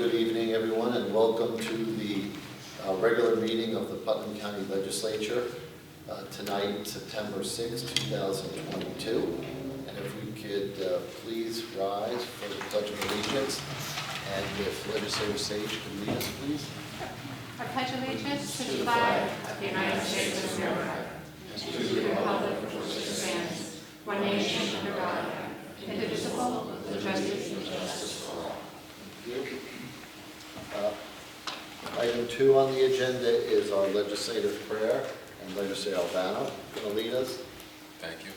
good evening, everyone, and welcome to the regular meeting of the Putnam County Legislature tonight, September 6, 2022. And if we could please rise for the Pledge of Allegiance, and if Legislator Sage could lead us, please. I pledge allegiance to the flag of the United States of America, and to the republic for which it stands, one nation under God, indivisible, with justice and justice for all. Thank you. Item 2 on the agenda is our legislative prayer, and Legislator Albano is going to lead us. Thank you.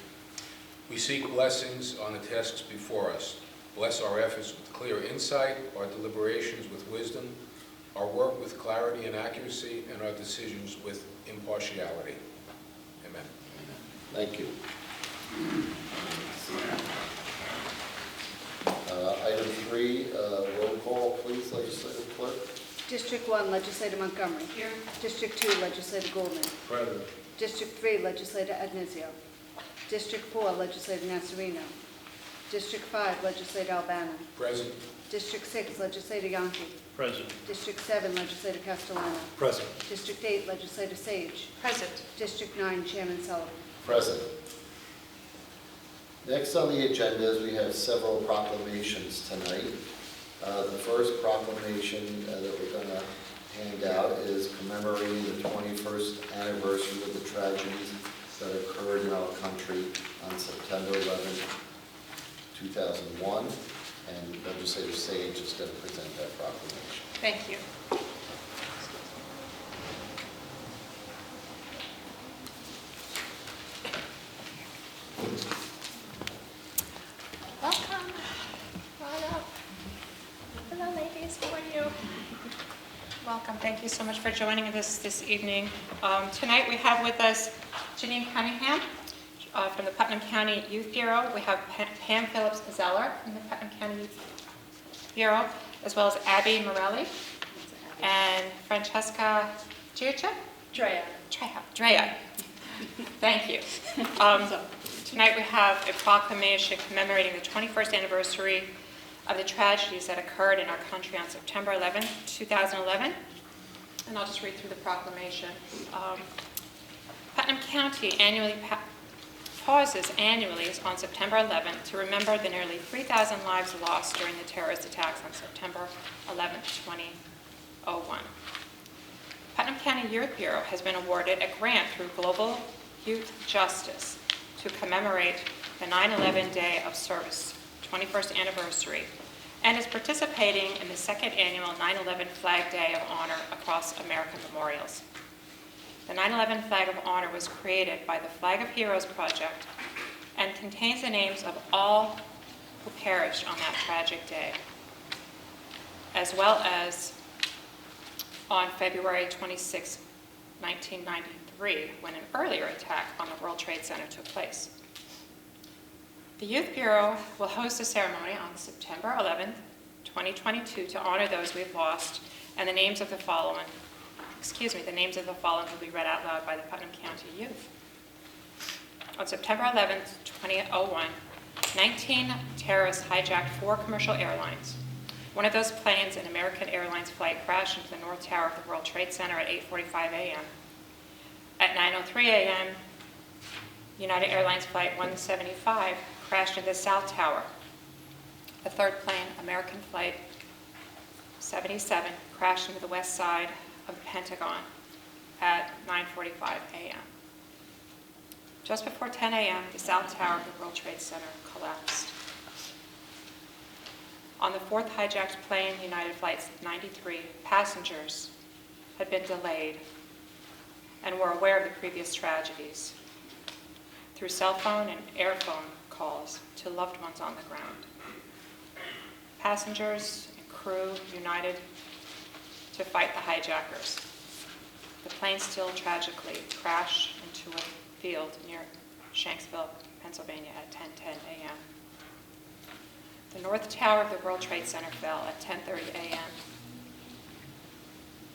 We seek blessings on the tasks before us. Bless our efforts with clear insight, our deliberations with wisdom, our work with clarity and accuracy, and our decisions with impartiality. Amen. Thank you. Item 3, roll call, please, Legislative Clerk. District 1, Legislator Montgomery. Here. District 2, Legislator Goldman. Present. District 3, Legislator Ednizio. District 4, Legislator Nasarino. District 5, Legislator Albano. Present. District 6, Legislator Yonke. Present. District 7, Legislator Castellano. Present. District 8, Legislator Sage. Present. District 9, Chairman Sullivan. Present. Next on the agenda is we have several proclamations tonight. The first proclamation that we're going to hand out is commemorating the 21st anniversary of the tragedies that occurred in our country on September 11, 2001. And Legislator Sage is going to present that proclamation. Thank you. Welcome. Come on up. Hello, ladies. How are you? Welcome. Thank you so much for joining us this evening. Tonight we have with us Janine Cunningham from the Putnam County Youth Bureau. We have Pam Phillips-Zeller from the Putnam County Youth Bureau, as well as Abby Morelli and Francesca Drea. Thank you. Tonight we have a proclamation commemorating the 21st anniversary of the tragedies that occurred in our country on September 11, 2011. And I'll just read through the proclamation. Putnam County annually pauses annually on September 11th to remember the nearly 3,000 lives lost during the terrorist attacks on September 11, 2001. Putnam County Youth Bureau has been awarded a grant through Global Youth Justice to commemorate the 9/11 Day of Service 21st anniversary, and is participating in the second annual 9/11 Flag Day of Honor across American memorials. The 9/11 Flag of Honor was created by the Flag of Heroes Project and contains the names of all who perished on that tragic day, as well as on February 26, 1993, when an earlier attack on the World Trade Center took place. The Youth Bureau will host a ceremony on September 11th, 2022 to honor those we've lost, and the names of the following will be read out loud by the Putnam County Youth. On September 11th, 2001, 19 terrorists hijacked 4 commercial airlines. One of those planes, an American Airlines flight, crashed into the North Tower of the World Trade Center at 8:45 a.m. At 9:03 a.m., United Airlines Flight 175 crashed into the South Tower. The third plane, American Flight 77, crashed into the west side of the Pentagon at 9:45 a.m. Just before 10 a.m., the South Tower of the World Trade Center collapsed. On the fourth hijacked plane, United Flight 93, passengers had been delayed and were aware of the previous tragedies through cell phone and airphone calls to loved ones on the ground. Passengers and crew united to fight the hijackers. The plane still tragically crashed into a field near Shanksville, Pennsylvania at 10:10 a.m. The North Tower of the World Trade Center fell at 10:30 a.m.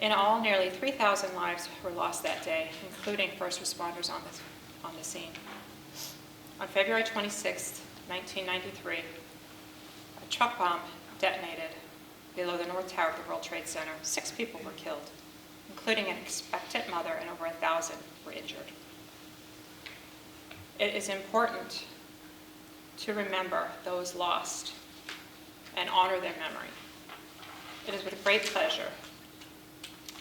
In all, nearly 3,000 lives were lost that day, including first responders on the scene. On February 26, 1993, a truck bomb detonated below the North Tower of the World Trade Center, 6 people were killed, including an expectant mother, and over 1,000 were injured. It is important to remember those lost and honor their memory. It is with great pleasure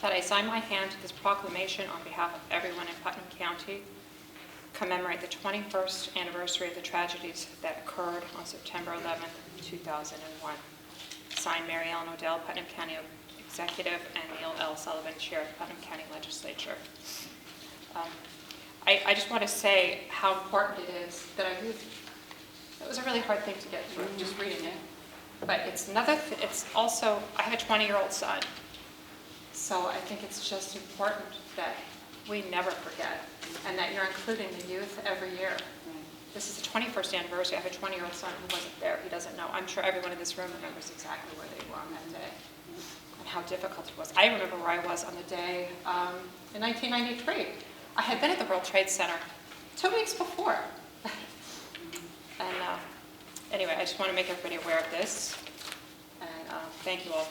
that I sign my hand to this proclamation on behalf of everyone in Putnam County, commemorate the 21st anniversary of the tragedies that occurred on September 11th, 2001. Signed, Mary Ellen Odell, Putnam County Executive, and Neil L. Sullivan, Chair of the Putnam County Legislature. I just want to say how important it is that I read. It was a really hard thing to get through, just reading it. But it's also, I have a 20-year-old son, so I think it's just important that we never forget, and that you're including the youth every year. This is the 21st anniversary. I have a 20-year-old son who wasn't there. He doesn't know. I'm sure everyone in this room remembers exactly where they were on that day and how difficult it was. I remember where I was on the day in 1993. I had been at the World Trade Center 2 weeks before. And anyway, I just want to make everybody aware of this. And thank you all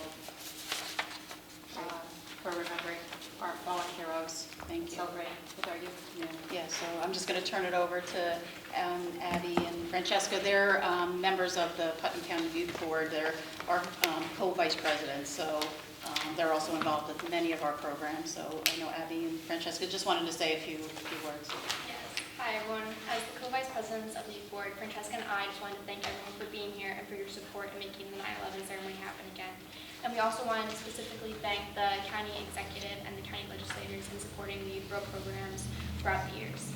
for remembering our fallen heroes. Thank you. Celebrating with our youth. Yeah, so I'm just going to turn it over to Abby and Francesca. They're members of the Putnam County Youth Board. They're our co-vice presidents, so they're also involved with many of our programs. So I know Abby and Francesca just wanted to say a few words. Yes. Hi, everyone. As the co-vice presidents of the youth board, Francesca and I just wanted to thank everyone for being here and for your support in making the 9/11 ceremony happen again. And we also wanted to specifically thank the county executive and the county legislators in supporting the youth borough programs throughout the years.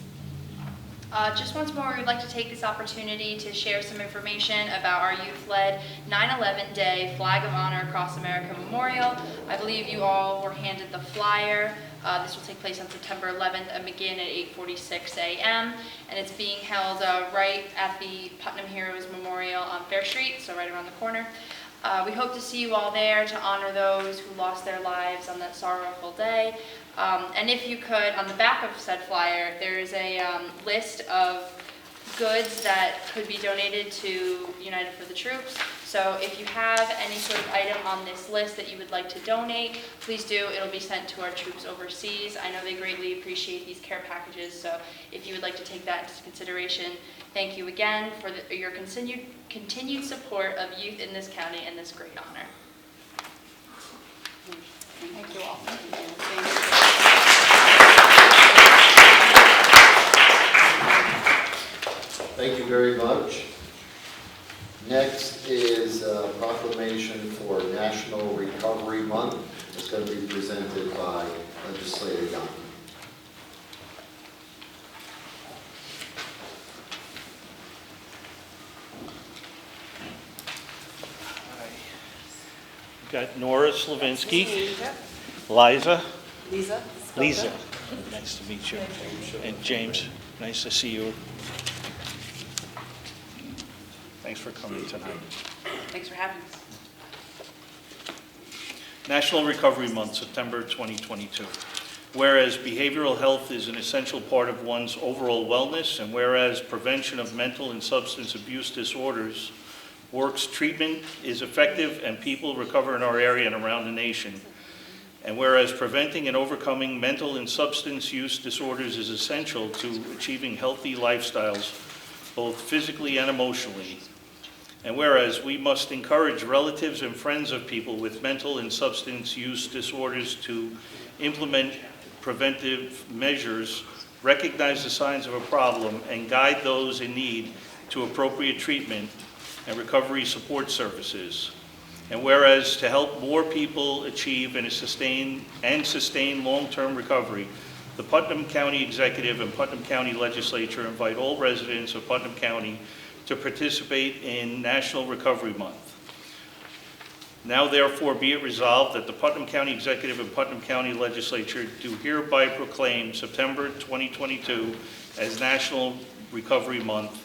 Just once more, we'd like to take this opportunity to share some information about our youth-led 9/11 Day Flag of Honor Across America Memorial. I believe you all were handed the flyer. This will take place on September 11th and begin at 8:46 a.m. And it's being held right at the Putnam Heroes Memorial on Fair Street, so right around the corner. We hope to see you all there to honor those who lost their lives on that sorrowful day. And if you could, on the back of said flyer, there's a list of goods that could be donated to United for the Troops. So if you have any sort of item on this list that you would like to donate, please do. It'll be sent to our troops overseas. I know they greatly appreciate these care packages, so if you would like to take that into consideration, thank you again for your continued support of youth in this county and this great honor. Thank you all. Thank you very much. Next is a proclamation for National Recovery Month. It's going to be presented by Legislator Young. Got Nora Slavinsky, Liza, Lisa, nice to meet you, and James, nice to see you. Thanks for coming tonight. Thanks for having us. National Recovery Month, September 2022. Whereas behavioral health is an essential part of one's overall wellness, and whereas prevention of mental and substance abuse disorders works, treatment is effective, and people recover in our area and around the nation. And whereas preventing and overcoming mental and substance use disorders is essential to achieving healthy lifestyles, both physically and emotionally. And whereas we must encourage relatives and friends of people with mental and substance use disorders to implement preventive measures, recognize the signs of a problem, and guide those in need to appropriate treatment and recovery support services. And whereas to help more people achieve and sustain long-term recovery, the Putnam County Executive and Putnam County Legislature invite all residents of Putnam County to participate in National Recovery Month. Now therefore be it resolved that the Putnam County Executive and Putnam County Legislature do hereby proclaim September 2022 as National Recovery Month,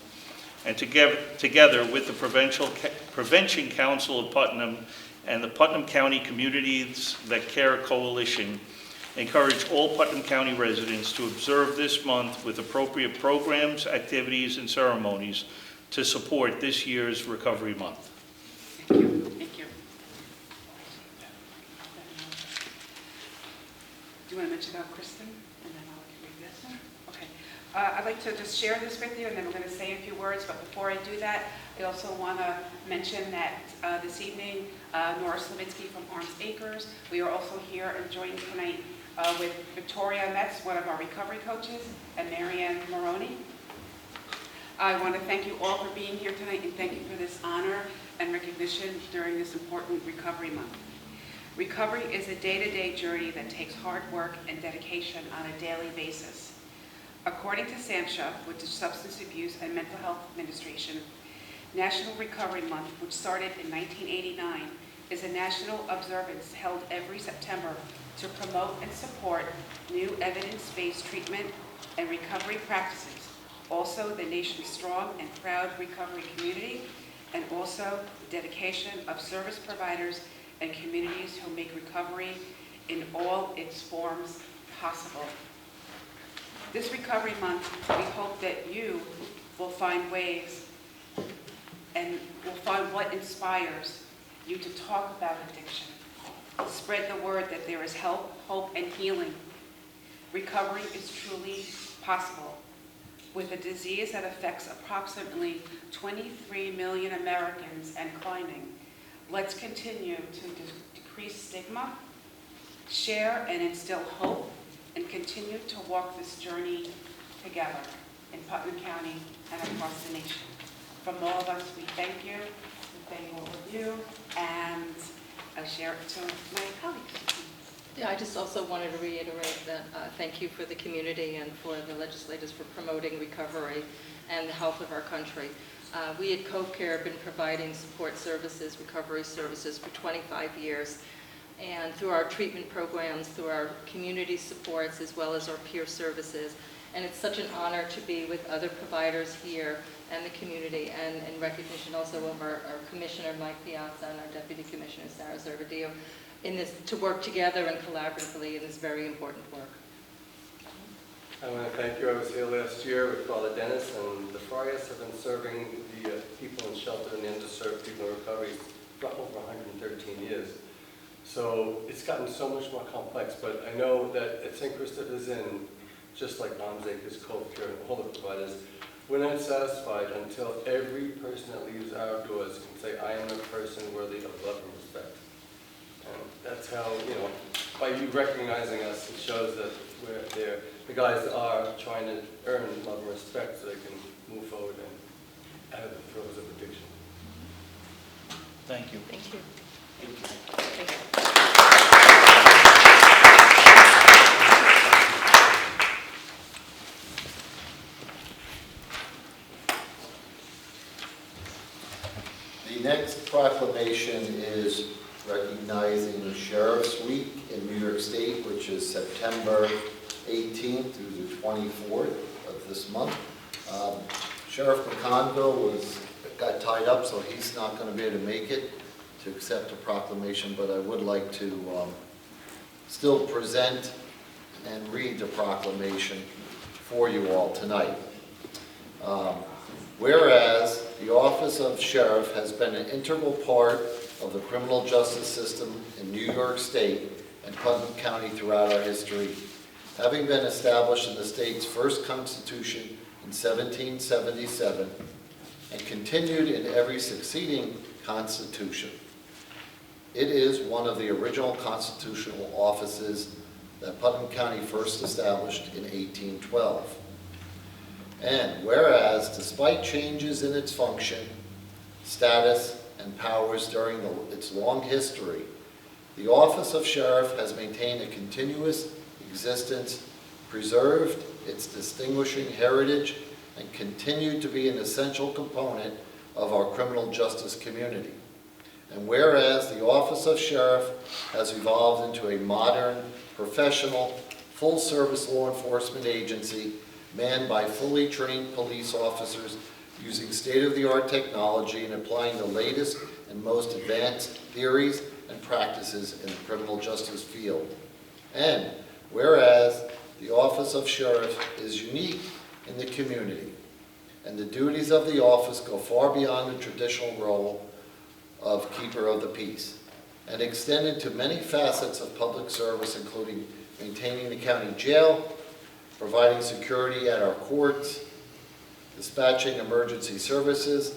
and together with the Prevention Council of Putnam and the Putnam County Communities That Care Coalition, encourage all Putnam County residents to observe this month with appropriate programs, activities, and ceremonies to support this year's Recovery Month. Thank you. mention Kristen, and then I'll read this one. Okay. I'd like to just share this with you, and then we're going to say a few words. But before I do that, I also want to mention that this evening, Nora Slavinsky from Arms Acres. We are also here and joined tonight with Victoria Metz, one of our recovery coaches, and Marianne Maroney. I want to thank you all for being here tonight, and thank you for this honor and recognition during this important Recovery Month. Recovery is a day-to-day journey that takes hard work and dedication on a daily basis. According to SAMHSA, which is Substance Abuse and Mental Health Administration, National Recovery Month, which started in 1989, is a national observance held every September to promote and support new evidence-based treatment and recovery practices, also the nation's strong and proud recovery community, and also the dedication of service providers and communities who make recovery in all its forms possible. This Recovery Month, we hope that you will find ways and will find what inspires you to talk about addiction. Spread the word that there is help, hope, and healing. Recovery is truly possible. With a disease that affects approximately 23 million Americans and climbing, let's continue to decrease stigma, share and instill hope, and continue to walk this journey together in Putnam County and across the nation. From all of us, we thank you, we thank all of you, and I'll share it to my colleagues. Yeah, I just also wanted to reiterate that thank you for the community and for the legislators for promoting recovery and the health of our country. We at Cove Care have been providing support services, recovery services for 25 years. And through our treatment programs, through our community supports, as well as our peer services. And it's such an honor to be with other providers here and the community, and in recognition also of our Commissioner Mike Piazza and our Deputy Commissioner Sarah Zervadillo, in this, to work together and collaboratively in this very important work. I want to thank you. I was here last year with Father Dennis, and the Friars have been serving the people in shelter and the underserved people in recovery for over 113 years. So it's gotten so much more complex, but I know that at St. Christopher's Inn, just like Arms Acres, Cove Care, and all the providers, we're not satisfied until every person that leaves our doors can say, I am a person worthy of love and respect. And that's how, by you recognizing us, it shows that we're there. The guys are trying to earn love and respect so they can move forward and out of the throes of addiction. Thank you. Thank you. Thank you. The next proclamation is recognizing Sheriff's Week in New York State, which is September 18th through the 24th of this month. Sheriff McConville got tied up, so he's not going to be able to make it to accept a proclamation, but I would like to still present and read the proclamation for you all tonight. Whereas the office of sheriff has been an integral part of the criminal justice system in New York State and Putnam County throughout our history, having been established in the state's first constitution in 1777 and continued in every succeeding constitution. It is one of the original constitutional offices that Putnam County first established in 1812. And whereas, despite changes in its function, status, and powers during its long history, the office of sheriff has maintained a continuous existence, preserved its distinguishing heritage, and continued to be an essential component of our criminal justice community. And whereas the office of sheriff has evolved into a modern, professional, full-service law enforcement agency manned by fully trained police officers using state-of-the-art technology and applying the latest and most advanced theories and practices in the criminal justice field. And whereas the office of sheriff is unique in the community, and the duties of the office go far beyond the traditional role of keeper of the peace, and extend into many facets of public service, including maintaining the county jail, providing security at our courts, dispatching emergency services,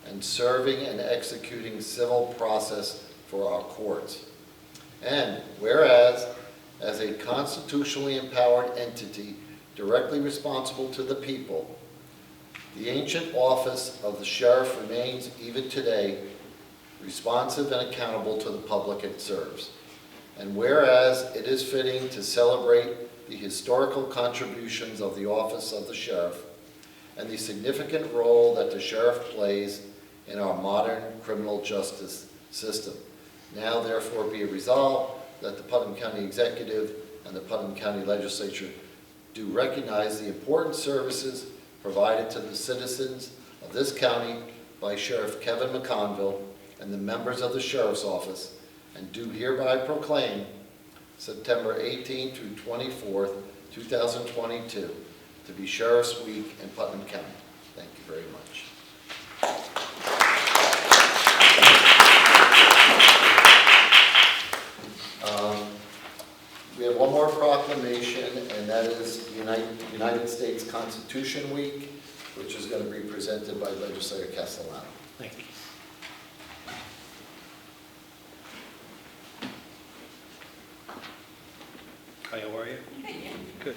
and serving and executing civil process for our courts. And whereas, as a constitutionally empowered entity directly responsible to the people, the ancient office of the sheriff remains even today responsive and accountable to the public it serves. And whereas it is fitting to celebrate the historical contributions of the office of the sheriff and the significant role that the sheriff plays in our modern criminal justice system. Now therefore be it resolved that the Putnam County Executive and the Putnam County Legislature do recognize the important services provided to the citizens of this county by Sheriff Kevin McConville and the members of the Sheriff's Office, and do hereby proclaim September 18th through 24th, 2022 to be Sheriff's Week in Putnam County. Thank you very much. We have one more proclamation, and that is United States Constitution Week, which is going to be presented by Legislator Castellano. Thank you. Hi, how are you? Good.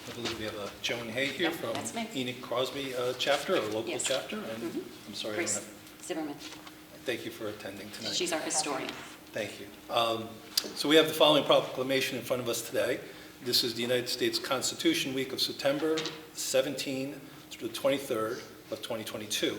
I believe we have Joan Hay here Yep, from that's me. Enoch Crosby chapter, or local Yes. chapter, and I'm sorry, I don't Grace have, Zimmerman. thank you for attending tonight. She's our historian. Thank you. So we have the following proclamation in front of us today. This is the United States Constitution Week of September 17 through the 23rd of 2022.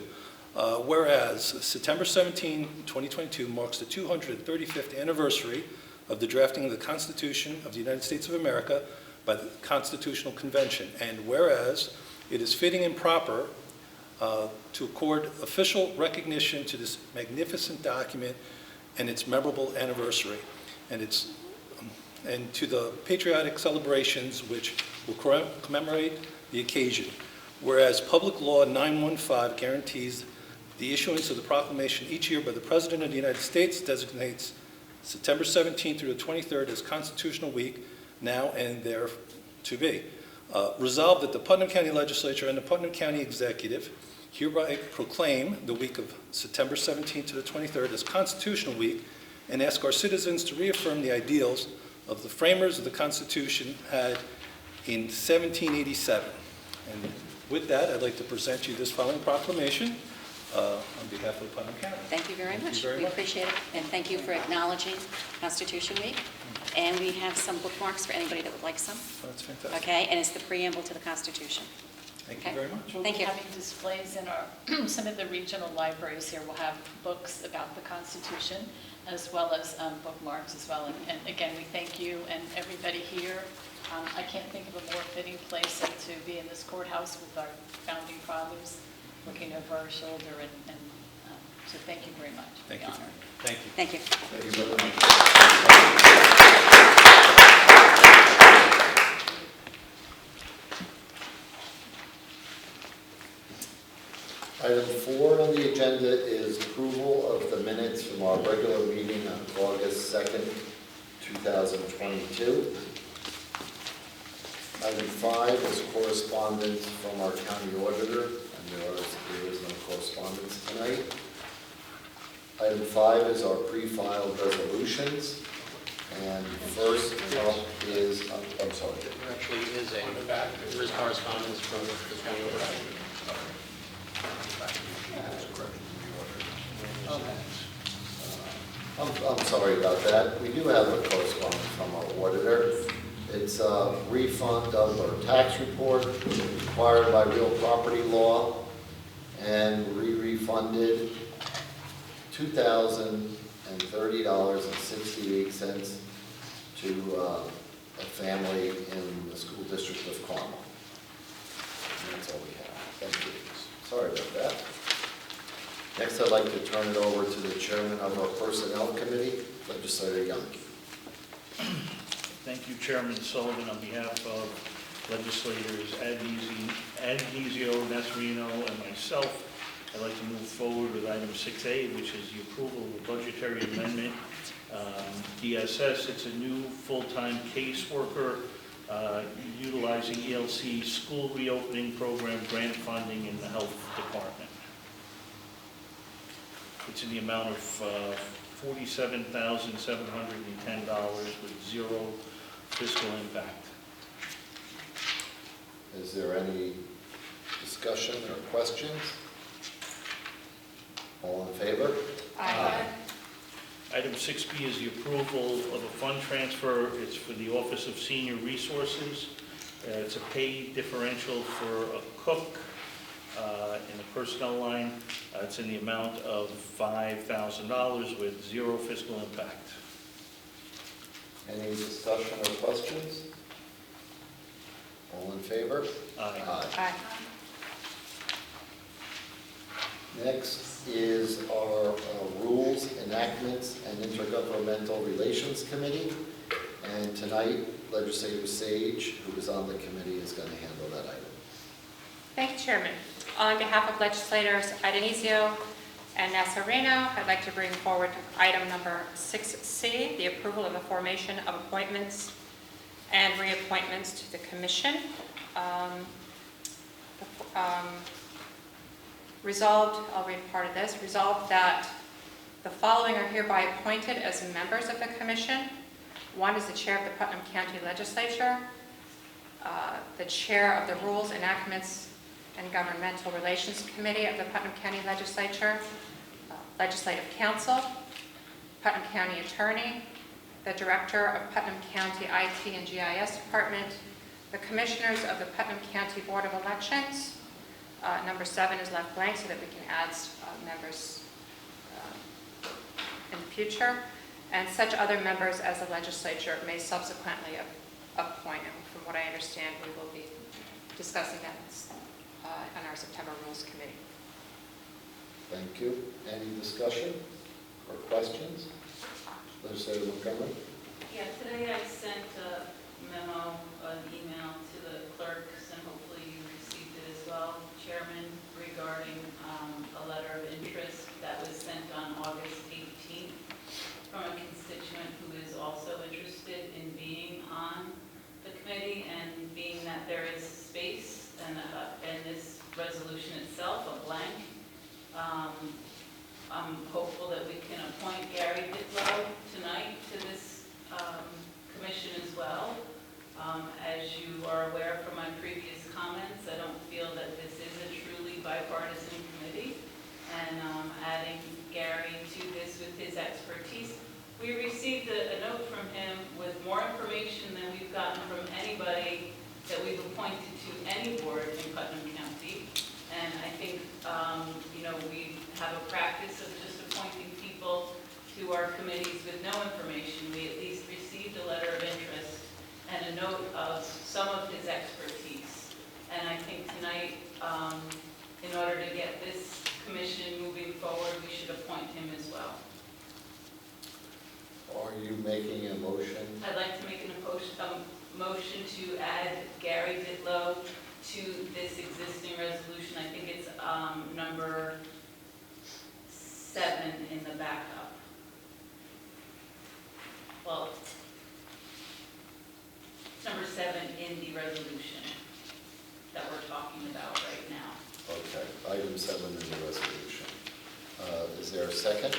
Whereas September 17, 2022 marks the 235th anniversary of the drafting of the Constitution of the United States of America by the Constitutional Convention. And whereas it is fitting and proper to accord official recognition to this magnificent document and its memorable anniversary, and to the patriotic celebrations which will commemorate the occasion. Whereas Public Law 915 guarantees the issuance of the proclamation each year by the President of the United States, designates September 17th through the 23rd as Constitutional Week, now and there to be. Resolved that the Putnam County Legislature and the Putnam County Executive hereby proclaim the week of September 17th to the 23rd as Constitutional Week, and ask our citizens to reaffirm the ideals of the framers of the Constitution had in 1787. And with that, I'd like to present you this following proclamation on behalf of Putnam County. Thank you very much. very We much. appreciate it. And thank you for acknowledging Constitution Week. And we have some bookmarks for anybody that would like some. That's fantastic. Okay, and it's the preamble to the Constitution. Thank Okay. you very much. Thank you. We'll be having displays in our, some of the regional libraries here will have books about the Constitution, as well as bookmarks as well. And again, we thank you and everybody here. I can't think of a more fitting place than to be in this courthouse with our founding fathers, looking over our shoulder, and so thank you very much. Thank We're you. honored. Thank you. Thank you. Thank you very much. Item 4 on the agenda is approval of the minutes from our regular meeting on August 2nd, 2022. Item 5 is correspondence from our county auditor, and there is no correspondence tonight. Item 5 is our pre-filed resolutions, and first up is, I'm sorry. There actually is there is correspondence from the county auditor. I'm sorry about that. We do have a correspondence from our auditor. It's a refund of our tax report required by real property law, and we refunded $2,030.68 to a family in the school district of Carmel. And that's all we have. Thank you. Sorry about that. Next, I'd like to turn it over to the chairman of our Personnel Committee, Legislator Yonke. Thank you, Chairman Sullivan. On behalf of legislators Advisio, Nasrino, and myself, I'd like to move forward with item 6A, which is the approval of a budgetary amendment DSS, it's a new full-time caseworker utilizing ELC school reopening program grant funding in the health department. It's in the amount of $47,710 with zero fiscal impact. Is there any discussion or questions? All in favor? Aye. Item 6B is the approval of a fund transfer. It's for the Office of Senior Resources. It's a pay differential for a cook in the personnel line. It's in the amount of $5,000 with zero fiscal impact. Any discussion or questions? All in favor? Aye. Aye. Next is our Rules, Enactments, and Intergovernmental Relations Committee. And tonight, Legislator Sage, who is on the committee, is going to handle that item. Thank you, Chairman. On behalf of legislators Adenizio and Nassareno, I'd like to bring forward item number 6C, the approval of the formation of appointments and reappointments to the commission. Resolved, I'll read part of this, resolved that the following are hereby appointed as members of the commission. One is the chair of the Putnam County Legislature, the chair of the Rules, Enactments, and Governmental Relations Committee of the Putnam County Legislature, Legislative Council, Putnam County Attorney, the Director of Putnam County IT and GIS Department, the Commissioners of the Putnam County Board of Elections. Number 7 is left blank so that we can add members in the future, and such other members as the legislature may subsequently appoint. And from what I understand, we will be discussing that on our September Rules Committee. Thank you. Any discussion or questions? Legislator Montgomery? Yeah, today I sent a memo, an email to the clerks, and hopefully you received it as well, Chairman, regarding a letter of interest that was sent on August 18th from a constituent who is also interested in being on the committee, and being that there is space and this resolution itself, a blank, I'm hopeful that we can appoint Gary Ditlow tonight to this commission as well. As you are aware from my previous comments, I don't feel that this is a truly bipartisan committee, and adding Gary to this with his expertise. We received a note from him with more information than we've gotten from anybody that we've appointed to any board in Putnam County. And I think, we have a practice of just appointing people to our committees with no information. We at least received a letter of interest and a note of some of his expertise. And I think tonight, in order to get this commission moving forward, we should appoint him as well. Are you making a motion? I'd like to make a motion to add Gary Ditlow to this existing resolution. I think it's number 7 in the backup. Well, it's number 7 in the resolution that we're talking about right now. Okay, item 7 in the resolution. Is there a second?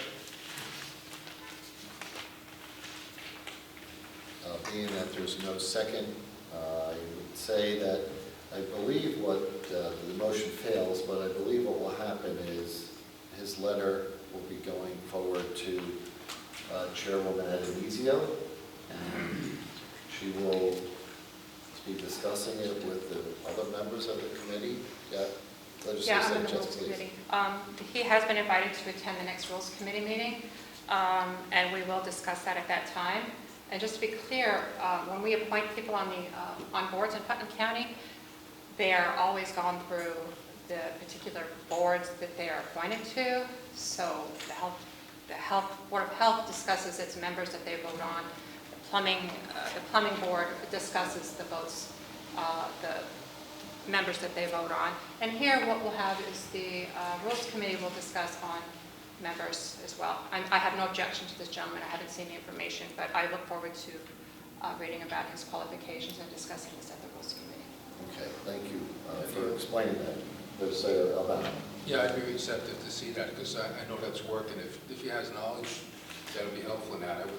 Being that there's no second, I would say that I believe the motion fails, but I believe what will happen is his letter will be going forward to Chairwoman Adenizio, and she will be discussing it with the other members of the committee. Yeah, Yeah, I'm on the Rules Committee. He has been invited to attend the next Rules Committee meeting, and we will discuss that at that time. And just to be clear, when we appoint people on boards in Putnam County, they are always gone through the particular boards that they are appointed to. So the Board of Health discusses its members that they vote on. The plumbing board discusses the votes, the members that they vote on. And here what we'll have is the Rules Committee will discuss on members as well. I have no objection to this gentleman. I haven't seen the information, but I look forward to reading about his qualifications and discussing this at the Rules Committee. Okay, thank you for explaining that. Legislator Albano. Yeah, I'd be receptive to see that, because I know that's working. If he has knowledge that'll be helpful in that, I would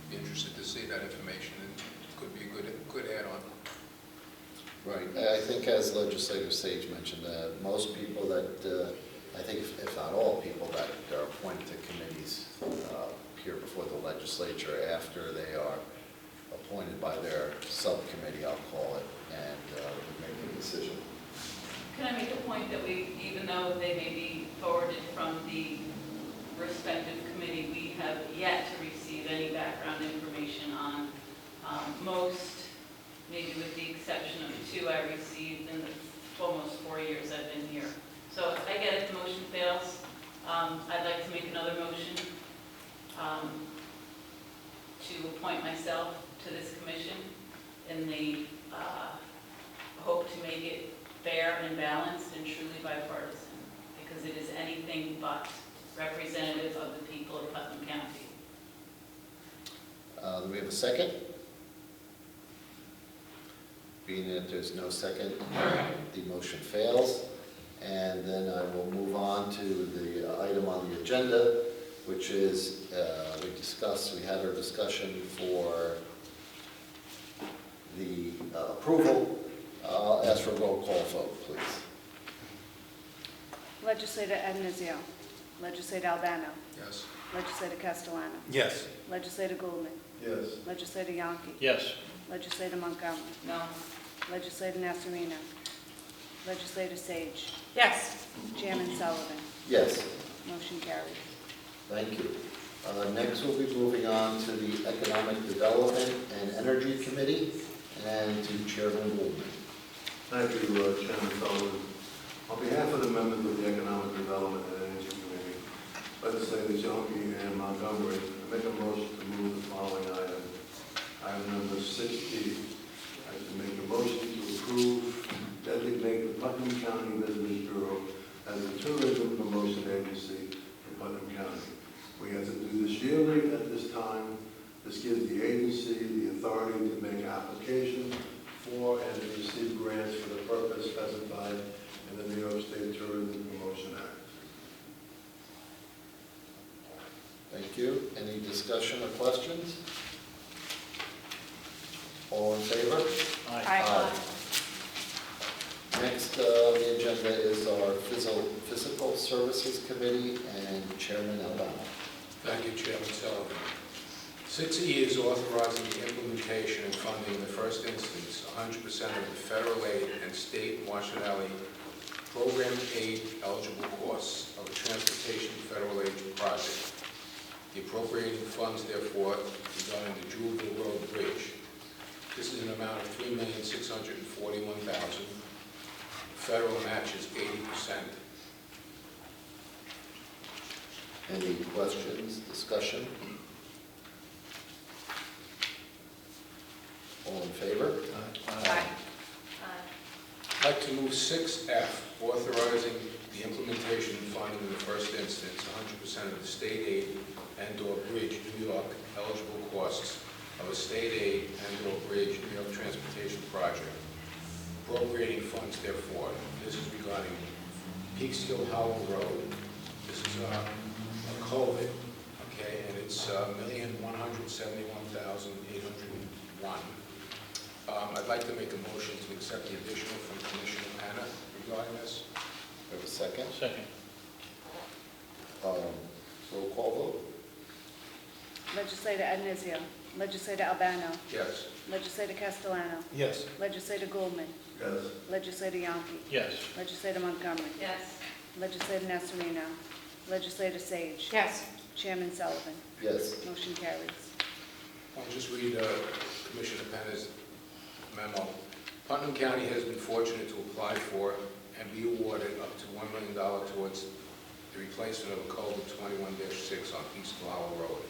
be interested to see that information, and it could be a good add-on. Right. I think as Legislator Sage mentioned, most people that, I think if not all people that are appointed to committees appear before the legislature after they are appointed by their subcommittee, I'll call it, and would make a decision. Can I make a point that we, even though they may be forwarded from the respective committee, we have yet to receive any background information on most, maybe with the exception of 2 I received in the almost 4 years I've been here. So if I get it, the motion fails, I'd like to make another motion to appoint myself to this commission in the hope to make it fair and balanced and truly bipartisan, because it is anything but representative of the people of Putnam County. Do we have a second? Being that there's no second, the motion fails. And then I will move on to the item on the agenda, which is we had our discussion for the approval. I'll ask for a roll call vote, please. Legislator Adnizio. Legislator Albano. Yes. Legislator Castellano. Yes. Legislator Goldman. Yes. Legislator Yonke. Yes. Legislator Montgomery. No. Legislator Nasarino. Legislator Sage. Yes. Chairman Sullivan. Yes. Motion carries. Thank you. Next, we'll be moving on to the Economic Development and Energy Committee and to Chairman Goldman. Thank you, Chairman Sullivan. On behalf of the members of the Economic Development and Energy Committee, Legislators Yonke and Montgomery, I make a motion to move the following item. Item number 60. I to make a motion to approve, designate the Putnam County Business Bureau as a tourism promotion agency for Putnam County. We have to do this yearly at this time. This gives the agency the authority to make applications for and to receive grants for the purpose specified in the New York State Tourism Promotion Act. Thank you. Any discussion or questions? All in favor? Aye. Next on the agenda is our Physical Services Committee and Chairman Albano. Thank you, Chairman Sullivan. 6E is authorizing the implementation and funding in the first instance 100% of the federal aid and state Washington Alley program aid eligible costs of a transportation federal aid project. The appropriating funds, therefore, is done in the Jewelville Road Bridge. This is an amount of $3,641,000. Federal match is 80%. Any questions, discussion? All in favor? Aye. I'd like to move 6F, authorizing the implementation and funding in the first instance 100% of the state aid and/or bridge New York eligible costs of a state aid and/or bridge New York transportation project. Appropriating funds, therefore, this is regarding Peekskill Howell Road. This is a culvert, okay, and it's $1,171,801. I'd like to make a motion to accept the additional from Commissioner Anna regarding this. We have a second? Second. Roll call vote? Legislator Adnizio. Legislator Albano. Yes. Legislator Castellano. Yes. Legislator Goldman. Yes. Legislator Yonke. Yes. Legislator Montgomery. Yes. Legislator Nasarino. Legislator Sage. Yes. Chairman Sullivan. Yes. Motion carries. I'll just read Commissioner Penna's memo. Putnam County has been fortunate to apply for and be awarded up to $1 million towards the replacement of a culvert 21-6 on Peekskill Howell Road,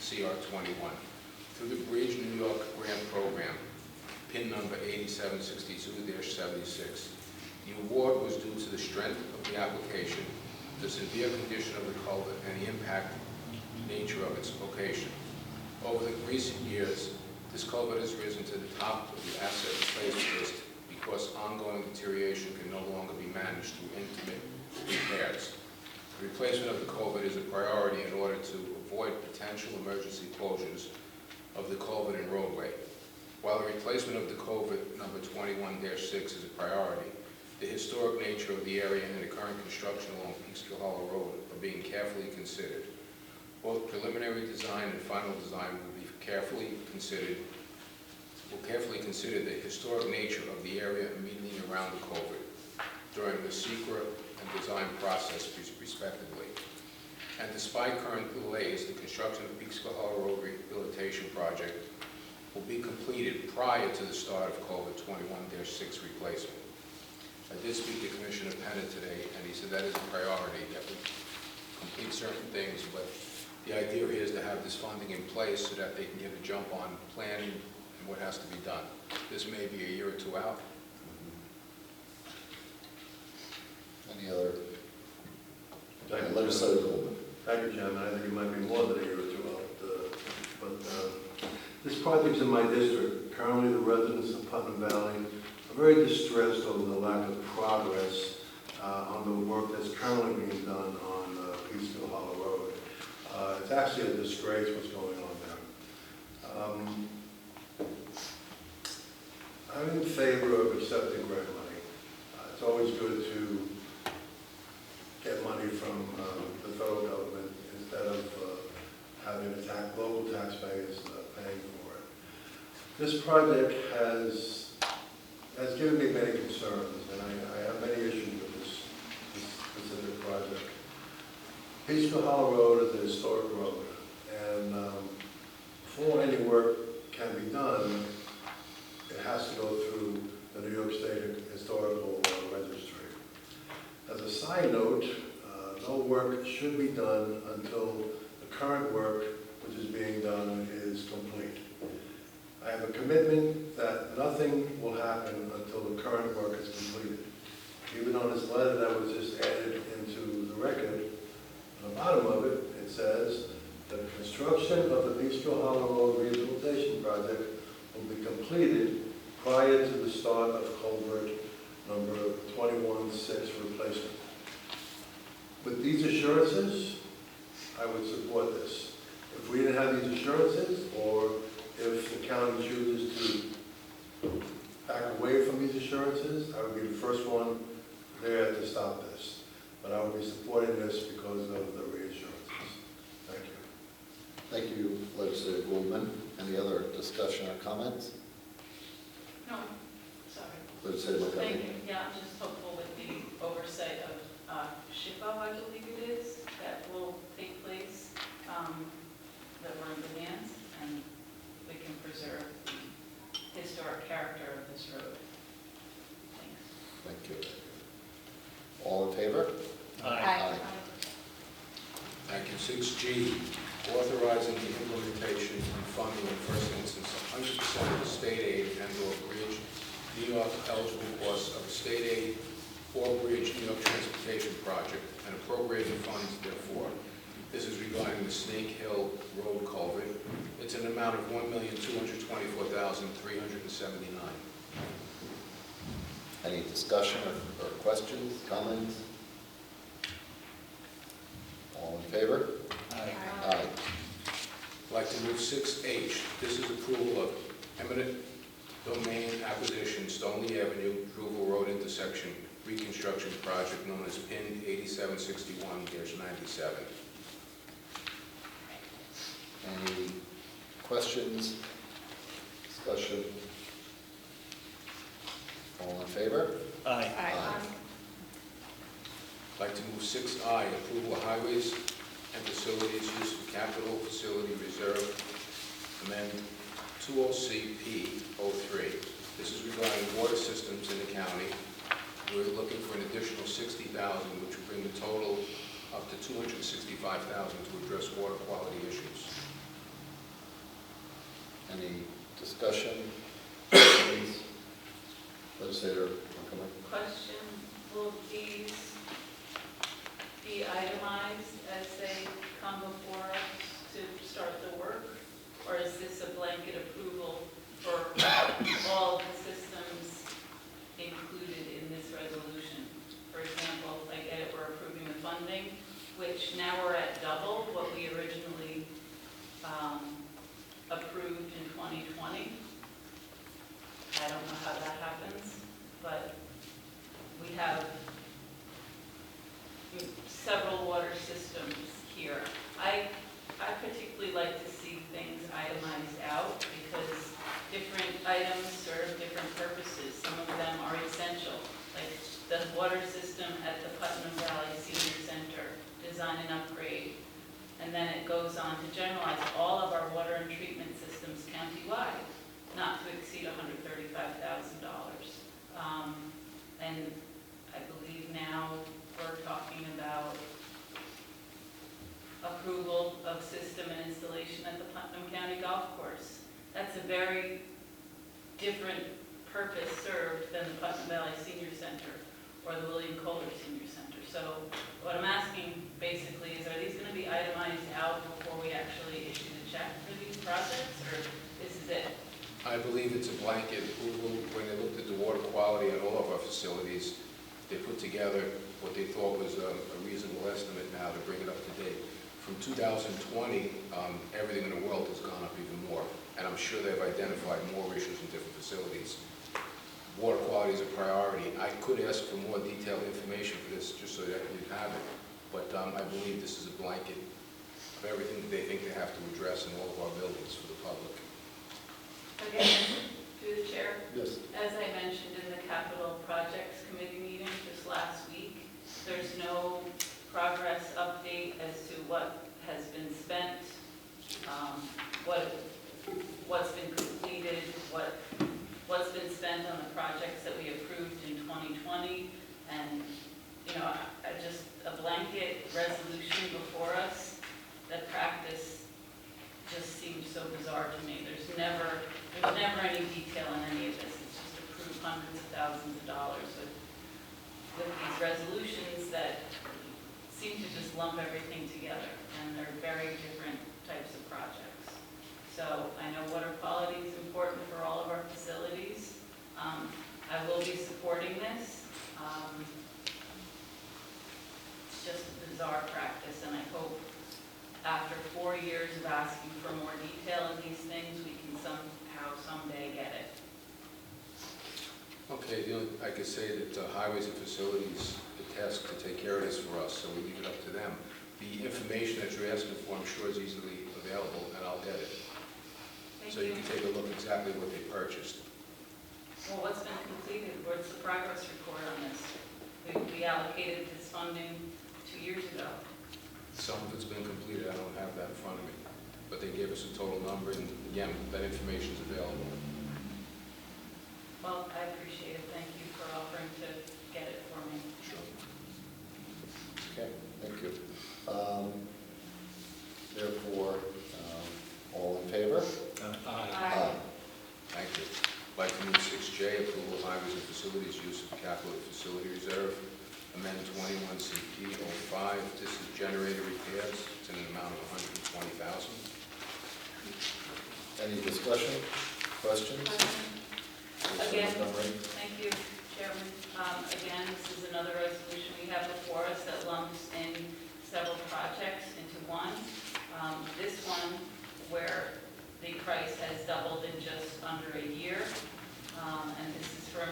CR 21. Through the Bridge New York Grant Program, PIN number 8762-76. The award was due to the strength of the application the severe condition of the culvert, and the impact nature of its location. Over the recent years, this culvert has risen to the top of the asset replacement list because ongoing deterioration can no longer be managed through intimate repairs. The replacement of the culvert is a priority in order to avoid potential emergency closures of the culvert and roadway. While the replacement of the culvert number 21-6 is a priority, the historic nature of the area and the current construction along Peekskill Hollow Road are being carefully considered. Both preliminary design and final design will be carefully consider the historic nature of the area immediately around the culvert during the secret and design process respectively. And despite current delays, the construction of Peekskill Hollow Road Rehabilitation Project will be completed prior to the start of culvert 21-6 replacement. I did speak to Commissioner Penna today, and he said that is a priority, that we complete certain things, but the idea here is to have this funding in place so that they can get a jump on planning and what has to be done. This may be a year or two out. Any other Thank you, legislative Chairman. movement? Thank you, Chairman. I think it might be more than a year or two out. This project's in my district. Currently, the residents of Putnam Valley are very distressed over the lack of progress on the work that's currently being done on Peekskill Hollow Road. It's actually a disgrace what's going on there. I'm in favor of accepting grant money. It's always good to get money from the federal government instead of having local taxpayers paying for it. This project has given me many concerns, and I have many issues with this specific project. Peekskill Hollow Road is a historic road, and before any work can be done, it has to go through the New York State Historical Registry. As a side note, no work should be done until the current work which is being done is complete. I have a commitment that nothing will happen until the current work is completed. Even on this letter that was just added into the record, on the bottom of it, it says that the construction of the Peekskill Hollow Road Rehabilitation Project will be completed prior to the start of culvert number 21-6 replacement. With these assurances, I would support this. If we didn't have these assurances, or if the county chooses to back away from these assurances, I would be the first one there to stop this. But I would be supporting this because of the reassurances. Thank you. Thank you, Legislator Goldman. Any other discussion or comments? No, sorry. Legislator McCarthy? Thank you. Yeah, I'm just hopeful with the oversight of SHPO, I believe it is, that will take place, that we're in demands, and we can preserve the historic character of this road. Thanks. Thank you. All in favor? Aye. Thank you. 6G, authorizing the implementation and funding in first instance 100% of the state aid and/or bridge New York eligible costs of a state aid or bridge New York transportation project and appropriating funds therefore. This is regarding the Snake Hill Road culvert. It's an amount of $1,224,379. Any discussion or questions, comments? All in favor? Aye. Aye. I'd like to move 6H. This is approval of eminent domain acquisition, Stoneleigh Avenue, Druval Road intersection reconstruction project known as PIN 8761-97. Any questions, discussion? All in favor? Aye. I'd like to move 6I, approval of highways and facilities use of capital facility reserve, amend 20CP03. This is regarding water systems in the county. We're looking for an additional $60,000, which will bring the total up to $265,000 to address water quality issues. Any discussion? Questions? Legislator McCormick? Question, will these be which now we're at double what we originally approved in 2020. I don't know how that happens, but we have several water systems here. I particularly like to see things itemized out because different items serve different purposes. Some of them are essential, like the water system at the Putnam Valley Senior Center, design and upgrade. And then it goes on to generalize all of our water and treatment systems countywide, not to exceed $135,000. And I believe now we're talking about approval of system and installation at the Putnam County Golf Course. That's a very different purpose served than the Putnam Valley Senior Center or the William Kohler Senior Center. So what I'm asking basically is, are these going to be itemized out before we actually issue the check for these projects, or this is it? I believe it's a blanket approval. When they looked at the water quality at all of our facilities, they put together what they thought was a reasonable estimate now to bring it up to date. From 2020, everything in the world has gone up even more, and I'm sure they've identified more issues in different facilities. Water quality is a priority. I could ask for more detailed information for this, just so that you'd have it, but I believe this is a blanket of everything that they think they have to address in all of our buildings for the public. Okay, through the chair. Yes. As I mentioned in the Capital Projects Committee meeting just last week, there's no progress update as to what has been spent, what's been completed, what's been spent on the projects that we approved in 2020, and just a blanket resolution before us. That practice just seems so bizarre to me. There's never any detail in any of this. It's just approved hundreds of thousands of dollars with these resolutions that seem to just lump everything together, and they're very different types of projects. So I know water quality is important for all of our facilities. I will be supporting this. It's just a bizarre practice, and I hope after 4 years of asking for more detail in these things, we can somehow someday get it. Okay, I could say that Highways and Facilities, the task to take care of this for us, so we leave it up to them. The information that you're asking for, I'm sure is easily available, and I'll get it. So you can take a look exactly what they purchased. Well, what's been completed? Where's the progress report on this? We allocated this funding 2 years ago. Some of it's been completed, I don't have that in front of me, but they gave us a total number, and again, that information's available. Well, I appreciate it. Thank you for offering to get it for me. Sure. Okay, thank you. Therefore, all in favor? Aye. Thank you. I'd like to move 6J, approval of highways and facilities use of capital facility reserve, amend 21 CP 05. This is generator repairs. It's in an amount of $120,000. Any discussion, questions? Again, thank you, Chairman. Again, this is another resolution we have before us that lumps in several projects into one. This one, where the price has doubled in just under a year, and this is for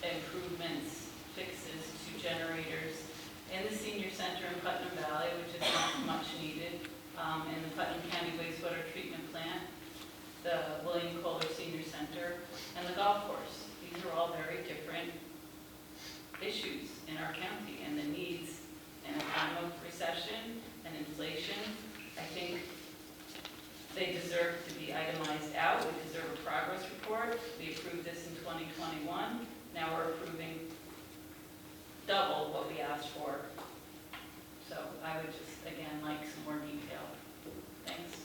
improvements, fixes to generators in the senior center in Putnam Valley, which is not much needed, in the Putnam County wastewater treatment plant, the William Kohler Senior Center, and the golf course. These are all very different issues in our county, and the needs in a time of recession and inflation. I think they deserve to be itemized out. We deserve a progress report. We approved this in 2021. Now we're approving double what we asked for. So I would just, again, like some more detail. Thanks.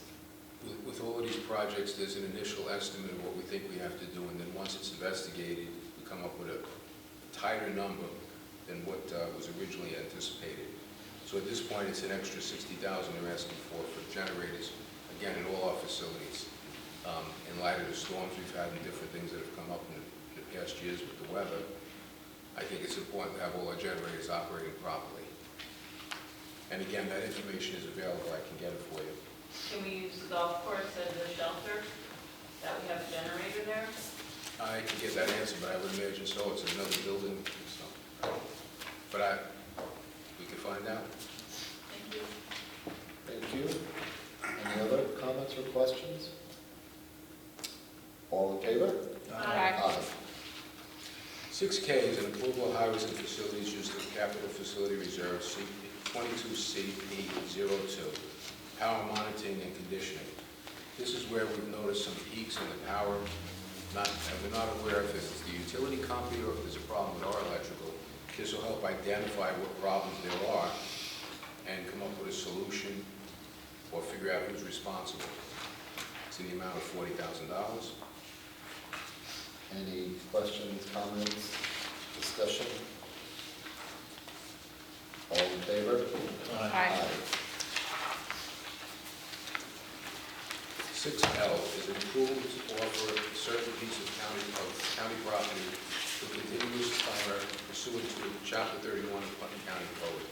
With all of these projects, there's an initial estimate of what we think we have to do, and then once it's investigated, we come up with a tighter number than what was originally anticipated. So at this point, it's an extra $60,000 they're asking for generators, again, in all our facilities. In light of the storms we've had and different things that have come up in the past years with the weather, I think it's important to have all our generators operating properly. And again, that information is available, I can get it for you. Can we use the golf course as a shelter? That we have a generator there? I can get that answer, but I would imagine so, it's another building, so. But we can find out. Thank you. Thank you. Any other comments or questions? All in favor? Aye. 6K is an approval of highways and facilities used for capital facility reserve, 22CP02, power monitoring and conditioning. This is where we've noticed some peaks in the power, and we're not aware if it's the utility company or if there's a problem with our electrical. This will help identify what problems there are and come up with a solution or figure out who's responsible. It's in the amount of $40,000. Any questions, comments, discussion? All in favor? Aye. 6L is an approval to offer a certain piece of county property for continuous fire pursuant to Chapter 31 of Putnam County Code.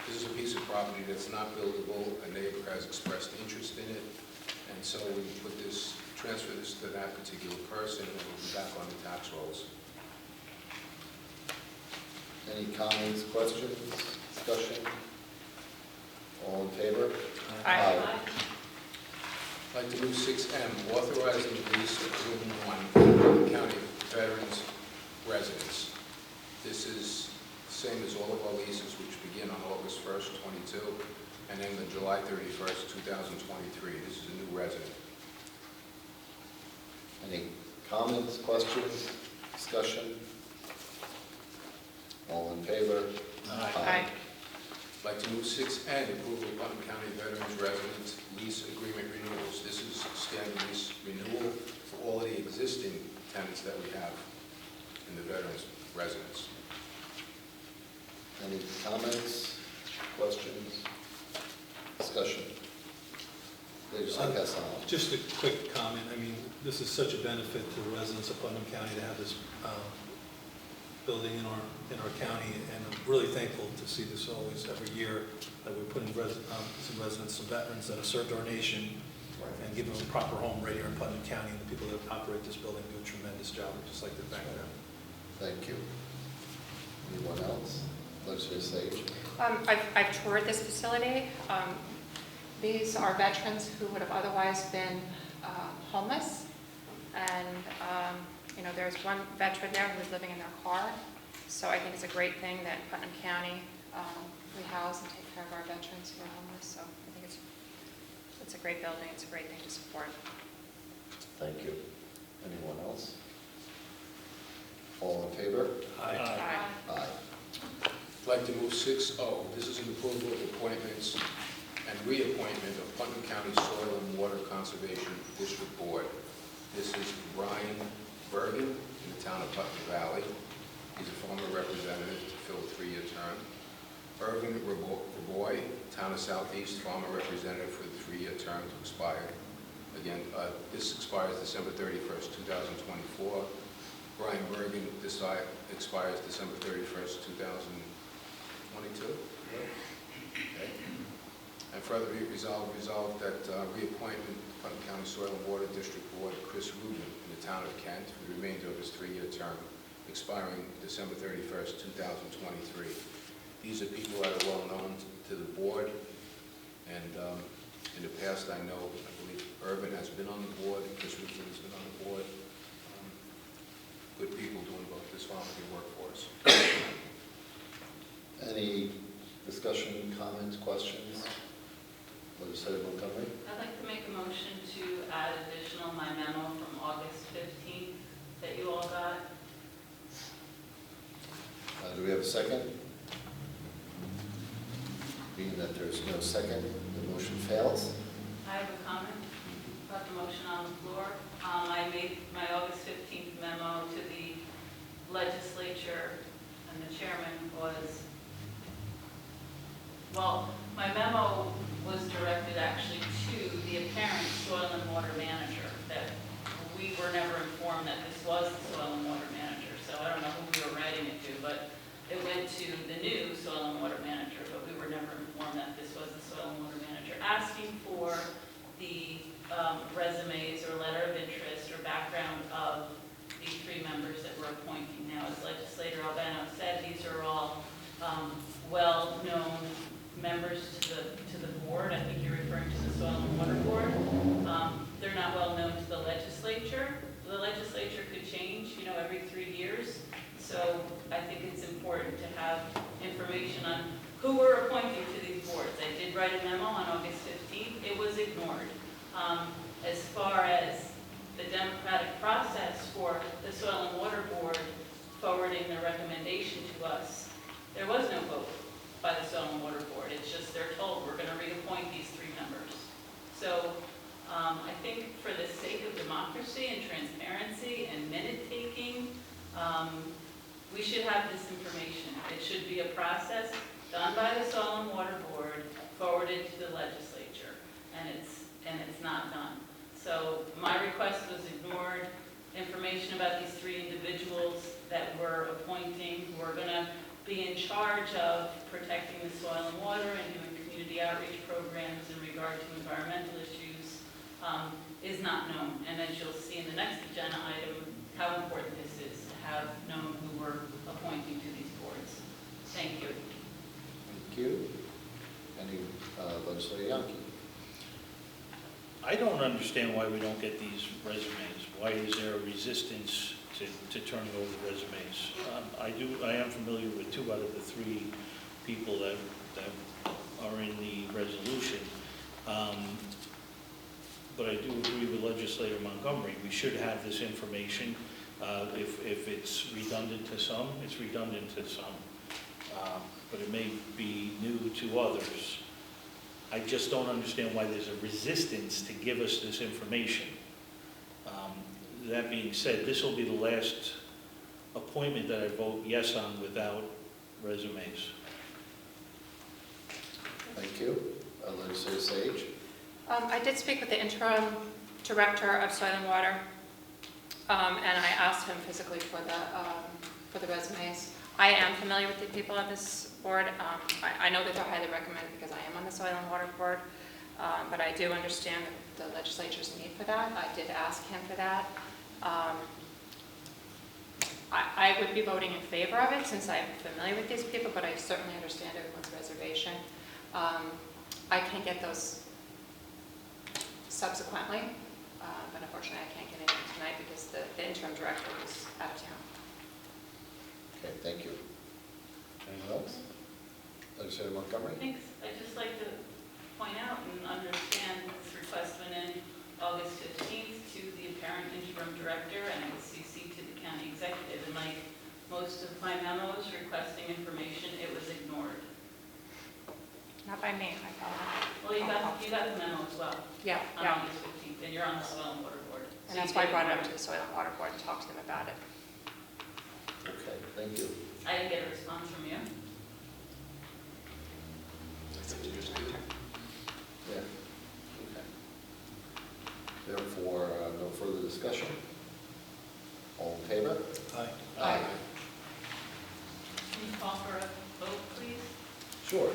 This is a piece of property that's not buildable. A neighbor has expressed interest in it, and so we transfer this to that particular person, and we'll be back on the tax rolls. Any comments, questions, discussion? All in favor? Aye. I'd like to move 6M, authorizing the lease of room 1 for Putnam County Veterans Residence. This is the same as all of our leases, which begin on August 1st, 22, and end on July 31st, 2023. This is a new resident. Any comments, questions, discussion? All in favor? Aye. I'd like to move 6N, approval of Putnam County Veterans Residence Lease Agreement Renewals. This is standard lease renewal for all of the existing tenants that we have in the veterans residence. Any comments, questions, discussion? Legislator Castellano. Just a quick comment. I mean, this is such a benefit to the residents of Putnam County to have this building in our county, and I'm really thankful to see this always every year that we put in some residents, some veterans that have served our nation, and give them a proper home right here in Putnam County. And the people that operate this building do a tremendous job. I'd just like to thank them. Thank you. Anyone else? Legislator Sage. I've toured this facility. These are veterans who would have otherwise been homeless. And, there's one veteran there who's living in their car. So I think it's a great thing that Putnam County, we house and take care of our veterans who are homeless. So I think it's a great building. It's a great thing to support. Thank you. Anyone else? All in favor? Aye. Aye. I'd like to move 6O. This is an approval of appointments and reappointment of Putnam County Soil and Water Conservation District Board. This is Brian Bergen in the town of Putnam Valley. He's a former representative to fill a 3-year term. Irvin Raboy, town of Southeast, former representative for the 3-year term to expire. Again, this expires December 31st, 2024. Brian Bergen expires December 31st, 2022. Okay. And further be resolved that reappointment Putnam County Soil and Water District Board, Chris Rubin in the town of Kent for the remainder of his 3-year term, expiring December 31st, 2023. These are people that are well known to the board, and in the past I believe Irvin has been on the board, Chris Rubin has been on the board. Good people doing both this volunteer work for us. Any discussion, comments, questions? Legislator Montgomery? I'd like to make a motion to add additional my memo from August 15th that you all got. Do we have a second? Being that there's no second, the motion fails. I have a comment about the motion on the floor. I made my August 15th memo to the legislature, and the chairman was, well, my memo was directed actually to the apparent soil and water manager, that we were never informed that this was the soil and water manager. So I don't know who we were writing it to, but it went to the new soil and water manager, but we were were never informed that this was the soil and water manager, asking for the resumes or letter of interest or background of the 3 members that we're appointing. Now, as Legislator Albano said, these are all well-known members to the board. I think you're referring to the Soil and Water Board. They're not well-known to the legislature. The legislature could change, every 3 years. So I think it's important to have information on who we're appointing to these boards. I did write a memo on August 15th. It was ignored. As far as the democratic process for the Soil and Water Board forwarding the recommendation to us, there was no vote by the Soil and Water Board. It's just they're told we're going to reappoint these 3 members. So I think for the sake of democracy and transparency and minute-taking, we should have this information. It should be a process done by the Soil and Water Board, forwarded to the legislature, and it's not done. So my request was ignored. Information about these 3 individuals that we're appointing, who are going to be in charge of protecting the soil and water and doing community outreach programs in regard to environmental issues, is not known. And as you'll see in the next agenda item, how important this is to have known who we're appointing to these boards. Thank you. Thank you. Any Legislator Yonke? I don't understand why we don't get these resumes. Why is there a resistance to turning over the resumes? I am familiar with 2 out of the 3 people that are in the resolution. But I do agree with Legislator Montgomery. We should have this information. If it's redundant to some, it's redundant to some. But it may be new to others. I just don't understand why there's a resistance to give us this information. That being said, this will be the last appointment that I vote yes on without resumes. Thank you. Legislator Sage? I did speak with the interim director of Soil and Water, and I asked him physically for the resumes. I am familiar with the people on this board. I know that they're highly recommended because I am on the Soil and Water Board, but I do understand the legislature's need for that. I did ask him for that. I would be voting in favor of it since I'm familiar with these people, but I certainly understand everyone's reservation. I can get those subsequently, but unfortunately I can't get anything tonight because the interim director was out of town. Okay, thank you. Anyone else? Legislator Montgomery? Thanks. I'd just like to point out and understand this request went in August 15th to the apparent interim director, and it was CC'd to the county executive. And like most of my memos requesting information, it was ignored. Not by me. Well, you got the memo as well. Yeah, on yeah. August 15th, and you're on the Soil and Water Board. And that's why I brought it up to the Soil and Water Board and talked to them about it. Okay, thank you. I didn't get a response from you. Yeah. Okay. Therefore, no further discussion. All in favor? Aye. Aye. Can you call for a vote, please? Sure.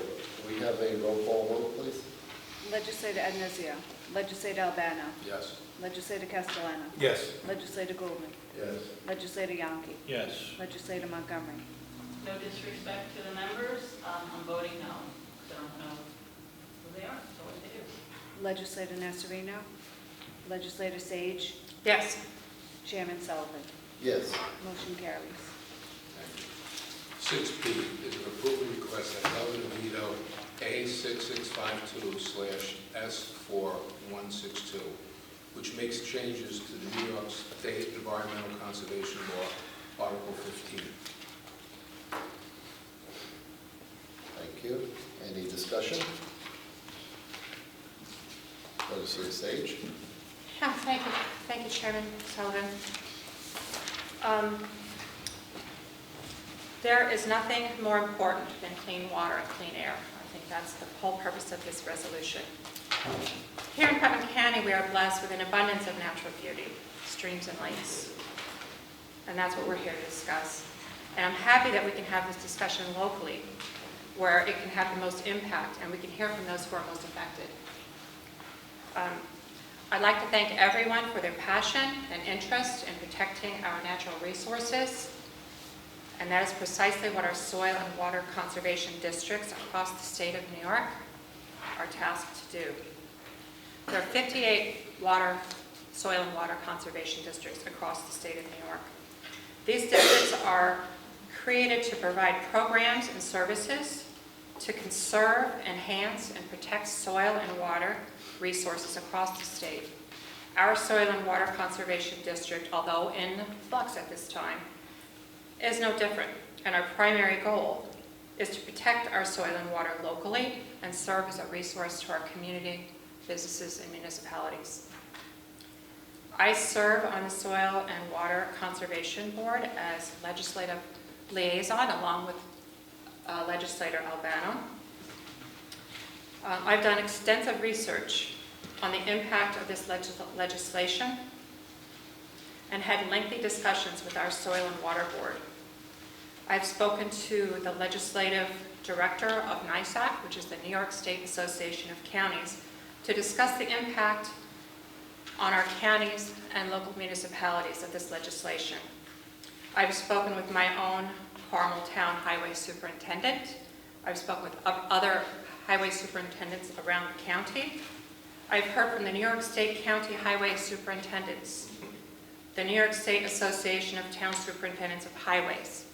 We have a roll call vote, please. Legislator Adnezio. Legislator Albano. Yes. Legislator Castellano. Yes. Legislator Goldman. Yes. Legislator Yonke. Yes. Legislator Montgomery. No disrespect to the members, I'm voting no, because I don't know who they are, so what they do. Legislator Nasarino. Legislator Sage. Yes. Chairman Sullivan. Yes. Motion carries. 6B is an approval request at Governor Veto A6652/S4162, which makes changes to the New York State Environmental Conservation Law, Article 15. Thank you. Any discussion? Legislator Sage? Yeah, thank you, Chairman Sullivan. There is nothing more important than clean water and clean air. I think that's the whole purpose of this resolution. Here in Putnam County, we are blessed with an abundance of natural beauty, streams and lakes. And that's what we're here to discuss. And I'm happy that we can have this discussion locally where it can have the most impact, and we can hear from those who are most affected. I'd like to thank everyone for their passion and interest in protecting our natural resources, and that is precisely what our soil and water conservation districts across the state of New York are tasked to do. There are 58 soil and water conservation districts across the state of New York. These districts are created to provide programs and services to conserve, enhance, and protect soil and water resources across the state. Our soil and water conservation district, although in flux at this time, is no different, and our primary goal is to protect our soil and water locally and serve as a resource to our community, businesses, and municipalities. I serve on the Soil and Water Conservation Board as legislative liaison along with legislator Albano. I've done extensive research on the impact of this legislation and had lengthy discussions with our Soil and Water Board. I've spoken to the legislative director of NYSAC, which is the New York State Association of Counties, to discuss the impact on our counties and local municipalities of this legislation. I've spoken with my own Carmel Town Highway Superintendent. I've spoken with other highway superintendents around the county. I've heard from the New York State County Highway Superintendents, the New York State Association of Town Superintendents of Highways,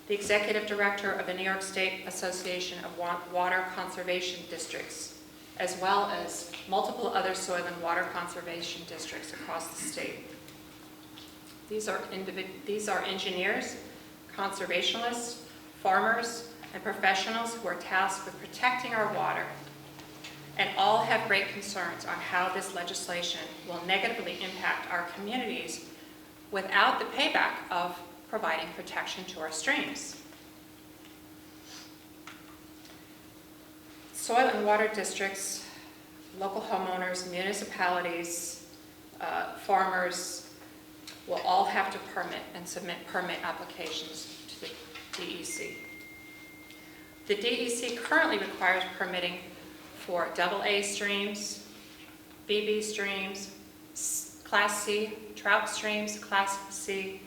the Executive Director of the New York State Association of Water Conservation Districts, as well as multiple other soil and water conservation districts across the state. These are engineers, conservationists, farmers, and professionals who are tasked with protecting our water, and all have great concerns on how this legislation will negatively impact our communities without the payback of providing protection to our streams. Soil and water districts, local homeowners, municipalities, farmers will all have to permit and submit permit applications to the DEC. The DEC currently requires permitting for AA streams, BB streams, Class C trout streams, Class C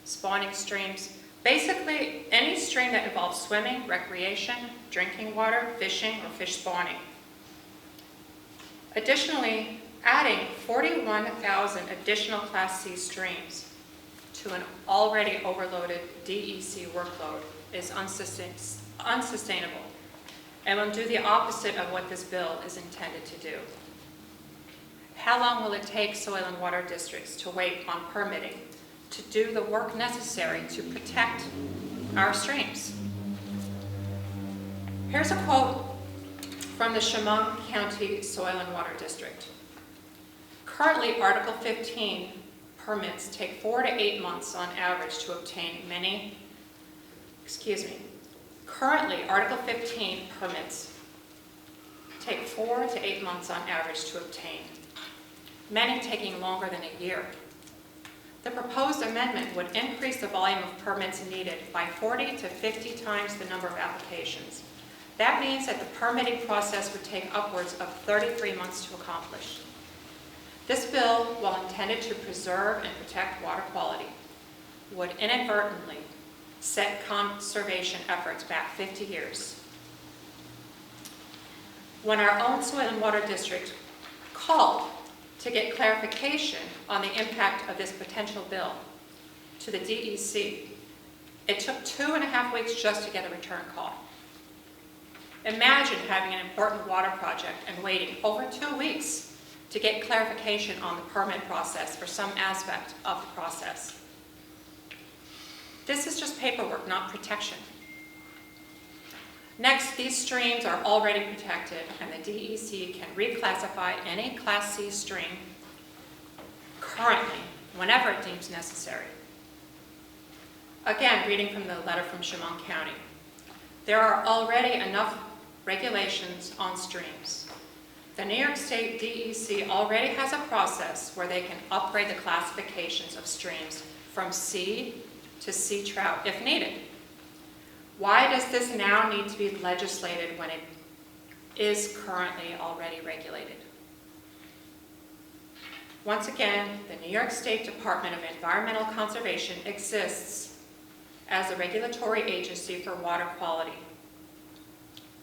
spawning streams, basically any stream that involves swimming, recreation, drinking water, fishing, or fish spawning. Additionally, adding 41,000 additional Class C streams to an already overloaded DEC workload is unsustainable and will do the opposite of what this bill is intended to do. How long will it take soil and water districts to wait on permitting to do the work necessary to protect our streams? Here's a quote from the Chemung County Soil and Water District. Currently, Article 15 permits take 4 to 8 months on average to obtain Currently, Article 15 permits take 4 to 8 months on average to obtain, many taking longer than a year. The proposed amendment would increase the volume of permits needed by 40 to 50 times the number of applications. That means that the permitting process would take upwards of 33 months to accomplish. This bill, while intended to preserve and protect water quality, would inadvertently set conservation efforts back 50 years. When our own Soil and Water District called to get clarification on the impact of this potential bill to the DEC, it took 2.5 weeks just to get a return call. Imagine having an important water project and waiting over 2 weeks to get clarification on the permit process for some aspect of the process. This is just paperwork, not protection. Next, these streams are already protected, and the DEC can reclassify any Class C stream currently, whenever it deems necessary. Again, reading from the letter from Chemung County. There are already enough regulations on streams. The New York State DEC already has a process where they can upgrade the classifications of streams from C to sea trout if needed. Why does this now need to be legislated when it is currently already regulated? Once again, the New York State Department of Environmental Conservation exists as a regulatory agency for water quality.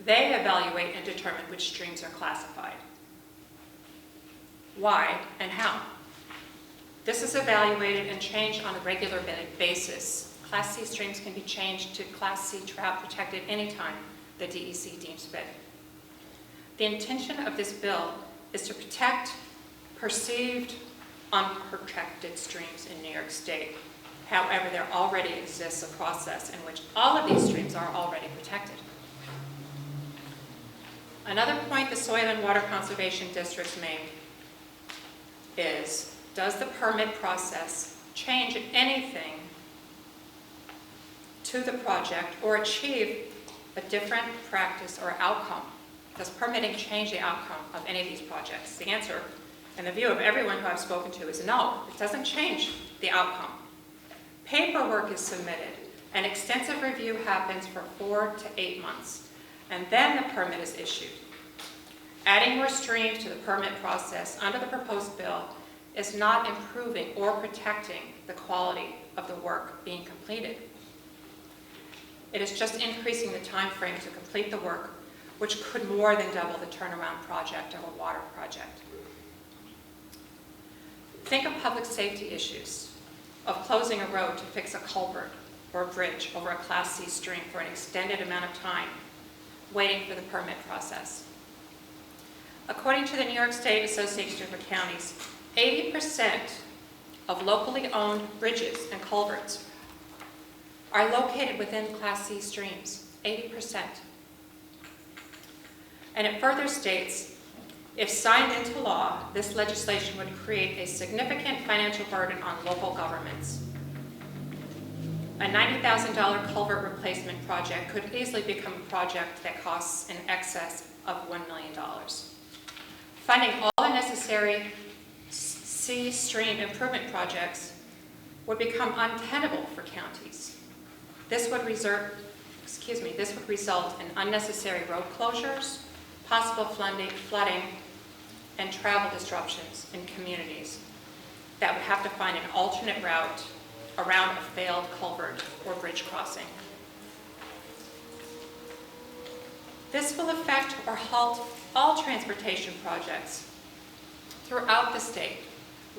They evaluate and determine which streams are classified. Why and how? This is evaluated and changed on a regular basis. Class C streams can be changed to Class C trout protected anytime the DEC deems fit. The intention of this bill is to protect perceived unprotected streams in New York State. However, there already exists a process in which all of these streams are already protected. Another point the Soil and Water Conservation Districts made is, does the permit process change anything to the project or achieve a different practice or outcome? Does permitting change the outcome of any of these projects? The answer, in the view of everyone who I've spoken to, is no. It doesn't change the outcome. Paperwork is submitted. An extensive review happens for 4 to 8 months, and then the permit is issued. Adding more streams to the permit process under the proposed bill is not improving or protecting the quality of the work being completed. It is just increasing the time frame to complete the work, which could more than double the turnaround project of a water project. Think of public safety issues, of closing a road to fix a culvert or a bridge over a Class C stream for an extended amount of time, waiting for the permit process. According to the New York State Association of Counties, 80% of locally owned bridges and culverts are located within Class C streams, 80%. And it further states, if signed into law, this legislation would create a significant financial burden on local governments. A $90,000 culvert replacement project could easily become a project that costs in excess of $1 million. Funding all the necessary C stream improvement projects would become untenable for counties. This would result in unnecessary road closures, possible flooding, and travel disruptions in communities that would have to find an alternate route around a failed culvert or bridge crossing. This will affect or halt all transportation projects throughout the state,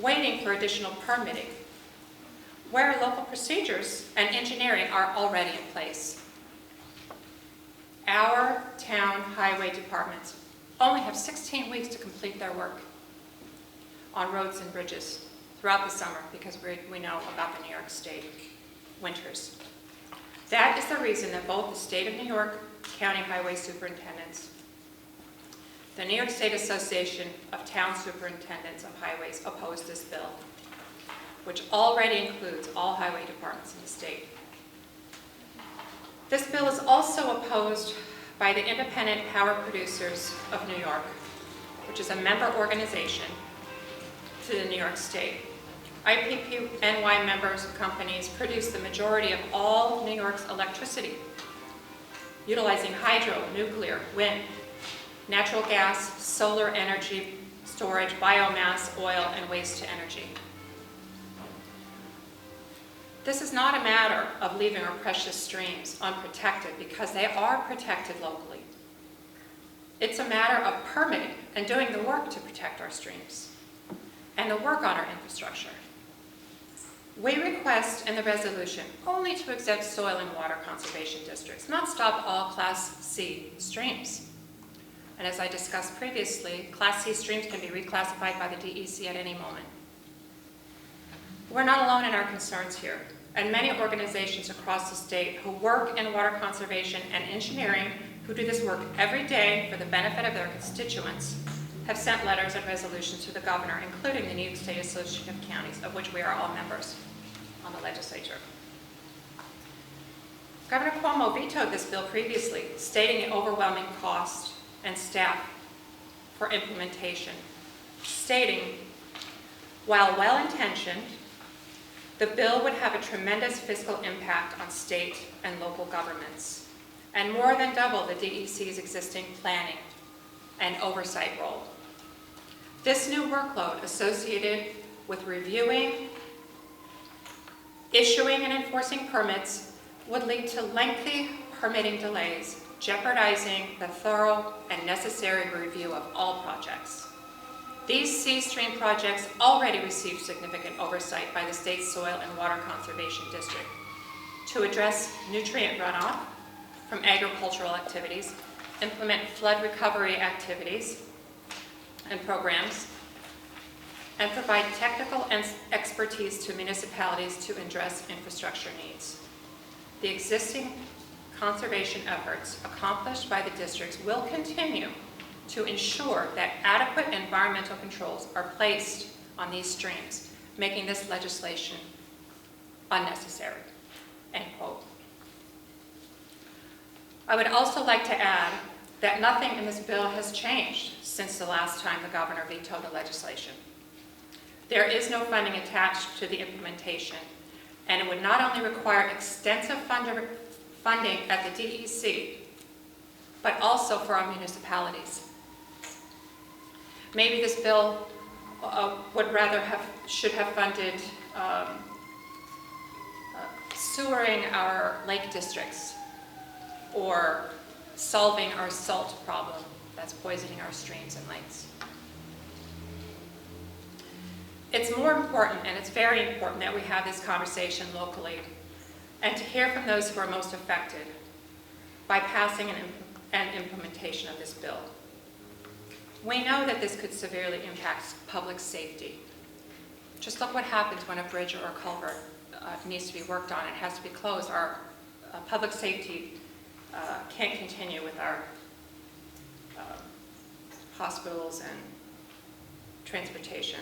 waiting for additional permitting, where local procedures and engineering are already in place. Our town highway departments only have 16 weeks to complete their work on roads and bridges throughout the summer because we know about the New York State winters. That is the reason that both the State of New York County Highway Superintendents, the New York State Association of Town Superintendents of Highways opposed this bill, which already includes all highway departments in the state. This bill is also opposed by the Independent Power Producers of New York, which is a member organization to the New York State. IPPNY members of companies produce the majority of all New York's electricity, utilizing hydro, nuclear, wind, natural gas, solar energy storage, biomass, oil, and waste to energy. This is not a matter of leaving our precious streams unprotected because they are protected locally. It's a matter of permitting and doing the work to protect our streams and the work on our infrastructure. We request in the resolution only to exempt soil and water conservation districts, not stop all Class C streams. And as I discussed previously, Class C streams can be reclassified by the DEC at any moment. We're not alone in our concerns here, and many organizations across the state who work in water conservation and engineering, who do this work every day for the benefit of their constituents, have sent letters and resolutions to the governor, including the New York State Association of Counties, of which we are all members on the legislature. Governor Cuomo vetoed this bill previously, stating the overwhelming cost and staff for implementation, stating, while well-intentioned, The bill would have a tremendous fiscal impact on state and local governments, and more than double the DEC's existing planning and oversight role. This new workload associated with reviewing, issuing, and enforcing permits would lead to lengthy permitting delays, jeopardizing the thorough and necessary review of all projects. These C-stream projects already receive significant oversight by the State Soil and Water Conservation District to address nutrient runoff from agricultural activities, implement flood recovery activities and programs, and provide technical expertise to municipalities to address infrastructure needs. The existing conservation efforts accomplished by the districts will continue to ensure that adequate environmental controls are placed on these streams, making this legislation unnecessary, end quote. I would also like to add that nothing in this bill has changed since the last time the governor vetoed the legislation. There is no funding attached to the implementation, and it would not only require extensive funding at the DEC, but also for our municipalities. Maybe this bill should have funded sewering our lake districts or solving our salt problem that's poisoning our streams and lakes. It's more important, and it's very important, that we have this conversation locally and to hear from those who are most affected by passing and implementation of this bill. We know that this could severely impact public safety. Just look what happens when a bridge or a culvert needs to be worked on and has to be closed. Our public safety can't continue with our hospitals and transportation.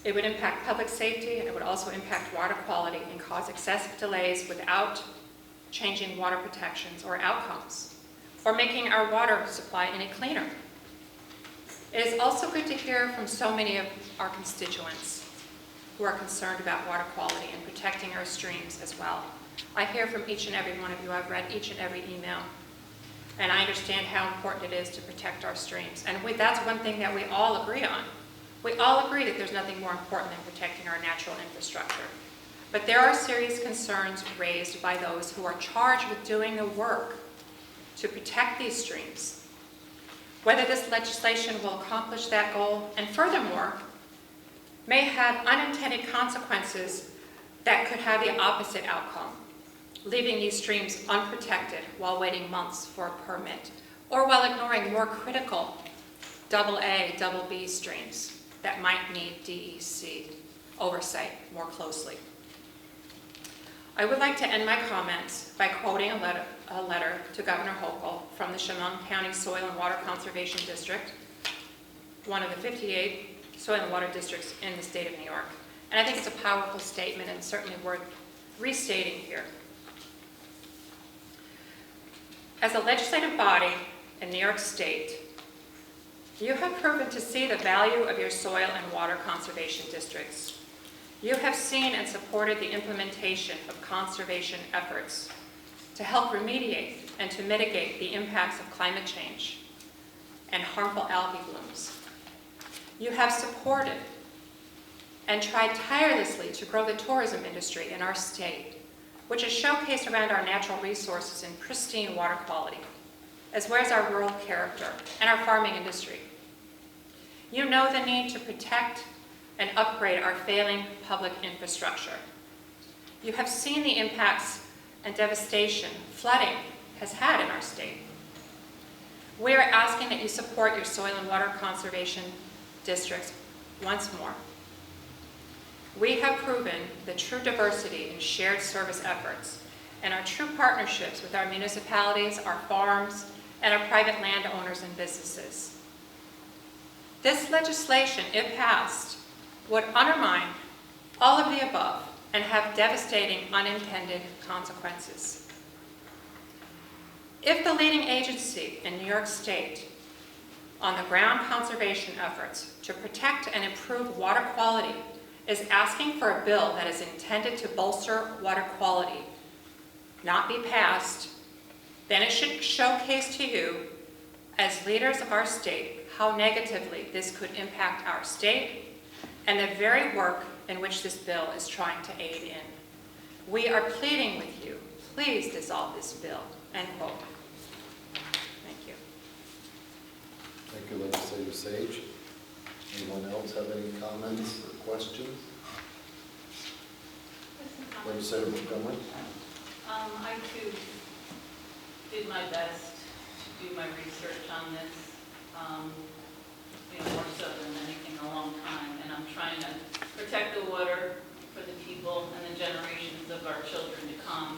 It would impact public safety, and it would also impact water quality and cause excessive delays without changing water protections or outcomes, or making our water supply any cleaner. It is also good to hear from so many of our constituents who are concerned about water quality and protecting our streams as well. I hear from each and every one of you. I've read each and every email, and I understand how important it is to protect our streams. And that's one thing that we all agree on. We all agree that there's nothing more important than protecting our natural infrastructure. But there are serious concerns raised by those who are charged with doing the work to protect these streams. Whether this legislation will accomplish that goal, and furthermore, may have unintended consequences that could have the opposite outcome, leaving these streams unprotected while waiting months for a permit, or while ignoring more critical AA, BB streams that might need DEC oversight more closely. I would like to end my comments by quoting a letter to Governor Hochul from the Chemung County Soil and Water Conservation District, one of the 58 soil and water districts in the state of New York. And I think it's a powerful statement and certainly worth restating here. As a legislative body in New York State, you have proven to see the value of your soil and water conservation districts. You have seen and supported the implementation of conservation efforts to help remediate and to mitigate the impacts of climate change and harmful algae blooms. You have supported and tried tirelessly to grow the tourism industry in our state, which is showcased around our natural resources and pristine water quality, as well as our rural character and our farming industry. You know the need to protect and upgrade our failing public infrastructure. You have seen the impacts and devastation flooding has had in our state. We are asking that you support your soil and water conservation districts once more. We have proven the true diversity in shared service efforts and our true partnerships with our municipalities, our farms, and our private landowners and businesses. This legislation, if passed, would undermine all of the above and have devastating unintended consequences. If the leading agency in New York State on the ground conservation efforts to protect and improve water quality is asking for a bill that is intended to bolster water quality, not be passed, then it should showcase to you, as leaders of our state, how negatively this could impact our state and the very work in which this bill is trying to aid in. We are pleading with you, please dissolve this bill, end quote. Thank you. Thank you, Legislator Sage. Anyone else have any comments or questions? Legislator Montgomery? I too did my best to do my research on this, more so than anything in a long time, and I'm trying to protect the water for the people and the generations of our children to come.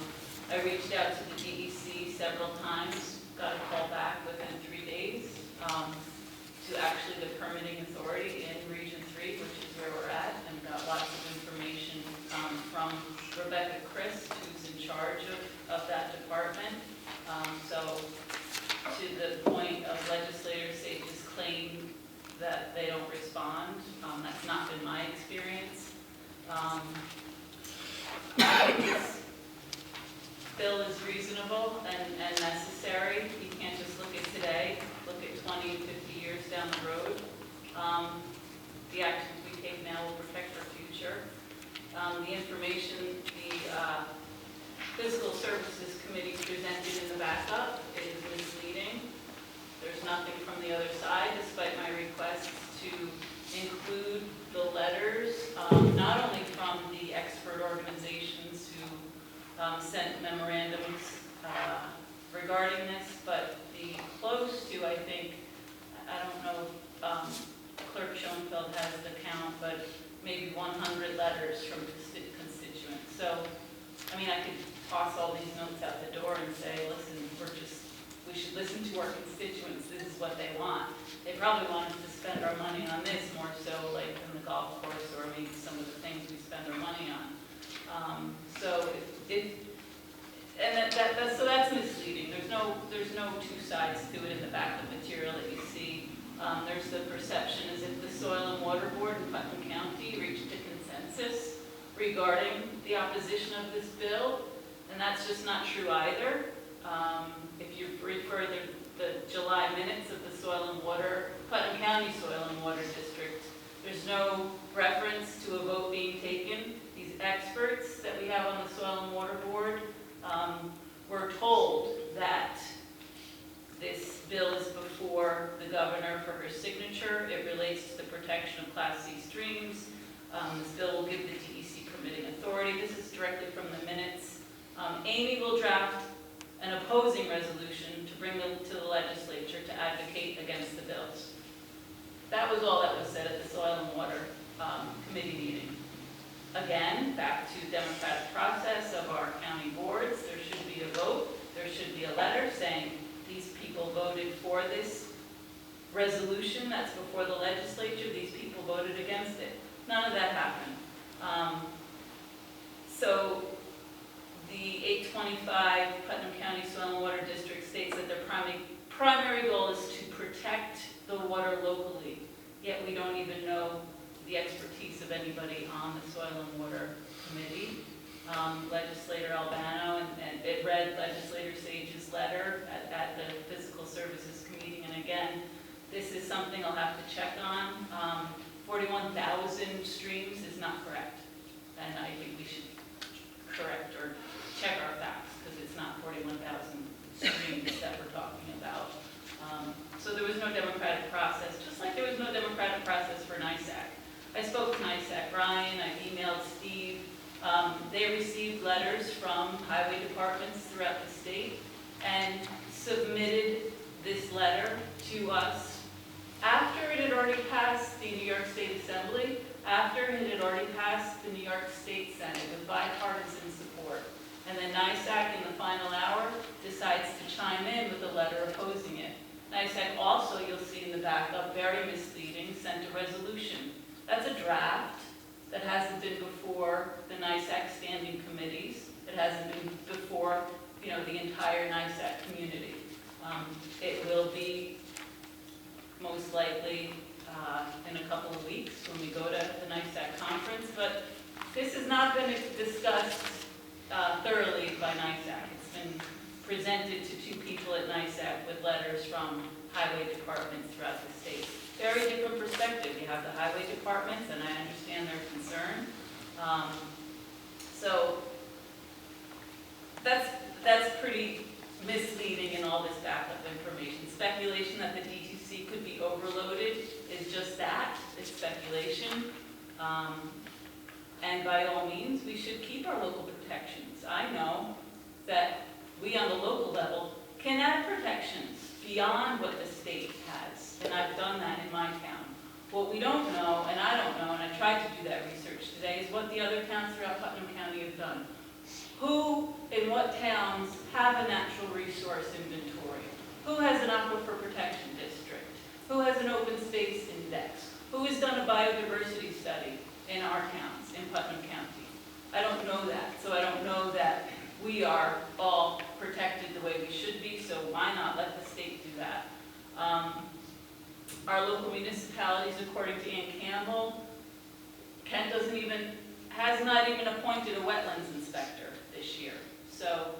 I reached out to the DEC several times, got a call back within 3 days, to actually the permitting authority in Region 3, which is where we're at, and got lots of information from Rebecca Christ, who's in charge of that department. So to the point of Legislator Sage's claim that they don't respond, that's not been my experience. I think this bill is reasonable and necessary. You can't just look at today, look at 20, 50 years down the road. The actions we take now will protect our future. The information the Physical Services Committee presented in the backup is misleading. There's nothing from the other side, despite my requests to include the letters, not only from the expert organizations who sent memorandums regarding this, but the close to, I think, I don't know if Clerk Schoenfeld has the count, but maybe 100 letters from constituents. So, I mean, I could toss all these notes out the door and say, listen, we should listen to our constituents, this is what they want. They probably want us to spend our money on this more so like in the golf course or maybe some of the things we spend our money on. So that's misleading. There's no two sides to it in the backup material that you see. There's the perception as if the Soil and Water Board in Putnam County reached a consensus regarding the opposition of this bill, and that's just not true either. If you refer the July minutes of the Putnam County Soil and Water District, there's no reference to a vote being taken. These experts that we have on the Soil and Water Board were told that this bill is before the governor for her signature. It relates to the protection of Class C streams. This bill will give the DEC permitting authority. This is directly from the minutes. Amy will draft an opposing resolution to bring them to the legislature to advocate against the bills. That was all that was said at the Soil and Water Committee meeting. Again, back to democratic process of our county boards, there should be a vote, there should be a letter saying these people voted for this resolution that's before the legislature, these people voted against it. None of that happened. So the 825 Putnam County Soil and Water District states that their primary goal is to protect the water locally, yet we don't even know the expertise of anybody on the Soil and Water Committee. Legislator Albano, and it read Legislator Sage's letter at the Physical Services Committee, and again, this is something I'll have to check on. 41,000 streams is not correct, and I think we should correct or check our facts, because it's not 41,000 streams that we're talking about. So there was no democratic process, just like there was no democratic process for NISAC. I spoke to NISAC Ryan, I emailed Steve. They received letters from highway departments throughout the state and submitted this letter to us after it had already passed the New York State Assembly, after it had already passed the New York State Senate with bipartisan support. And then NISAC in the final hour decides to chime in with a letter opposing it. NISAC also, you'll see in the backup, very misleading, sent a resolution. That's a draft that hasn't been before the NISAC standing committees. It hasn't been before, the entire NISAC community. It will be most likely in a couple of weeks when we go to the NISAC conference, but this has not been discussed thoroughly by NISAC. It's been presented to 2 people at NISAC with letters from highway departments throughout the state. Very different perspective. You have the highway departments, and I understand their concern. So that's pretty misleading in all this backup information. Speculation that the D2C could be overloaded is just that. It's speculation. And by all means, we should keep our local protections. I know that we on the local level can add protections beyond what the state has, and I've done that in my town. What we don't know, and I don't know, and I tried to do that research today, is what the other towns throughout Putnam County have done. Who in what towns have a natural resource inventory? Who has an aquifer protection district? Who has an open space index? Who has done a biodiversity study in our towns, in Putnam County? I don't know that, so I don't know that we are all protected the way we should be, so why not let the state do that? Our local municipalities, according to Ann Campbell, Kent has not even appointed a wetlands inspector this year. So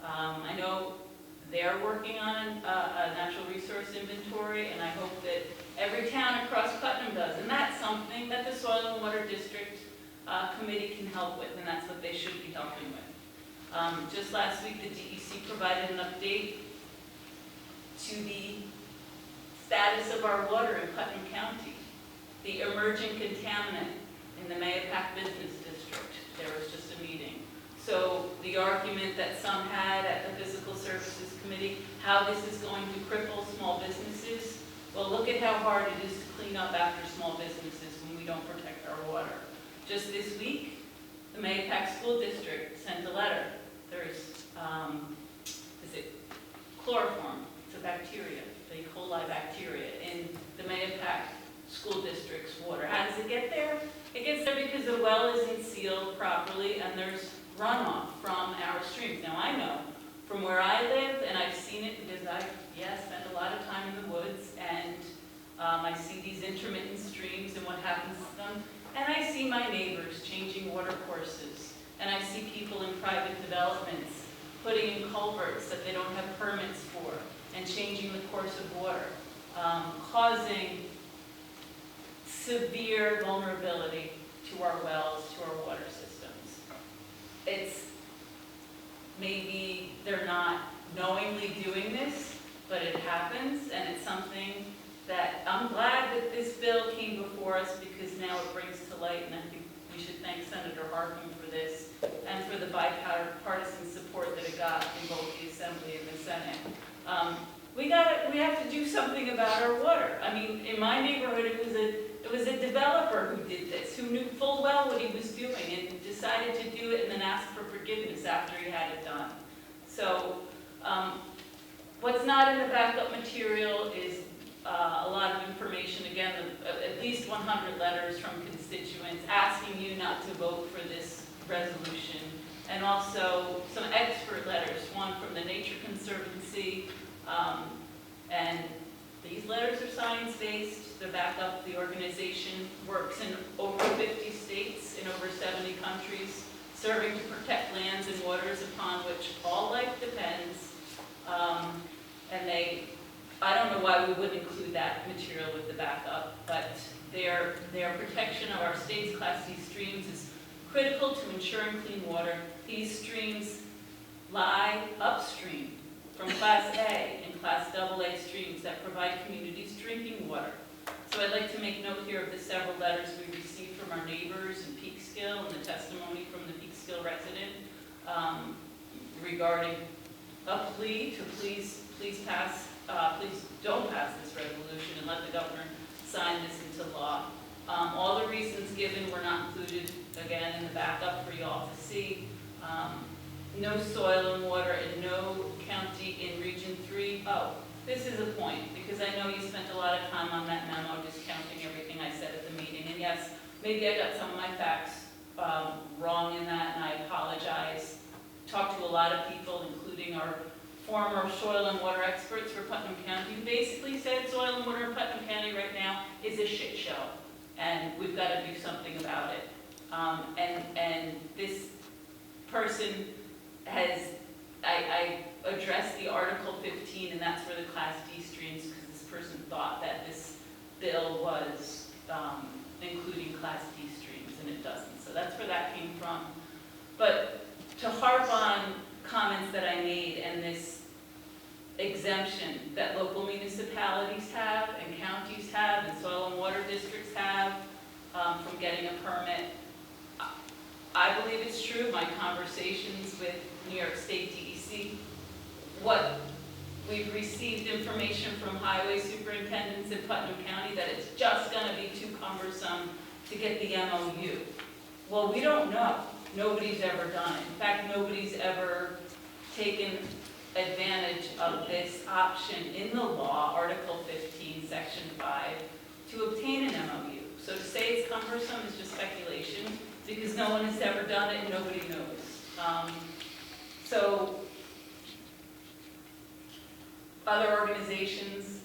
I know they're working on a natural resource inventory, and I hope that every town across Putnam does. And that's something that the Soil and Water District Committee can help with, and that's what they should be helping with. Just last week, the DEC provided an update to the status of our water in Putnam County. The emerging contaminant in the Mahopac Business District. There was just a meeting. So the argument that some had at the Physical Services Committee, how this is going to cripple small businesses, well, look at how hard it is to clean up after small businesses when we don't protect our water. Just this week, the Mahopac School District sent a letter. There's, is it chloroform? It's a bacteria, the E. coli bacteria in the Mahopac School District's water. How does it get there? It gets there because the well isn't sealed properly and there's runoff from our streams. Now I know from where I live, and I've seen it because I've, spent a lot of time in the woods, and I see these intermittent streams and what happens to them. And I see my neighbors changing water courses. And I see people in private developments putting in culverts that they don't have permits for and changing the course of water, causing severe vulnerability to our wells, to our water systems. It's maybe they're not knowingly doing this, but it happens, and it's something that I'm glad that this bill came before us because now it brings to light, and I think we should thank Senator Harkin for this and for the bipartisan support that it got in both the Assembly and the Senate. We have to do something about our water. I mean, in my neighborhood, it was a developer who did this, who knew full well what he was doing and decided to do it and then asked for forgiveness after he had it done. So what's not in the backup material is a lot of information, again, at least 100 letters from constituents asking you not to vote for this resolution, and also some expert letters, one from the Nature Conservancy, and these letters are science-based. They're back up. The organization works in over 50 states, in over 70 countries, serving to protect lands and waters upon which all life depends, and I don't know why we wouldn't include that material with the backup, but their protection of our state's Class C streams is critical to ensuring clean water. These streams lie upstream from Class A and Class AA streams that provide communities drinking water. So I'd like to make note here of the several letters we received from our neighbors in Peekskill and the testimony from the Peekskill resident regarding a plea to please don't pass this resolution and let the governor sign this into law. All the reasons given were not included, again, in the backup for you all to see. No soil and water in no county in Region 3. Oh, this is a point, because I know you spent a lot of time on that memo discounting everything I said at the meeting. And yes, maybe I got some of my facts wrong in that, and I apologize. Talked to a lot of people, including our former soil and water experts for Putnam County, who basically said soil and water in Putnam County right now is a shit show, and we've got to do something about it. And this person has, I addressed the Article 15, and that's for the Class D streams, because this person thought that this bill was including Class D streams, and it doesn't. So that's where that came from. But to harp on comments that I made and this exemption that local municipalities have and counties have and soil and water districts have from getting a permit, I believe it's true. My conversations with New York State DEC, what we've received information from highway superintendents in Putnam County that it's just going to be too cumbersome to get the MOU. Well, we don't know. Nobody's ever done it. In fact, nobody's ever taken advantage of this option in the law, Article 15, Section 5, to obtain an MOU. So to say it's cumbersome is just speculation, because no one has ever done it and nobody knows. So other organizations,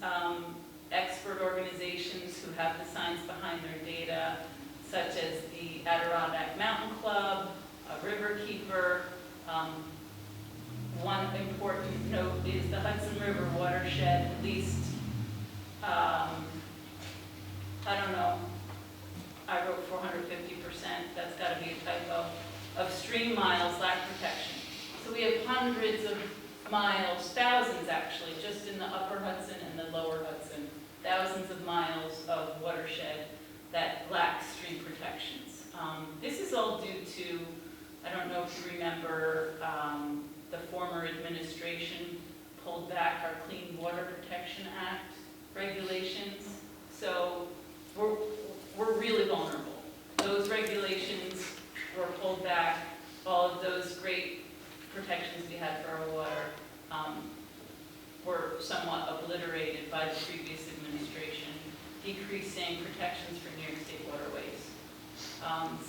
expert organizations who have the science behind their data, such as the Adirondack Mountain Club, Riverkeeper. One important note is the Hudson River watershed, at least, I don't know, I wrote 450%, that's got to be a typo, of stream miles lack protection. So we have hundreds of miles, thousands actually, just in the upper Hudson and the lower Hudson, thousands of miles of watershed that lack stream protections. This is all due to, I don't know if you remember, the former administration pulled back our Clean Water Protection Act regulations. So we're really vulnerable. Those regulations were pulled back. All of those great protections we had for our water were somewhat obliterated by the previous administration, decreasing protections for New York State waterways.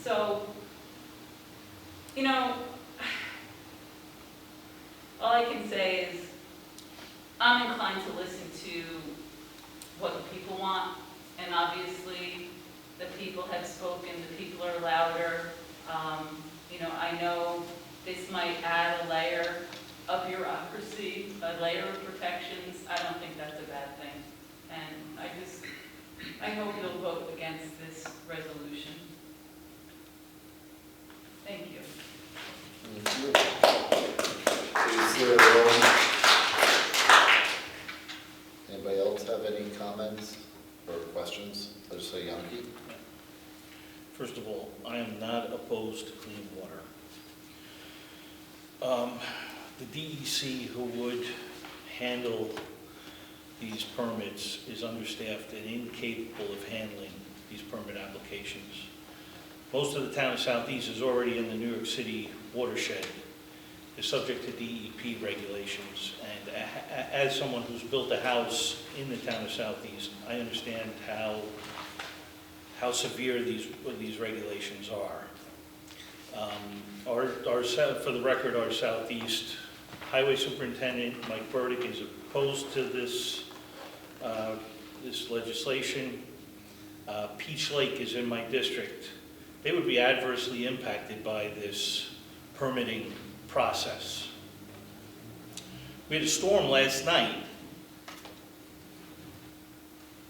So, you know, all I can say is I'm inclined to listen to what the people want, and obviously the people have spoken, the people are louder. You know, I know this might add a layer of bureaucracy, a layer of protections. I don't think that's a bad thing. And I hope you'll vote against this resolution. Thank you. Thank you. Is there, anybody else have any comments or questions? Legislator Yonke? First of all, I am not opposed to clean water. The DEC who would handle these permits is understaffed and incapable of handling these permit applications. Most of the town of Southeast is already in the New York City watershed, is subject to DEP regulations, and as someone who's built a house in the town of Southeast, I understand how severe these regulations are. For the record, our Southeast Highway Superintendent, Mike Burdick, is opposed to this legislation. Peach Lake is in my district. They would be adversely impacted by this permitting process. We had a storm last night.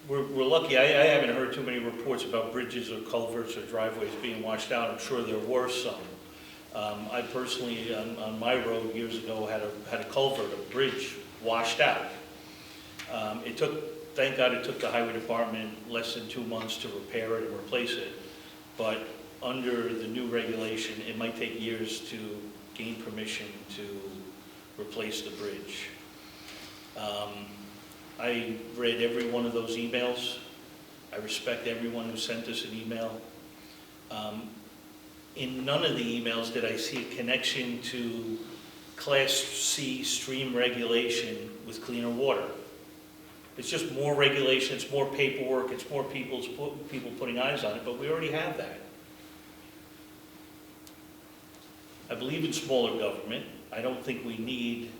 We're lucky. I haven't heard too many reports about bridges or culverts or driveways being washed out. I'm sure there were some. I personally, on my road years ago, had a culvert, a bridge washed out. Thank God it took the highway department less than 2 months to repair it and replace it. But under the new regulation, it might take years to gain permission to replace the bridge. I read every one of those emails. I respect everyone who sent us an email. In none of the emails did I see a connection to Class C stream regulation with cleaner water. It's just more regulation, it's more paperwork, it's more people putting eyes on it, but we already have that. I believe in smaller government. I don't think we need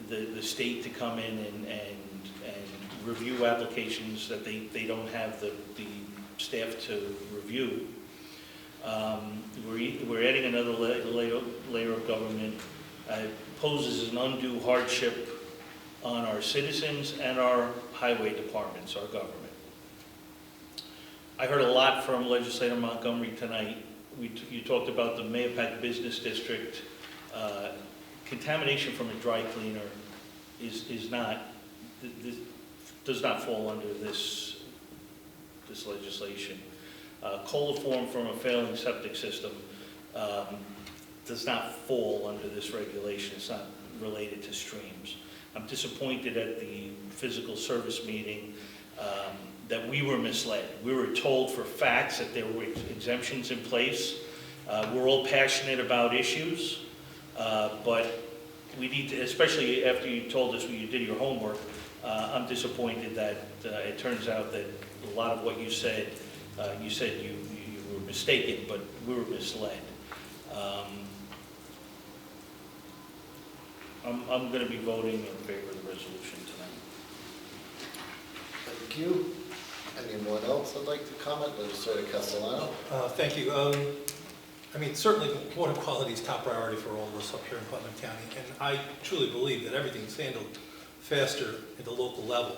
the state to come in and review applications that they don't have the staff to review. We're adding another layer of government. Poses an undue hardship on our citizens and our highway departments, our government. I heard a lot from Legislator Montgomery tonight. You talked about the Mahopac Business District. Contamination from a dry cleaner does not fall under this legislation. Coliform from a failing septic system does not fall under this regulation. It's not related to streams. I'm disappointed at the physical service meeting that we were misled. We were told for facts that there were exemptions in place. We're all passionate about issues, but we need to, especially after you told us you did your homework, I'm disappointed that it turns out that a lot of what you said you were mistaken, but we were misled. I'm going to be voting in favor of the resolution tonight. Thank you. Anyone else would like to comment? Legislator Castellano. Thank you. I mean, certainly water quality is top priority for all of us up here in Putnam County, and I truly believe that everything's handled faster at the local level.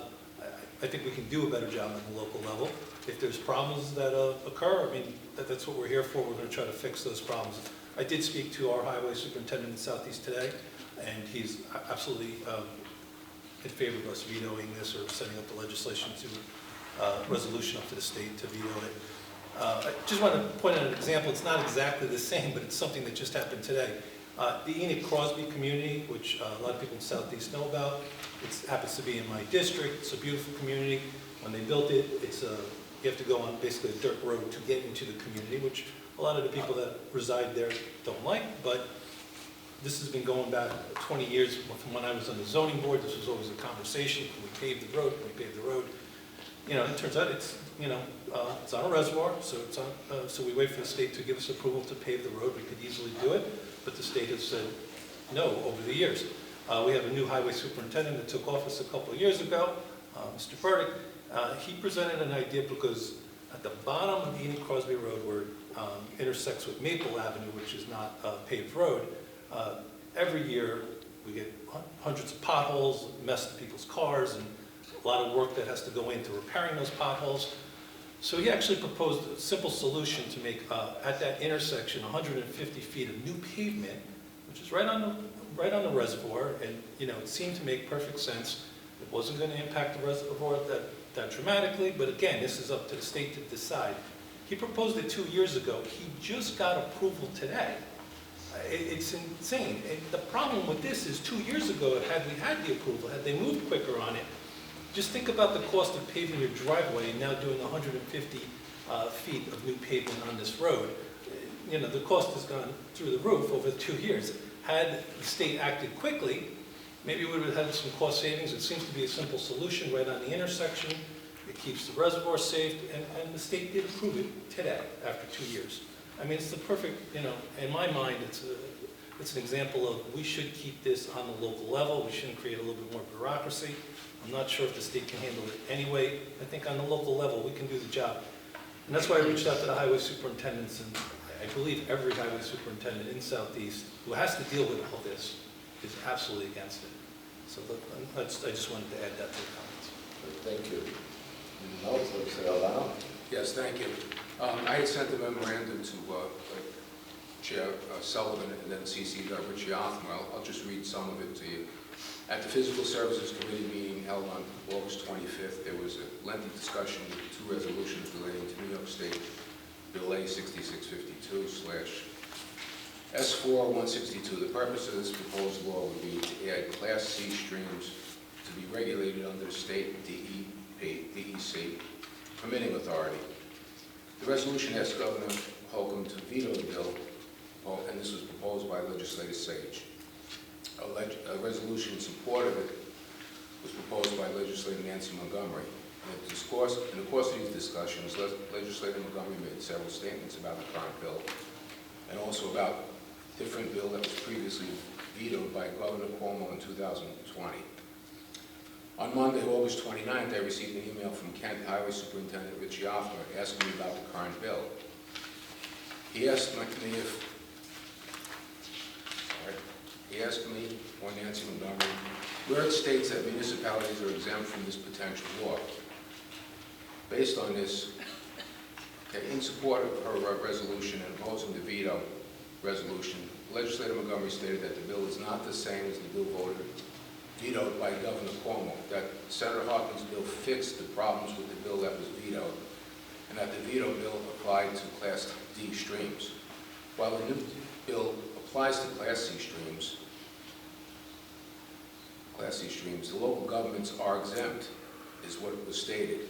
I think we can do a better job at the local level. If there's problems that occur, I mean, that's what we're here for. We're going to try to fix those problems. I did speak to our highway superintendent in Southeast today, and he's absolutely in favor of us vetoing this or setting up the legislation to resolution up to the state to veto it. I just want to point out an example. It's not exactly the same, but it's something that just happened today. The Enoch Crosby community, which a lot of people in Southeast know about, it happens to be in my district. It's a beautiful community. When they built it, you have to go on basically a dirt road to get into the community, which a lot of the people that reside there don't like, but this has been going back 20 years from when I was on the zoning board. This was always a conversation. Can we pave the road? Can we pave the road? You know, it turns out it's on a reservoir, so so we wait for the state to give us approval to pave the road. We could easily do it, but the state has said no over the years. We have a new highway superintendent that took office a couple of years ago, Mr. Burdick. He presented an idea because at the bottom of the Enoch Crosby Road, where it intersects with Maple Avenue, which is not a paved road, every year we get hundreds of potholes, mess to people's cars, and a lot of work that has to go into repairing those potholes. So he actually proposed a simple solution to make, at that intersection, 150 feet of new pavement, which is right on the reservoir, and it seemed to make perfect sense. It wasn't going to impact the reservoir that dramatically, but again, this is up to the state to decide. He proposed it 2 years ago. He just got approval today. It's insane. And the problem with this is 2 years ago, had we had the approval, had they moved quicker on it, just think about the cost of paving your driveway and now doing 150 feet of new pavement on this road. The cost has gone through the roof over 2 years. Had the state acted quickly, maybe we would have had some cost savings. It seems to be a simple solution right on the intersection. It keeps the reservoir safe, and the state did approve it today after 2 years. I mean, it's the perfect, in my mind, it's an example of we should keep this on the local level. We shouldn't create a little bit more bureaucracy. I'm not sure if the state can handle it anyway. I think on the local level, we can do the job. And that's why I reached out to the highway superintendents, and I believe every highway superintendent in Southeast who has to deal with all this is absolutely against it. So I just wanted to add that to the comments. Thank you. Anyone else? Legislator Albano. Yes, thank you. I had sent a memorandum to Chair Sullivan and then CC'd Richie Othwell. I'll just read some of it to you. At the Physical Services Committee meeting held on August 25th, there was a lengthy discussion with 2 resolutions relating to New York State Bill A-6652/S4-162. The purpose of this proposed law would be to add Class C streams to be regulated under the state DEC permitting authority. The resolution asked Governor Holcomb to veto the bill, and this was proposed by Legislator Sage. A resolution in support of it was proposed by Legislator Nancy Montgomery. In the course of these discussions, Legislator Montgomery made several statements about the current bill and also about a different bill that was previously vetoed by Governor Cuomo in 2020. On Monday, August 29th, I received an email from Kent Highway Superintendent Richie Offler asking me about the current bill. He asked me or Nancy Montgomery, where it states that municipalities are exempt from this potential law. Based on this, in support of her resolution and opposing the veto resolution, Legislator Montgomery stated that the bill is not the same as the bill vetoed by Governor Cuomo, that Senator Harkin's bill fixed the problems with the bill that was vetoed, and that the veto bill applied to Class D streams. While the new bill applies to Class C streams, the local governments are exempt, is what was stated.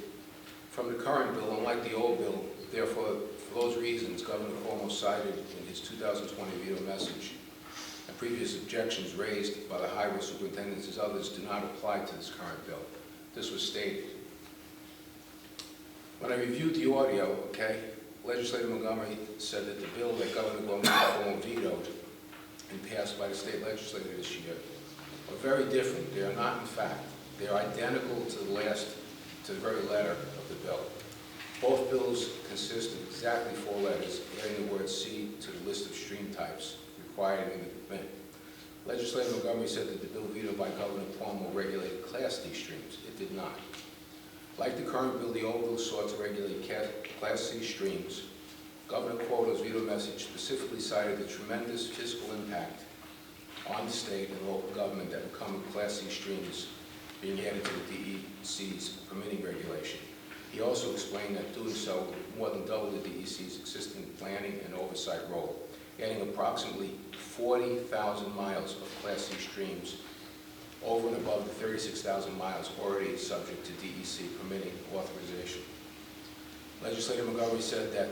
From the current bill, unlike the old bill, therefore, for those reasons, Governor Cuomo cited in his 2020 veto message, and previous objections raised by the highway superintendents as others do not apply to this current bill. This was stated. When I reviewed the audio, Legislator Montgomery said that the bill that Governor Cuomo vetoed and passed by the state legislature this year are very different. They are not, in fact. They are identical to the very letter of the bill. Both bills consist of exactly 4 letters, adding the word C to the list of stream types required in the permit. Legislator Montgomery said that the bill vetoed by Governor Cuomo regulated Class D streams. It did not. Like the current bill, the old bill sought to regulate Class C streams. Governor Cuomo's veto message specifically cited the tremendous fiscal impact on the state and local government that would come with Class C streams being added to the DEC's permitting regulation. He also explained that doing so would more than double the DEC's existing planning and oversight role, adding approximately 40,000 miles of Class C streams over and above the 36,000 miles already subject to DEC permitting authorization. Legislator Montgomery said that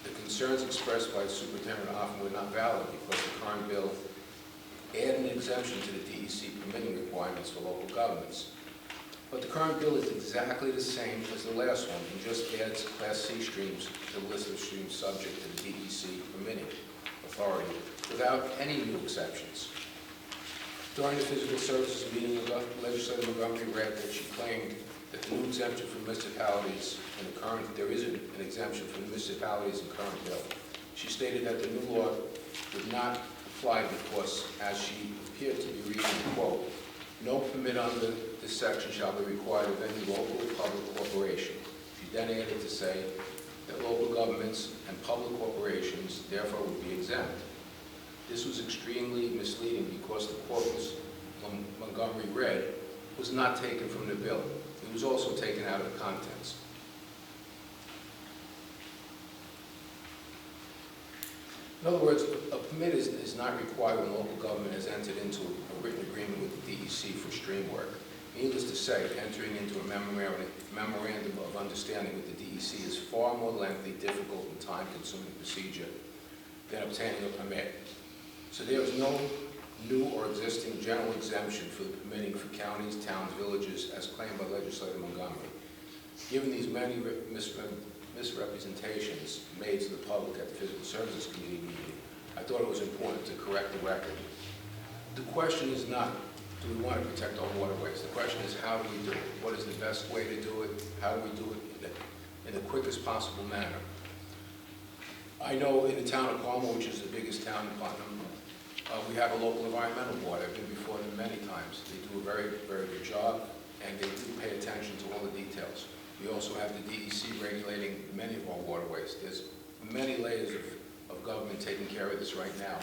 the concerns expressed by Superintendent Hoffman were not valid because the current bill added an exemption to the DEC permitting requirements for local governments. But the current bill is exactly the same as the last one and just adds Class C streams to the list of streams subject to the DEC permitting authority without any new exceptions. During the physical services meeting, Legislator Montgomery read that she claimed that the new exemption for municipalities in the current, there isn't an exemption for municipalities in the current bill. She stated that the new law would not apply because, as she appeared to be reading, quote, no permit under this section shall be required of any local or public corporation. She then added to say that local governments and public corporations therefore would be exempt. This was extremely misleading because the quote Montgomery read was not taken from the bill. It was also taken out of the contents. In other words, a permit is not required when local government has entered into a written agreement with the DEC for stream work. Needless to say, entering into a memorandum of understanding with the DEC is far more lengthy, difficult, and time-consuming procedure than obtaining a permit. So there is no new or existing general exemption for the permitting for counties, towns, villages, as claimed by Legislator Montgomery. Given these many misrepresentations made to the public at the Physical Services Committee meeting, I thought it was important to correct the record. The question is not, do we want to protect our waterways? The question is, how do we do it? What is the best way to do it? How do we do it in the quickest possible manner? I know in the town of Carmel, which is the biggest town in Putnam, we have a local environmental board. I've been before them many times. They do a very, very good job, and they do pay attention to all the details. We also have the DEC regulating many of our waterways. There's many layers of government taking care of this right now.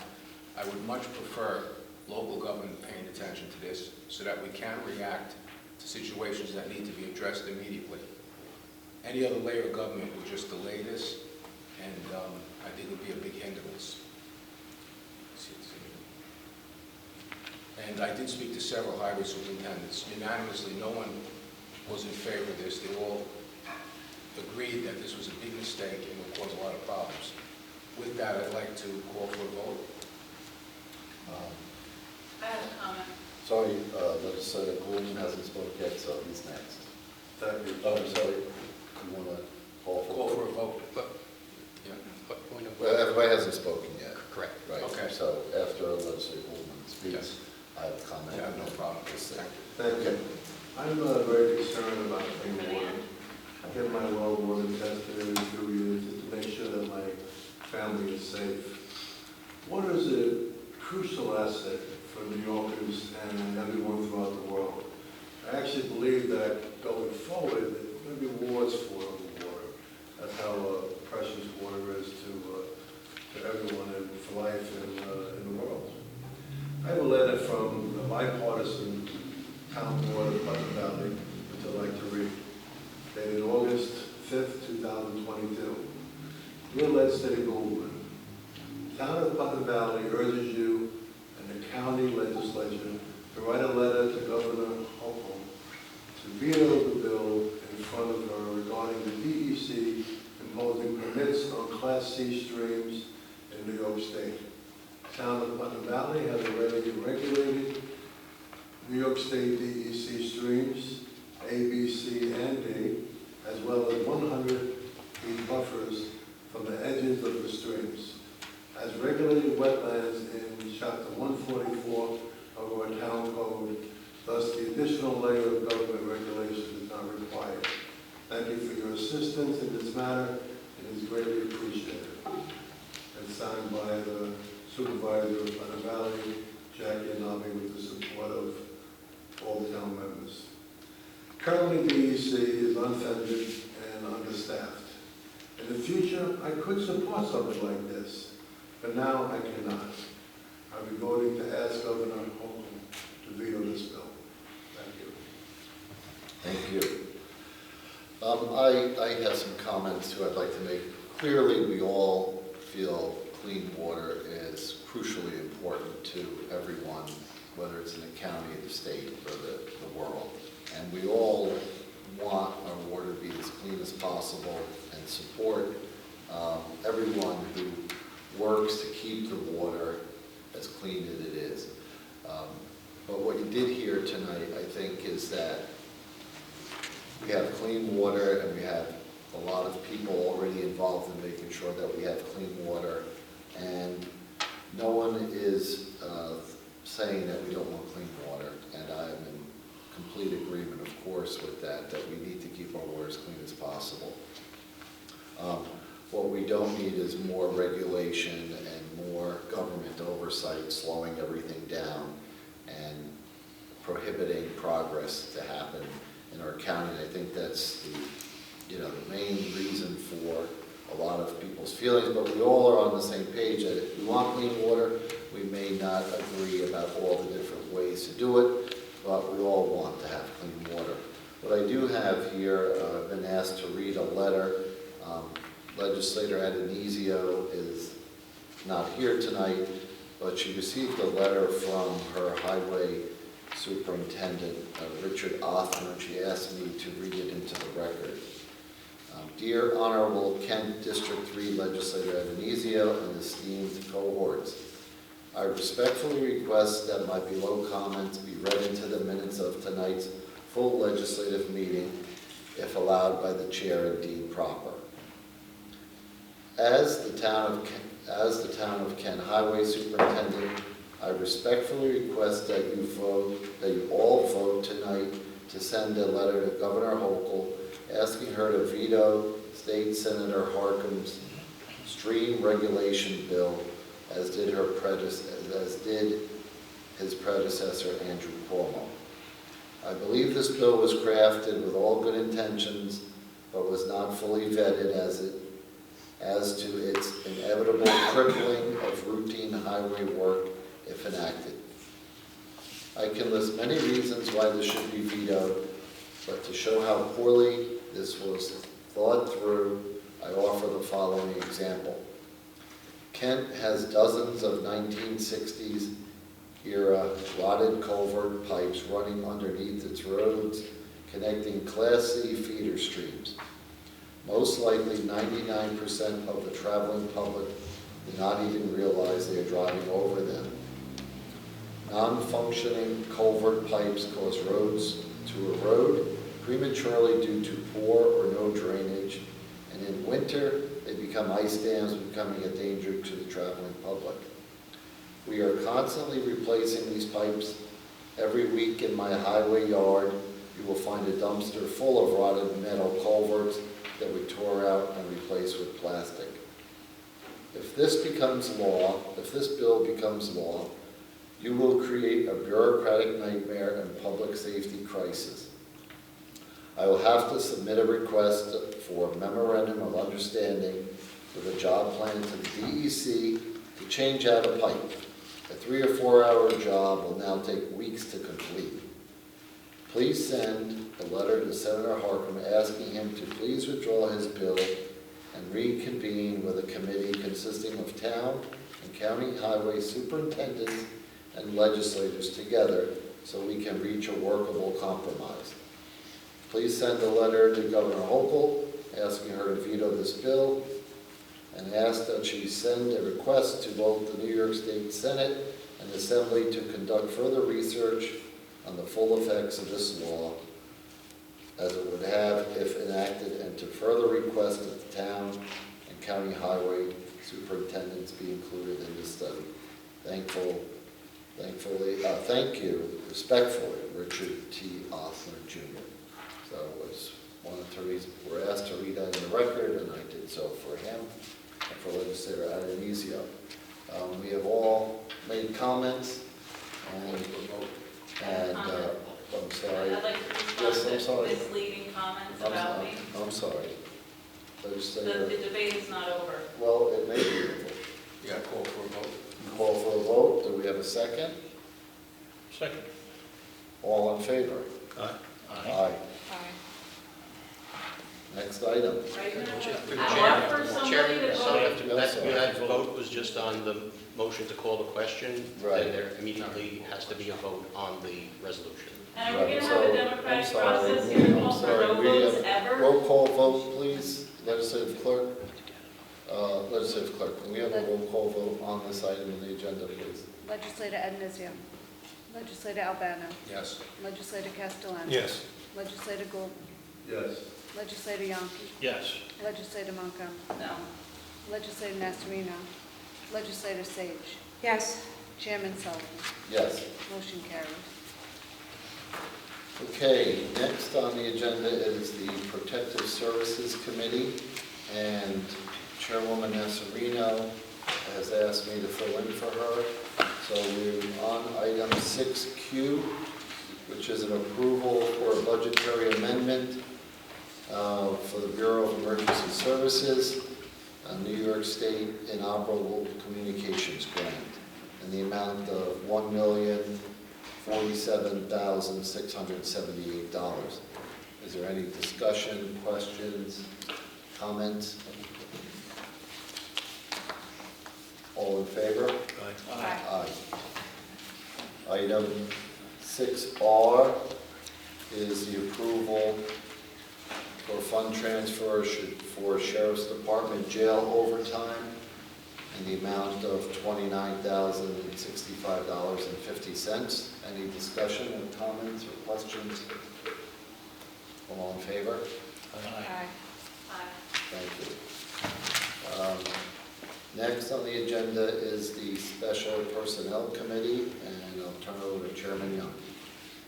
I would much prefer local government paying attention to this so that we can react to situations that need to be addressed immediately. Any other layer of government would just delay this, and I think it would be a big hindrance. And I did speak to several highway superintendents. Unanimously, no one was in favor of this. They all agreed that this was a big mistake and would cause a lot of problems. With that, I'd like to call for a vote. I have a comment. Sorry, Legislator Gordon hasn't spoken yet, so he's next. Thank you. Oh, sorry. You want to call for Call for a vote. But, yeah, but point of Well, everybody hasn't spoken yet. Correct. Right, Okay. so after legislator Goldman speaks, Yes. I have a comment. Yeah, no problem. Thank you. I'm very concerned about clean water. I get my well water tested every 2 years just to make sure that my family is safe. Water is a crucial asset for New Yorkers and everyone throughout the world. I actually believe that going forward, there will be rewards for water. That's how precious water is to everyone and for life in the world. I have a letter from a bipartisan town board of Putnam Valley, which I'd like to read, dated August 5th, 2022. Dear legislator Goldman, the town of Putnam Valley urges you and the county legislature to write a letter to Governor Hochul to veto the bill in front of her regarding the DEC imposing permits on Class C streams in New York State. The town of Putnam Valley has already regulated New York State DEC streams, A, B, C, and D, as well as 100 feet buffers from the edges of the streams. As regulated wetlands in Chapter 144 of our town code, thus the additional layer of government regulation is not required. Thank you for your assistance in this matter. It is greatly appreciated. It's signed by the supervisor of Putnam Valley, Jackie and Nobby, with the support of all the town members. Currently, DEC is unfunded and understaffed. In the future, I could support something like this, but now I cannot. I'll be voting to ask Governor Hochul to veto this bill. Thank you. Thank you. I have some comments too I'd like to make. Clearly, we all feel clean water is crucially important to everyone, whether it's in the county, the state, or the world. And we all want our water to be as clean as possible and support everyone who works to keep the water as clean as it is. But what you did here tonight, I think, is that we have clean water and we have a lot of people already involved in making sure that we have clean water. And no one is saying that we don't want clean water. And I am in complete agreement, of course, with that we need to keep our water as clean as possible. What we don't need is more regulation and more government oversight slowing everything down and prohibiting progress to happen in our county. And I think that's the main reason for a lot of people's feelings, but we all are on the same page that if we want clean water, we may not agree about all the different ways to do it, but we all want to have clean water. What I do have here, I've been asked to read a letter. Legislator Adonisio is not here tonight, but she received a letter from her highway superintendent, Richard Othner. She asked me to read it into the record. Dear Honorable Kent District 3 Legislator Adonisio and esteemed cohorts, I respectfully request that my below comments be read into the minutes of tonight's full legislative meeting, if allowed by the chair and deemed proper. As the town of Kent Highway Superintendent, I respectfully request that you all vote tonight to send a letter to Governor Hochul asking her to veto State Senator Harkin's stream regulation bill, as did his predecessor, Andrew Cuomo. I believe this bill was crafted with all good intentions, but was not fully vetted as to its inevitable crippling of routine highway work if enacted. I can list many reasons why this should be vetoed, but to show how poorly this was thought through, I offer the following example. Kent has dozens of 1960s era rotted culvert pipes running underneath its roads, connecting Class C feeder streams. Most likely 99% of the traveling public do not even realize they are driving over them. Non-functioning culvert pipes cause roads to erode prematurely due to poor or no drainage, and in winter, they become ice dams, becoming a danger to the traveling public. We are constantly replacing these pipes. Every week in my highway yard, you will find a dumpster full of rotted metal culverts that we tore out and replaced with plastic. If this bill becomes law, you will create a bureaucratic nightmare and public safety crisis. I will have to submit a request for a memorandum of understanding with a job plan to the DEC to change out a pipe. A 3 or 4 hour job will now take weeks to complete. Please send a letter to Senator Harkin asking him to please withdraw his bill and reconvene with a committee consisting of town and county highway superintendents and legislators together so we can reach a workable compromise. Please send a letter to Governor Hochul asking her to veto this bill and ask that she send a request to both the New York State Senate and Assembly to conduct further research on the full effects of this law as it would have if enacted, and to further request that the town and county highway superintendents be included in this study. Thank you, respectfully, Richard T. Osler, Jr. So it was we're asked to read that in the record, and I did so for him and for Legislator Adonisio. We have all made comments, and I'm sorry. I'd like to Yes, I'm respond sorry. to misleading comments about me. I'm sorry. The Legislator, debate is not over. well, it may be. You got to call for a vote. Call for a vote. Do we have a second? Second. All in favor? Aye. Aye. Next item. Chairman, so Yes, that vote was just on the motion to call the question. Right. And there immediately has to be a vote on the resolution. And are we going to have a democratic I'm sorry. process here and I'm call for sorry. no We votes have ever? roll call vote, please. Legislative clerk. Legislative clerk, can we have a roll call vote on this item in the agenda, please? Legislator Adonisio. Legislator Albano. Yes. Legislator Castellano. Yes. Legislator Gould. Yes. Legislator Yonke. Yes. Legislator Montgomery. No. Legislator Nasarino. Legislator Sage. Yes. Chairman Sullivan. Yes. Motion carries. Okay, next on the agenda is the Protective Services Committee, and Chairwoman Nasarino has asked me to fill in for her. So we're on item 6Q, which is an approval for a budgetary amendment for the Bureau of Emergency Services, a New York State Inoperable Communications Grant, in the amount of $1,047,678. Is there any discussion, questions, comments? All in favor? Aye. Aye. Item 6R is the approval for fund transfer for Sheriff's Department jail overtime in the amount of $29,065.50. Any discussion or comments or questions? All in favor? Aye. Thank you. Next on the agenda is the Special Personnel Committee, and I'll turn it over to Chairman Young.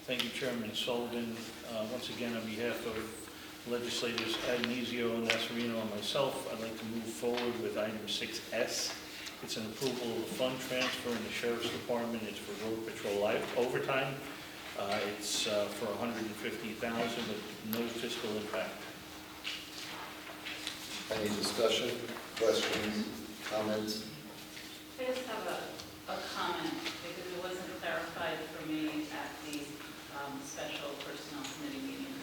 Thank you, Chairman Sullivan. Once again, on behalf of Legislators Adonisio, Nasarino, and myself, I'd like to move forward with item 6S. It's an approval of a fund transfer in the Sheriff's Department. It's for road patrol overtime. It's for $150,000 with no fiscal impact. Any discussion, questions, comments? I just have a comment, because it wasn't clarified for me at the Special Personnel Committee meeting.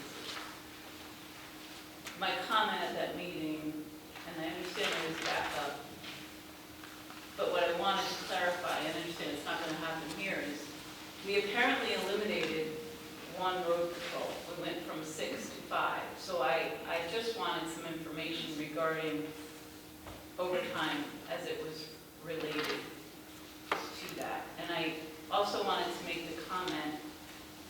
My comment at that meeting, and I understand it was back up, but what I wanted to clarify, and I understand it's not going to happen here, is we apparently eliminated one road patrol. We went from 6 to 5. So I just wanted some information regarding overtime as it was related to that. And I also wanted to make the comment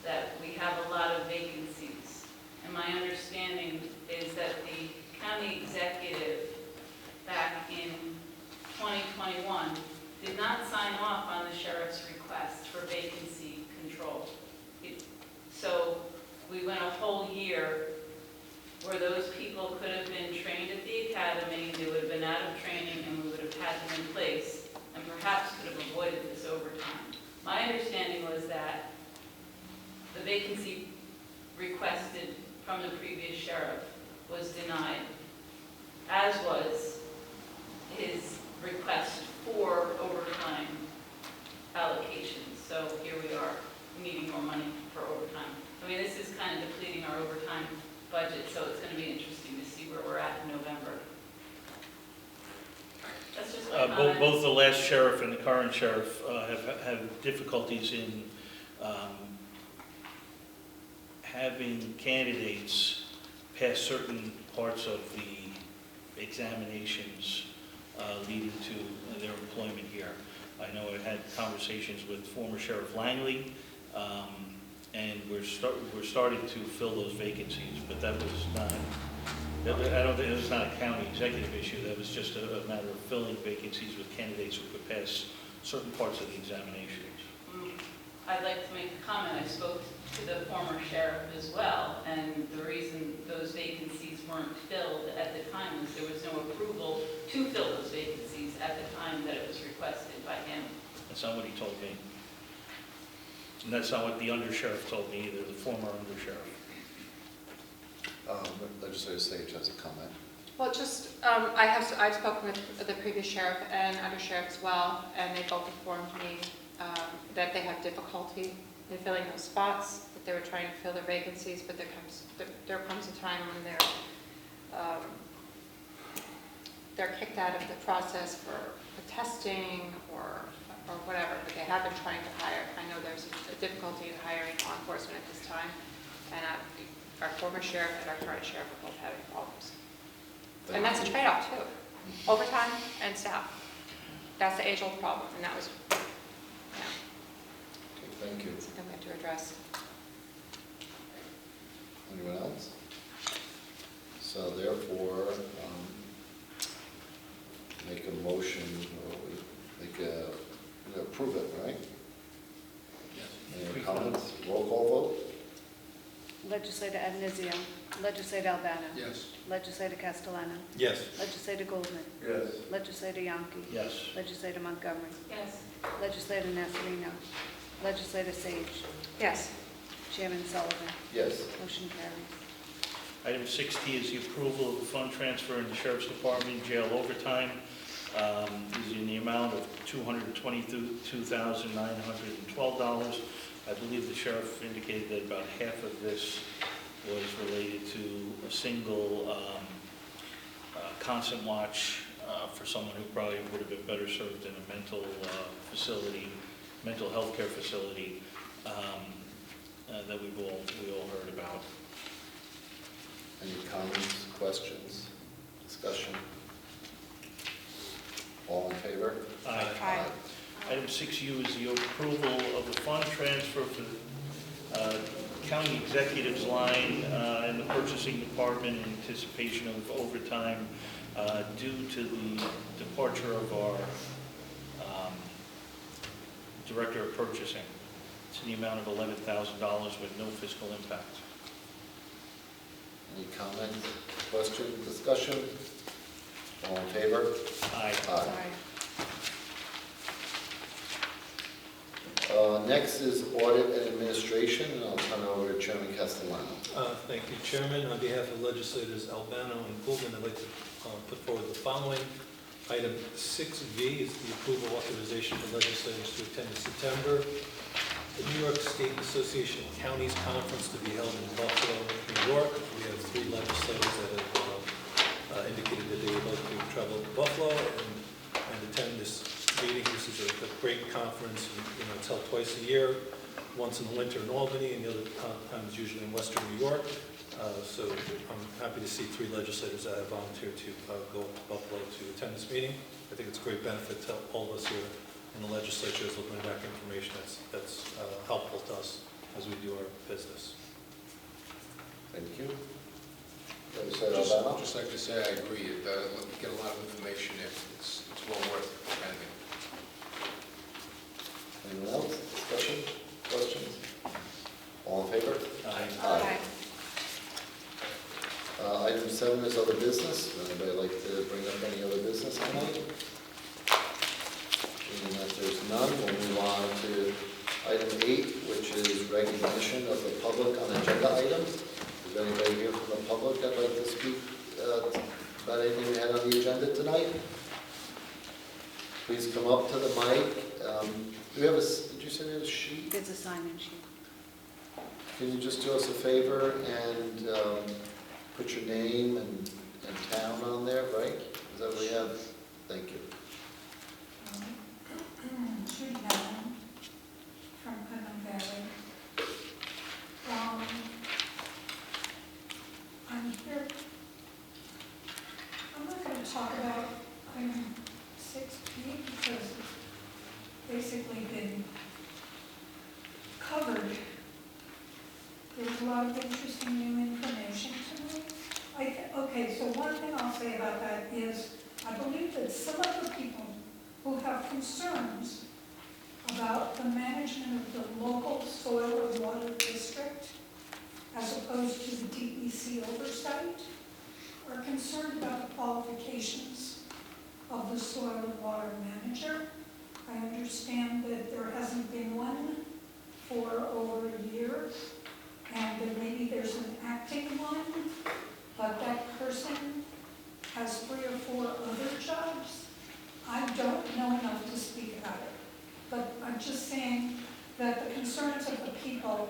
that we have a lot of vacancies. And my understanding is that the county executive back in 2021 did not sign off on the sheriff's request for vacancy control. So we went a whole year where those people could have been trained at the academy, they would have been out of training, and we would have had them in place, and perhaps could have avoided this overtime. My understanding was that the vacancy requested from the previous sheriff was denied, as was his request for overtime allocations. So here we are, needing more money for overtime. I mean, this is kind of depleting our overtime budget, so it's going to be interesting to see where we're at in November. That's just my comment. Both the last sheriff and the current sheriff have difficulties in having candidates pass certain parts of the examinations leading to their employment here. I know I had conversations with former Sheriff Langley, and we're starting to fill those vacancies, but that was not, I don't think it was not a county executive issue. That was just a matter of filling vacancies with candidates who could pass certain parts of the examinations. I'd like to make a comment. I spoke to the former sheriff as well, and the reason those vacancies weren't filled at the time was there was no approval to fill those vacancies at the time that it was requested by him. That's not what he told me. And that's not what the undersheriff told me either, the former undersheriff. Legislator Sage has a comment. Well, just, I've spoken with the previous sheriff and undersheriff as well, and they both informed me that they have difficulty in filling those spots, that they were trying to fill their vacancies, but there comes a time when they're kicked out of the process for testing or whatever, but they have been trying to hire. I know there's a difficulty in hiring law enforcement at this time, and our former sheriff and our current sheriff are both having problems. And that's a trade-off too, overtime and staff. That's the age-old problem, and that was, yeah. Okay, thank you. Something we have to address. Anyone else? So therefore, make a motion, or we approve it, right? Yes. Any comments? Roll call vote? Legislator Adnizio. Legislator Albano. Yes. Legislator Castellano. Yes. Legislator Goldman. Yes. Legislator Yonke. Yes. Legislator Montgomery. Yes. Legislator Nasarino. Legislator Sage. Yes. Chairman Sullivan. Yes. Motion carries. Item 6D is the approval of the fund transfer in the Sheriff's Department jail overtime. Is in the amount of $222,912. I believe the sheriff indicated that about half of this was related to a single constant watch for someone who probably would have been better served in a mental facility, mental health care facility that we all heard about. Any comments, questions, discussion? All in favor? Aye. Aye. Item 6U is the approval of the fund transfer for the county executives line in the purchasing department in anticipation of overtime due to the departure of our director of purchasing. It's in the amount of $11,000 with no fiscal impact. Any comments, questions, discussion? All in favor? Aye. Aye. Next is audit and administration, and I'll turn it over to Chairman Castellano. Thank you, Chairman. On behalf of legislators Albano and Goldman, I'd like to put forward the following. Item 6V is the approval authorization for legislators to attend in September the New York State Association of Counties Conference to be held in Buffalo, New York. We have 3 legislators that have indicated that they would like to travel to Buffalo and attend this meeting. This is a great conference. It's held twice a year, once in the winter in Albany, and the other times usually in Western New York. So I'm happy to see 3 legislators that have volunteered to go to Buffalo to attend this meeting. I think it's a great benefit to all of us here in the legislature as we'll bring back information that's helpful to us as we do our business. Thank you. Legislator Albano? Just like to say, I agree. You get a lot of information in. It's well worth spending. Anyone else? Discussion? Questions? All in favor? Aye. Item 7 is other business. Would anybody like to bring up any other business tonight? Seeing that there's none, we'll move on to item 8, which is recognition of the public on agenda items. Is there anybody here from the public that'd like to speak about anything we had on the agenda tonight? Please come up to the mic. Do we have did you say we have a sheet? It's a sign-in sheet. Can you just do us a favor and put your name and town on there, right? Is that what we have? Thank you. Judy Allen from Putnam Valley. I'm here, I'm not going to talk about item 6B because it's basically been covered. There's a lot of interesting new information to me. Okay, so one thing I'll say about that is I believe that some of the people who have concerns about the management of the local soil and water district as opposed to the DEC oversight are concerned about the qualifications of the soil and water manager. I understand that there hasn't been one for over a year, and that maybe there's an acting one, but that person has 3 or 4 other jobs. I don't know enough to speak about it, but I'm just saying that the concerns of the people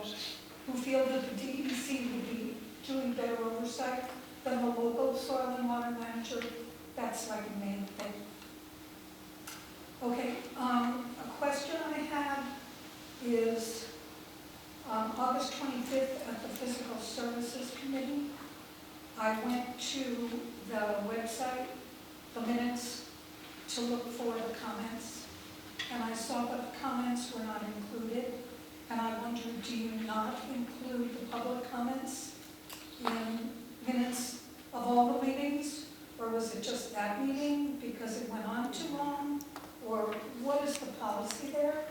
who feel that the DEC would be doing better oversight than the local soil and water manager, that's like a main thing. Okay, a question I have is August 25th at the Physical Services Committee, I went to the website, the minutes, to look for the comments, and I saw that the comments were not included, and I wondered, do you not include the public comments in minutes of all the meetings, or was it just that meeting because it went on too long, or what is the policy there?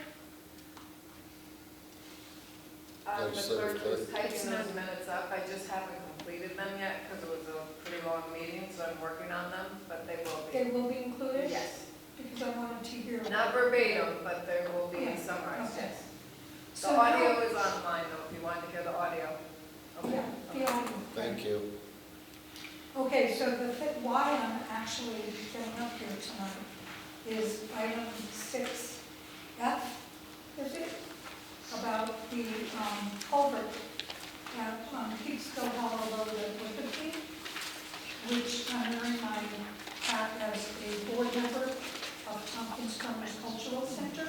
The clerk is typing those minutes up. I just haven't completed them yet because it was a pretty long meeting, so I'm working on them, but they will be. They will be included? Yes. Because I wanted to hear. Not verbatim, but they will be Yeah, summarized, okay. yes. The So audio now- is online though, if you want to hear the audio. Okay. Yeah, the audio. Thank you. Okay, so why I'm actually getting up here tonight is item 6F, is it? About the culvert at Peekskill Hollow Road at Wicked, which I'm wearing my hat as a board member of Tompkins Farmers Cultural Center.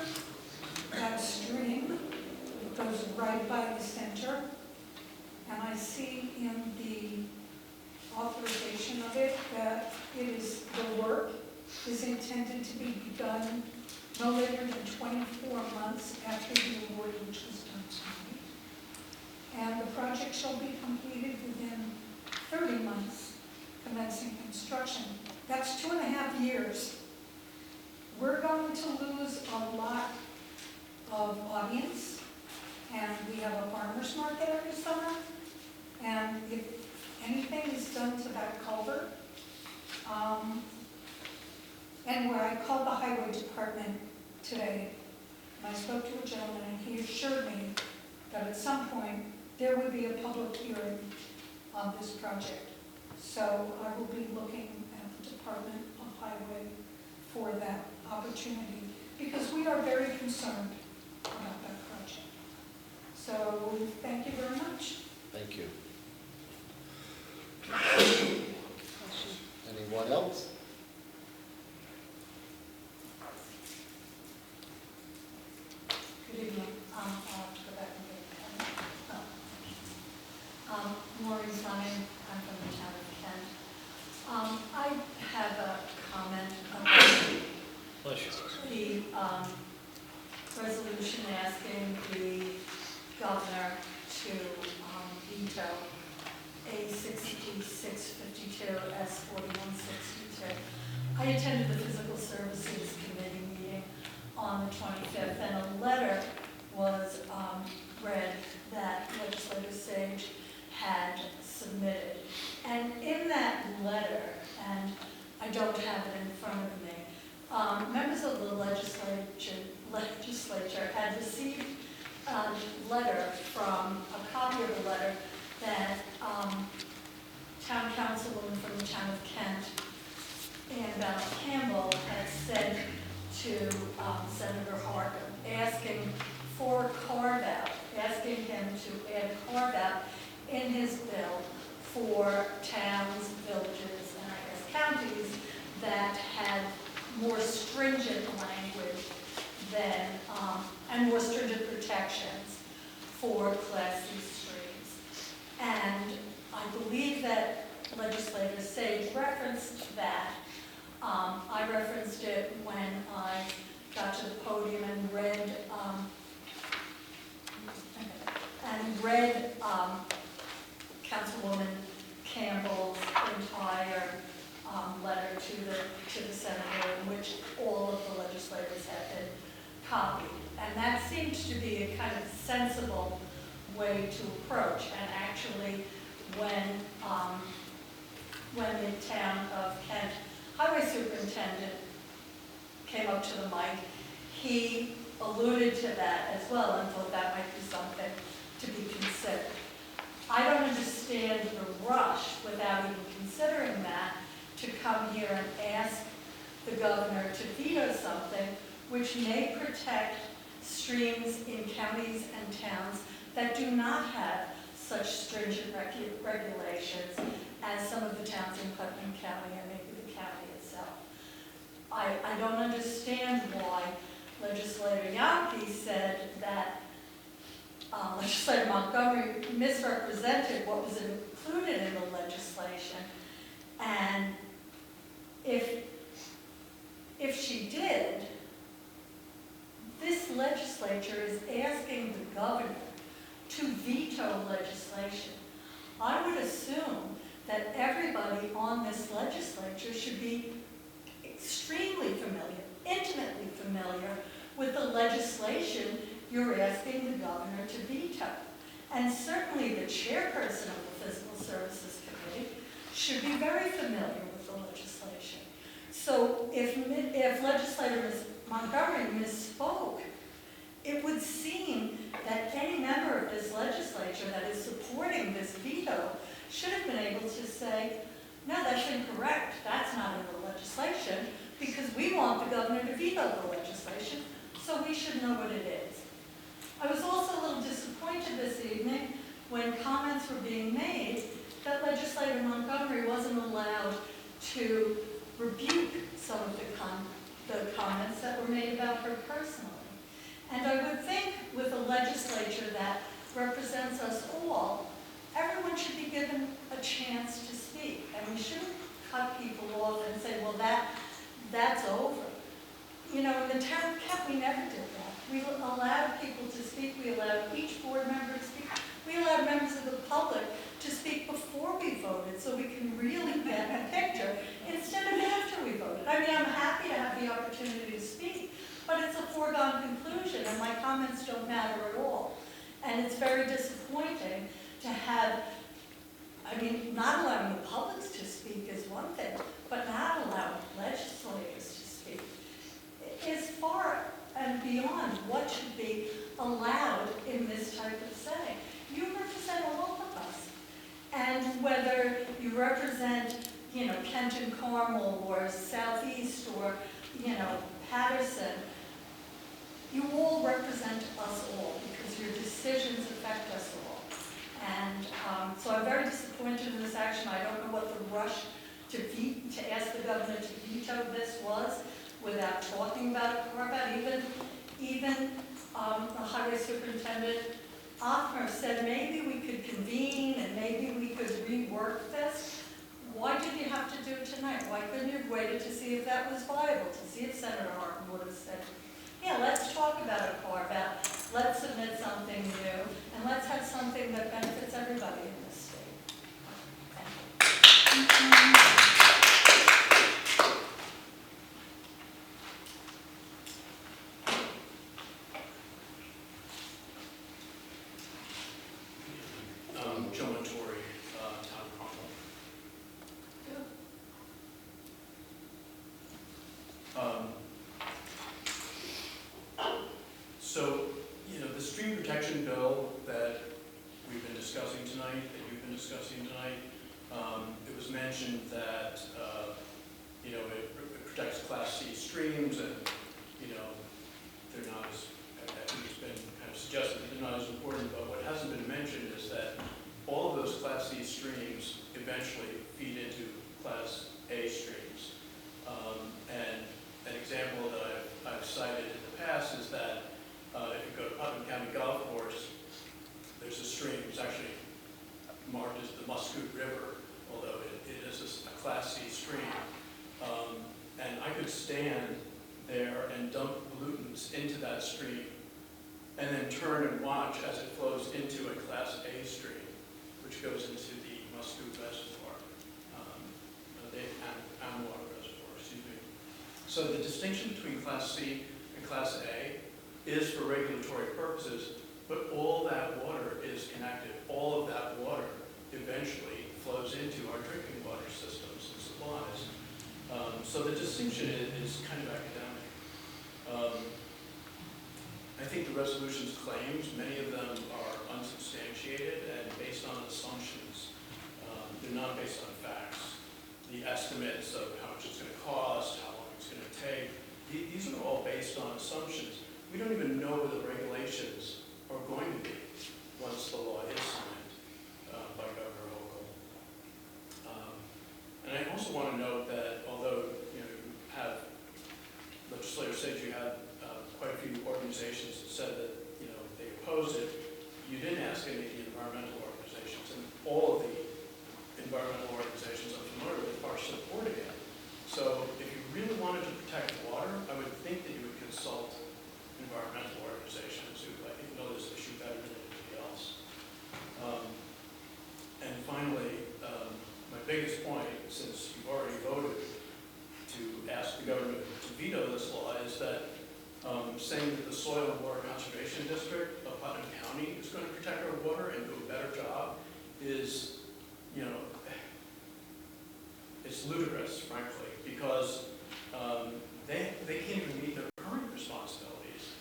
That stream goes right by the center, and I see in the authorization of it that the work is intended to be done no later than 24 months after the award, which was done tonight. And the project shall be completed within 30 months, commencing construction. That's 2.5 years. We're going to lose a lot of audience, and we have a farmer's market every summer, and if anything is done to that culvert, anyway, I called the highway department today, and I spoke to a gentleman, and he assured me that at some point there would be a public hearing on this project. So I will be looking at the Department of Highway for that opportunity, because we are very concerned about that project. So thank you very much. Thank you. Anyone else? Good evening. I'll have to go back and get that. Maureen Simon, I'm from the town of Kent. I have a comment about the resolution asking the governor to veto A6652, S4162. I attended the Physical Services Committee meeting on the 25th, and a letter was read that Legislator Sage had submitted. And in that letter, and I don't have it in front of me, members of the legislature had received a letter from, a copy of the letter that town councilwoman from the town of Kent, Ann Campbell, had sent to Senator Harkin, asking for a carve-out, asking him to add a carve-out in his bill for towns, villages, and I guess counties that had more stringent language than, and more stringent protections for Class C streams. And I believe that Legislator Sage referenced that. I referenced it when I got to the podium and read Councilwoman Campbell's entire letter to the senator, in which all of the legislators had been copied. And that seemed to be a kind of sensible way to approach. And actually, when the town of Kent highway superintendent came up to the mic, he alluded to that as well and thought that might be something to be considered. I don't understand the rush, without even considering that, to come here and ask the governor to veto something which may protect streams in counties and towns that do not have such stringent regulations as some of the towns in Putnam County and maybe the county itself. I don't understand why Legislator Yankee said that Legislator Montgomery misrepresented what was included in the legislation. And if she did, this legislature is asking the governor to veto legislation. I would assume that everybody on this legislature should be extremely familiar, intimately familiar with the legislation you're asking the governor to veto. And certainly the chairperson of the Physical Services Committee should be very familiar with the legislation. So if Legislator Montgomery misspoke, it would seem that any member of this legislature that is supporting this veto should have been able to say, no, that's incorrect, that's not in the legislation, because we want the governor to veto the legislation, so we should know what it is. I was also a little disappointed this evening when comments were being made that Legislator Montgomery wasn't allowed to rebuke some of the comments that were made about her personally. And I would think with a legislature that represents us all, everyone should be given a chance to speak. And we shouldn't cut people off and say, well, that's over. You know, in the town of Kent, we never did that. We allowed people to speak. We allowed each board member to speak. We allowed members of the public to speak before we voted so we can really get a picture instead of after we voted. I mean, I'm happy to have the opportunity to speak, but it's a foregone conclusion and my comments don't matter at all. And it's very disappointing to have, I mean, not allowing the public to speak is one thing, but not allowing legislators to speak is far and beyond what should be allowed in this type of setting. You represent all of us. And whether you represent, you know, Kent and Carmel or Southeast or, you know, Patterson, you all represent us all because your decisions affect us all. And so I'm very disappointed in this action. I don't know what the rush to ask the governor to veto this was without talking about a carve-out. Even the highway superintendent, Othmer, said maybe we could convene and maybe we could rework this. Why did you have to do it tonight? Why couldn't you have waited to see if that was viable, to see if Senator Harkin would have said, yeah, let's talk about a carve-out, let's submit something new, and let's have something that benefits everybody in this state. So, the stream protection bill that we've been discussing tonight, that you've been discussing tonight, it was mentioned that, it protects Class C streams and, they're not as, I think it's been kind of suggested that they're not as important, but what hasn't been mentioned is that all of those Class C streams eventually feed into Class A streams. And an example that I've cited in the past is that if you go to Putnam County Golf Course, there's a stream, it's actually marked as the Muscoot River, although it is a Class C stream. And I could stand there and dump pollutants into that stream and then turn and watch as it flows into a Class A stream, which goes into the Muscoot Reservoir, the Amwater Reservoir, excuse me. So the distinction between Class C and Class A is for regulatory purposes, but all that water is connected. All of that water eventually flows into our drinking water systems and supplies. So the distinction is kind of academic. I think the resolution's claims, many of them are unsubstantiated and based on assumptions. They're not based on facts. The estimates of how much it's going to cost, how long it's going to take, these are all based on assumptions. We don't even know what the regulations are going to be once the law is signed by Governor Hochul. And I also want to note that although you have legislators said you had quite a few organizations that said that they opposed it, you didn't ask any of the environmental organizations, and all of the environmental organizations I'm familiar with are supporting it. So if you really wanted to protect water, I would think that you would consult environmental organizations who I think know this issue better than anybody else. And finally, my biggest point, since you've already voted to ask the government to veto this law, is that saying that the Soil and Water Conservation District of Putnam County is going to protect our water and do a better job is, it's ludicrous, frankly, because they can't even meet their current responsibilities.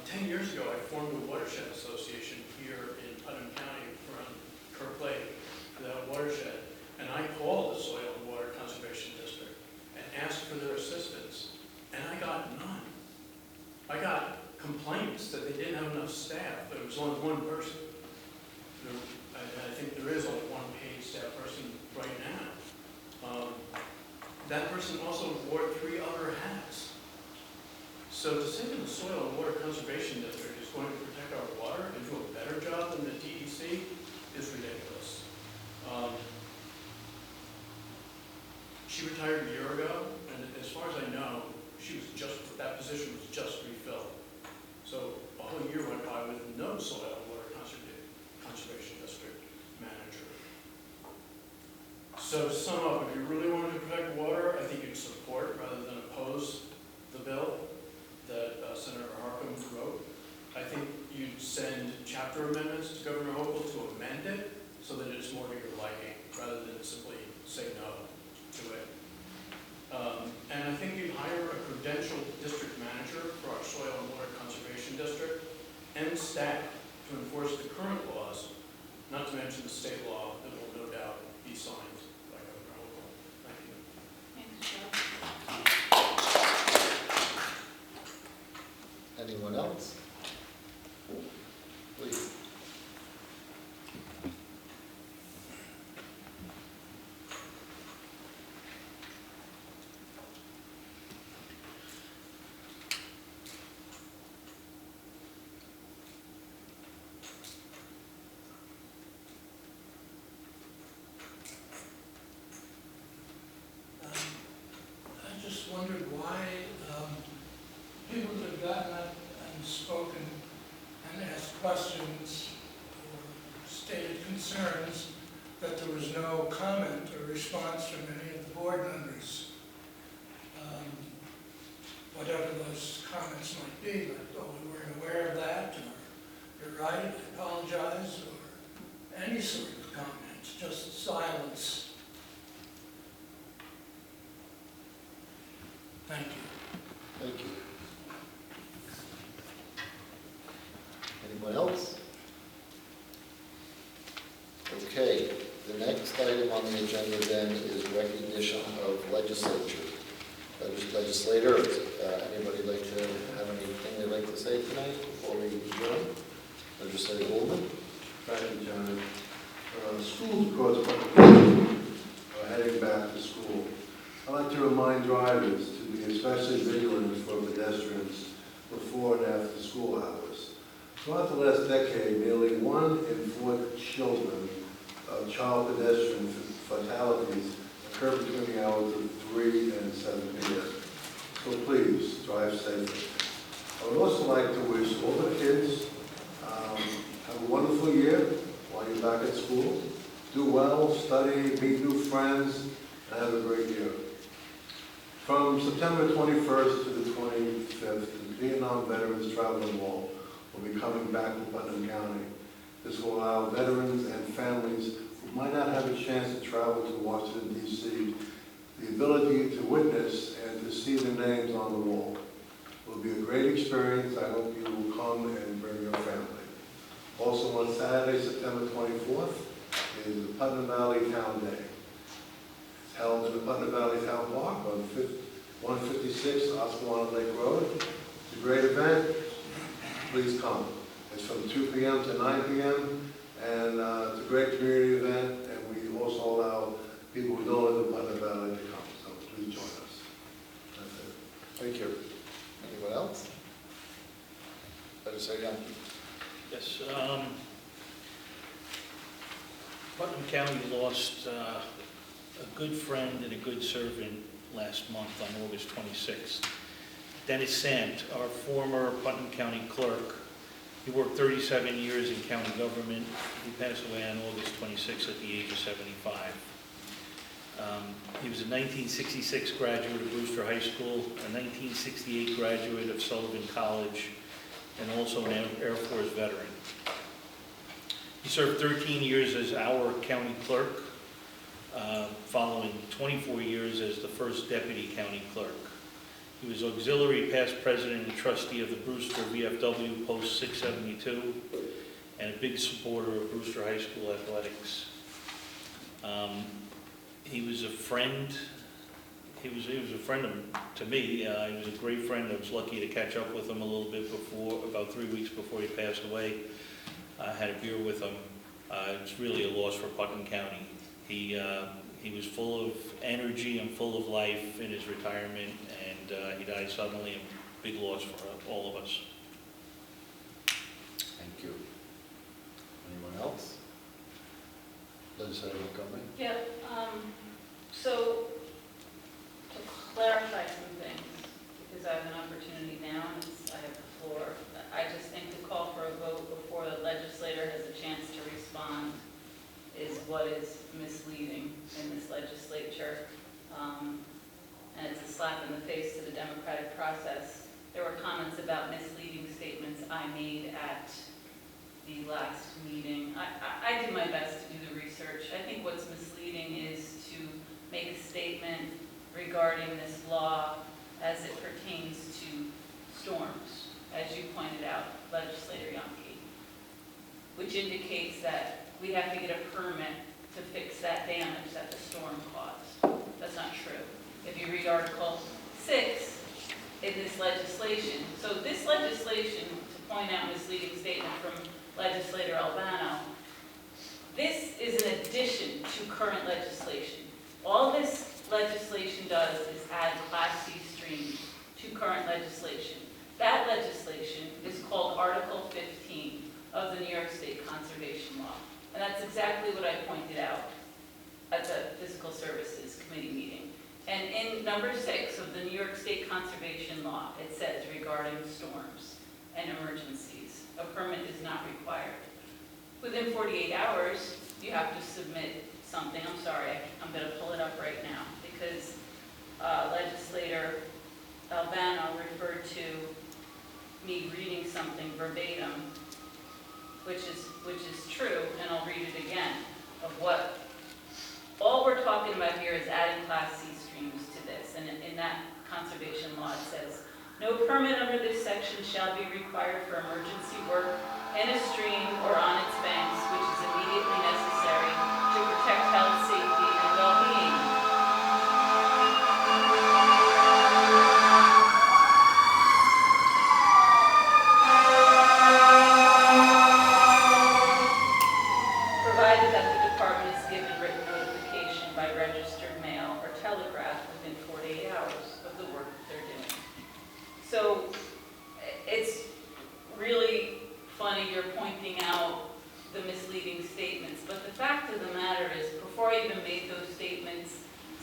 10 years ago, I formed a watershed association here in Putnam County around Kirk Lake, the watershed, and I called the Soil and Water Conservation District and asked for their assistance, and I got none. I got complaints that they didn't have enough staff, but it was only one person. I think there is only one paid staff person right now. That person also wore 3 other hats. So to say that the Soil and Water Conservation District is going to protect our water and do a better job than the DEC is ridiculous. She retired a year ago, and as far as I know, that position was just refilled. So a whole year went by with no Soil and Water Conservation District manager. So to sum up, if you really wanted to protect water, I think you'd support rather than oppose the bill that Senator Harkin wrote. I think you'd send chapter amendments to Governor Hochul to amend it so that it's more to your liking rather than simply say no to it. And I think you'd hire a credentialed district manager for our Soil and Water Conservation District and staff to enforce the current laws, not to mention the state law that will no doubt be signed by Governor Hochul. Thank you. Anyone else? Please. I just wondered why people that have gotten up and spoken and asked questions or stated concerns, that there was no comment or response from any of the board members. Whatever those comments might be, like, oh, we weren't aware of that, or you're right, I apologize, or any sort of comment, just silence. Thank you. Okay, the next item on the agenda then is recognition of legislators. Anybody like to have anything they'd like to say tonight before we adjourn? Legislator Goldman? Thank you, Chairman. Schools across Putnam County are heading back to school. I'd like to remind drivers to be especially vigilant for pedestrians before and after school hours. Throughout the last decade, nearly 1 in 4 children of child pedestrian fatalities occur between the hours of 3 and 7 p.m. So please, drive safely. I would also like to wish all the kids have a wonderful year while you're back at school. Do well, study, meet new friends, and have a great year. From September 21st to the 25th, the Vietnam Veterans Traveling Wall will be coming back to Putnam County. This will allow veterans and families who might not have a chance to travel to Washington, D.C., the ability to witness and to see their names on the wall. It will be a great experience. I hope you will come and bring your family. Also on Saturday, September 24th, is the Putnam Valley Town Day. It's held in the Putnam Valley Town Park on 156 Osceola Lake Road. It's a great event. Please come. It's from 2 p.m. to 9 p.m. and it's a great community event, and we also allow people who don't live in Putnam Valley to come. So please join us. That's it. Thank you. Anyone else? Legislator Young. Yes. Putnam County lost a good friend and a good servant last month on August 26th. Dennis Sant, our former Putnam County clerk. He worked 37 years in county government. He passed away on August 26th at the age of 75. He was a 1966 graduate of Brewster High School, a 1968 graduate of Sullivan College, and also an Air Force veteran. He served 13 years as our county clerk, following 24 years as the first deputy county clerk. He was auxiliary past president and trustee of the Brewster VFW Post 672, and a big supporter of Brewster High School athletics. He was a friend. He was a friend to me. He was a great friend. I was lucky to catch up with him a little bit before, about 3 weeks before he passed away. I had a beer with him. It's really a loss for Putnam County. He was full of energy and full of life in his retirement, and he died suddenly. A big loss for all of us. Thank you. Anyone else? Legislator Montgomery? Yeah, so to clarify some things, because I have an opportunity now and I have the floor, I just think to call for a vote before the legislator has a chance to respond is what is misleading in this legislature. And it's a slap in the face to the democratic process. There were comments about misleading statements I made at the last meeting. I did my best to do the research. I think what's misleading is to make a statement regarding this law as it pertains to storms, as you pointed out, Legislator Yonke, which indicates that we have to get a permit to fix that damage that the storm caused. That's not true. If you read Article 6 in this legislation, so this legislation, to point out misleading statement from Legislator Albano, this is an addition to current legislation. All this legislation does is add Class C streams to current legislation. That legislation is called Article 15 of the New York State Conservation Law. And that's exactly what I pointed out at the Physical Services Committee meeting. And in number 6 of the New York State Conservation Law, it says regarding storms and emergencies, a permit is not required. Within 48 hours, you have to submit something. I'm sorry, I'm going to pull it up right now because Legislator Albano referred to me reading something verbatim, which is true, and I'll read it again, of what all we're talking about here is adding Class C streams to this. And in that conservation law, it says, no permit under this section shall be required for emergency work in a stream or on its banks, which is immediately necessary before I even made those statements,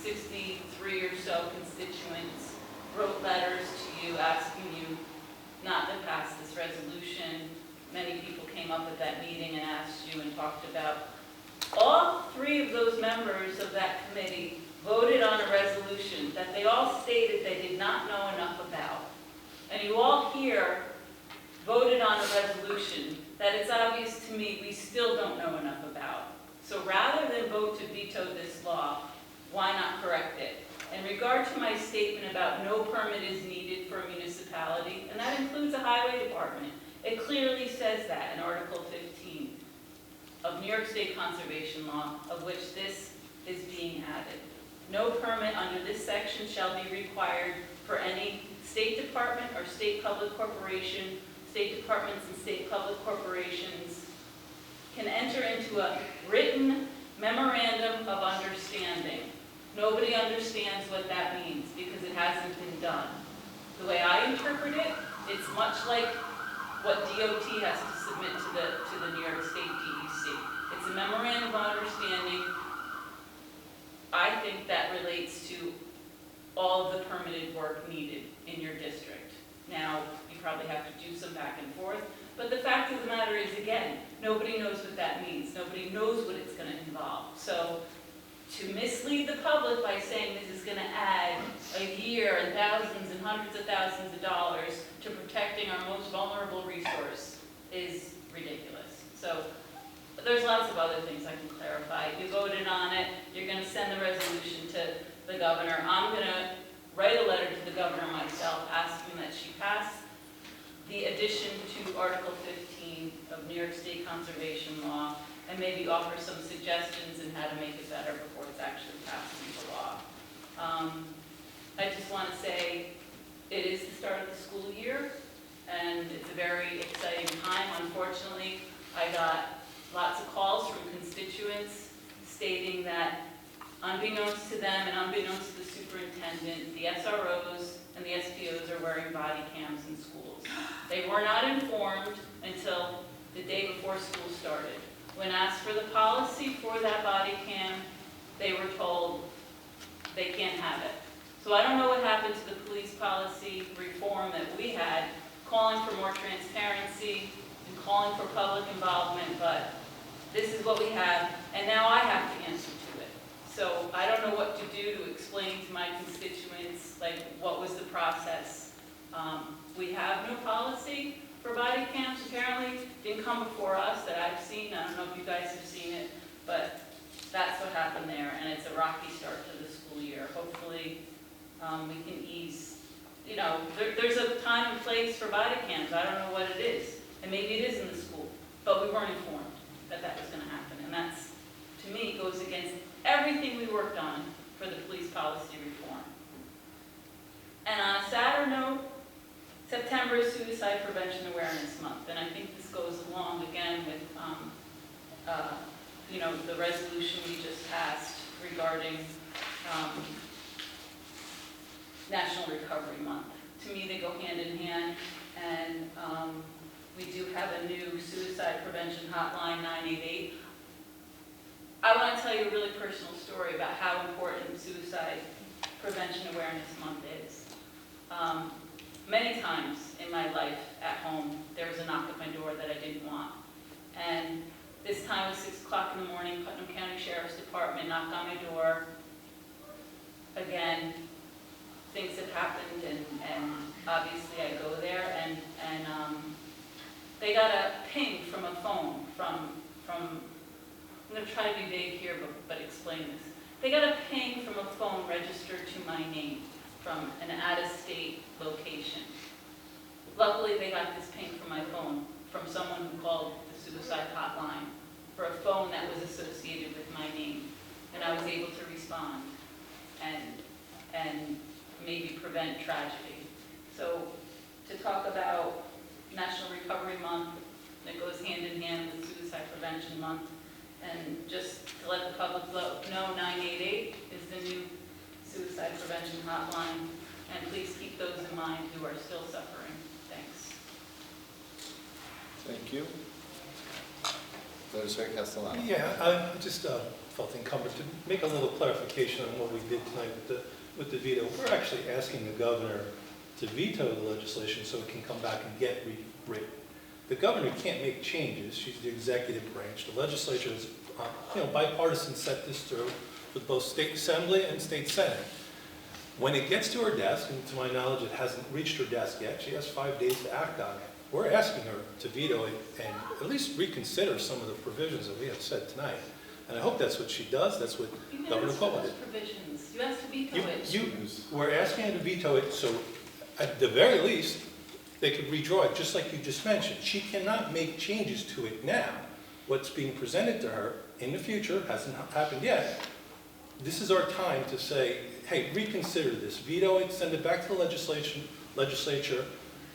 63 or so constituents wrote letters to you asking you not to pass this resolution. Many people came up at that meeting and asked you and talked about. All 3 of those members of that committee voted on a resolution that they all stated they did not know enough about. And you all here voted on a resolution that it's obvious to me we still don't know enough about. So rather than vote to veto this law, why not correct it? In regard to my statement about no permit is needed for a municipality, and that includes a highway department, it clearly says that in Article 15 of New York State Conservation Law, of which this is being added. No permit under this section shall be required for any state department or state public corporation. State departments and state public corporations can enter into a written memorandum of understanding. Nobody understands what that means because it hasn't been done. The way I interpret it, it's much like what DOT has to submit to the New York State DEC. It's a memorandum of understanding. I think that relates to all of the permitted work needed in your district. Now, you probably have to do some back and forth, but the fact of the matter is, again, nobody knows what that means. Nobody knows what it's going to involve. So to mislead the public by saying this is going to add a year and thousands and hundreds of thousands of dollars to protecting our most vulnerable resource is ridiculous. So there's lots of other things I can clarify. You voted on it. You're going to send the resolution to the governor. I'm going to write a letter to the governor myself asking that she pass the addition to Article 15 of New York State Conservation Law and maybe offer some suggestions in how to make it better before it's actually passed into law. I just want to say it is the start of the school year and it's a very exciting time. Unfortunately, I got lots of calls from constituents stating that unbeknownst to them and unbeknownst to the superintendent, the SROs and the SPOs are wearing body cams in schools. They were not informed until the day before school started. When asked for the policy for that body cam, they were told they can't have it. So I don't know what happened to the police policy reform that we had, calling for more transparency and calling for public involvement, but this is what we have, and now I have to answer to it. So I don't know what to do to explain to my constituents, like, what was the process. We have no policy for body cams, apparently. Didn't come before us that I've seen. I don't know if you guys have seen it, but that's what happened there, and it's a rocky start to the school year. Hopefully, we can ease, you know, there's a time and place for body cams. I don't know what it is, and maybe it is in the school, but we weren't informed that that was going to happen, and that's, to me, goes against everything we worked on for the police policy reform. And on a sadder note, September is Suicide Prevention Awareness Month, and I think this goes along again with, you know, the resolution we just passed regarding National Recovery Month. To me, they go hand in hand, and we do have a new suicide prevention hotline, 988. I want to tell you a really personal story about how important Suicide Prevention Awareness Month is. Many times in my life at home, there was a knock at my door that I didn't want. And this time was 6 o'clock in the morning, Putnam County Sheriff's Department knocked on my door. Again, things have happened, and obviously I go there, and they got a ping from a phone from I'm going to try to be vague here, but explain this. They got a ping from a phone registered to my name from an out-of-state location. Luckily, they got this ping from my phone from someone who called the suicide hotline for a phone that was associated with my name, and I was able to respond and maybe prevent tragedy. So to talk about National Recovery Month, that goes hand in hand with Suicide Prevention Month, and just to let the public know, 988 is the new suicide prevention hotline, and please keep those in mind who are still suffering. Thanks. Thank you. Legislator Castellano. Yeah, just felt incumbent to make a little clarification on what we did tonight with the veto. We're actually asking the governor to veto the legislation so it can come back and get rewritten. The governor can't make changes. She's the executive branch. The legislature has, bipartisan set this through with both state assembly and state senate. When it gets to her desk, and to my knowledge it hasn't reached her desk yet, she has 5 days to act on it. We're asking her to veto it and at least reconsider some of the provisions that we have said tonight. And I hope that's what she does. That's what Governor Cuomo did. Provisions. You asked to veto it. We're asking her to veto it so at the very least they could redraw it, just like you just mentioned. She cannot make changes to it now. What's being presented to her in the future hasn't happened yet. This is our time to say, hey, reconsider this, veto it, send it back to the legislature,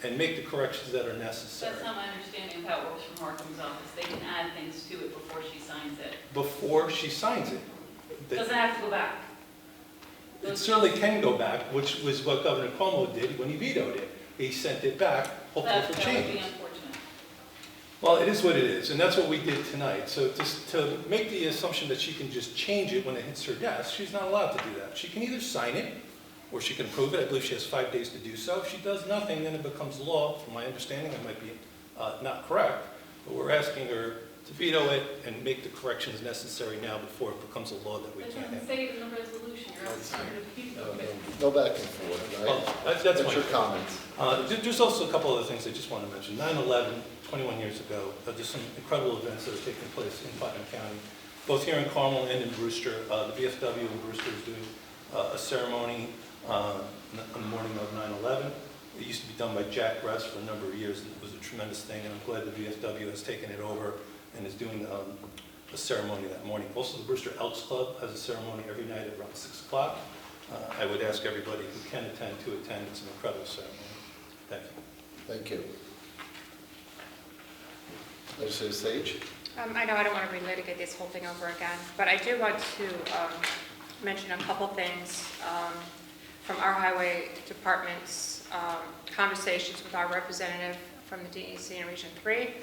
and make the corrections that are necessary. That's not my understanding of how it works from Markham's office. They can add things to it before she signs it. Before she signs it. Doesn't have to go back. It certainly can go back, which was what Governor Cuomo did when he vetoed it. He sent it back, hopefully for That would change. be unfortunate. Well, it is what it is, and that's what we did tonight. So just to make the assumption that she can just change it when it hits her desk, she's not allowed to do that. She can either sign it, or she can approve it. I believe she has 5 days to do so. If she does nothing, then it becomes law. From my understanding, I might be not correct, but we're asking her to veto it and make the corrections necessary now before it becomes a law that we It can't doesn't have. say it in the resolution. You're asking her to veto it. Go back and forth, right? Well, that's What's my your comments? There's also a couple other things I just want to mention. 9/11, 21 years ago, there's some incredible events that are taking place in Putnam County, both here in Carmel and in Brewster. The VFW in Brewster is doing a ceremony on the morning of 9/11. It used to be done by Jack Gress for a number of years, and it was a tremendous thing, and I'm glad the VFW has taken it over and is doing a ceremony that morning. Also, the Brewster Elks Club has a ceremony every night at around 6 o'clock. I would ask everybody who can attend to attend. It's an incredible ceremony. Thank you. Thank you. Legislator Sage? I know I don't want to relitigate this whole thing over again, but I do want to mention a couple things from our highway department's conversations with our representative from the DEC in Region 3.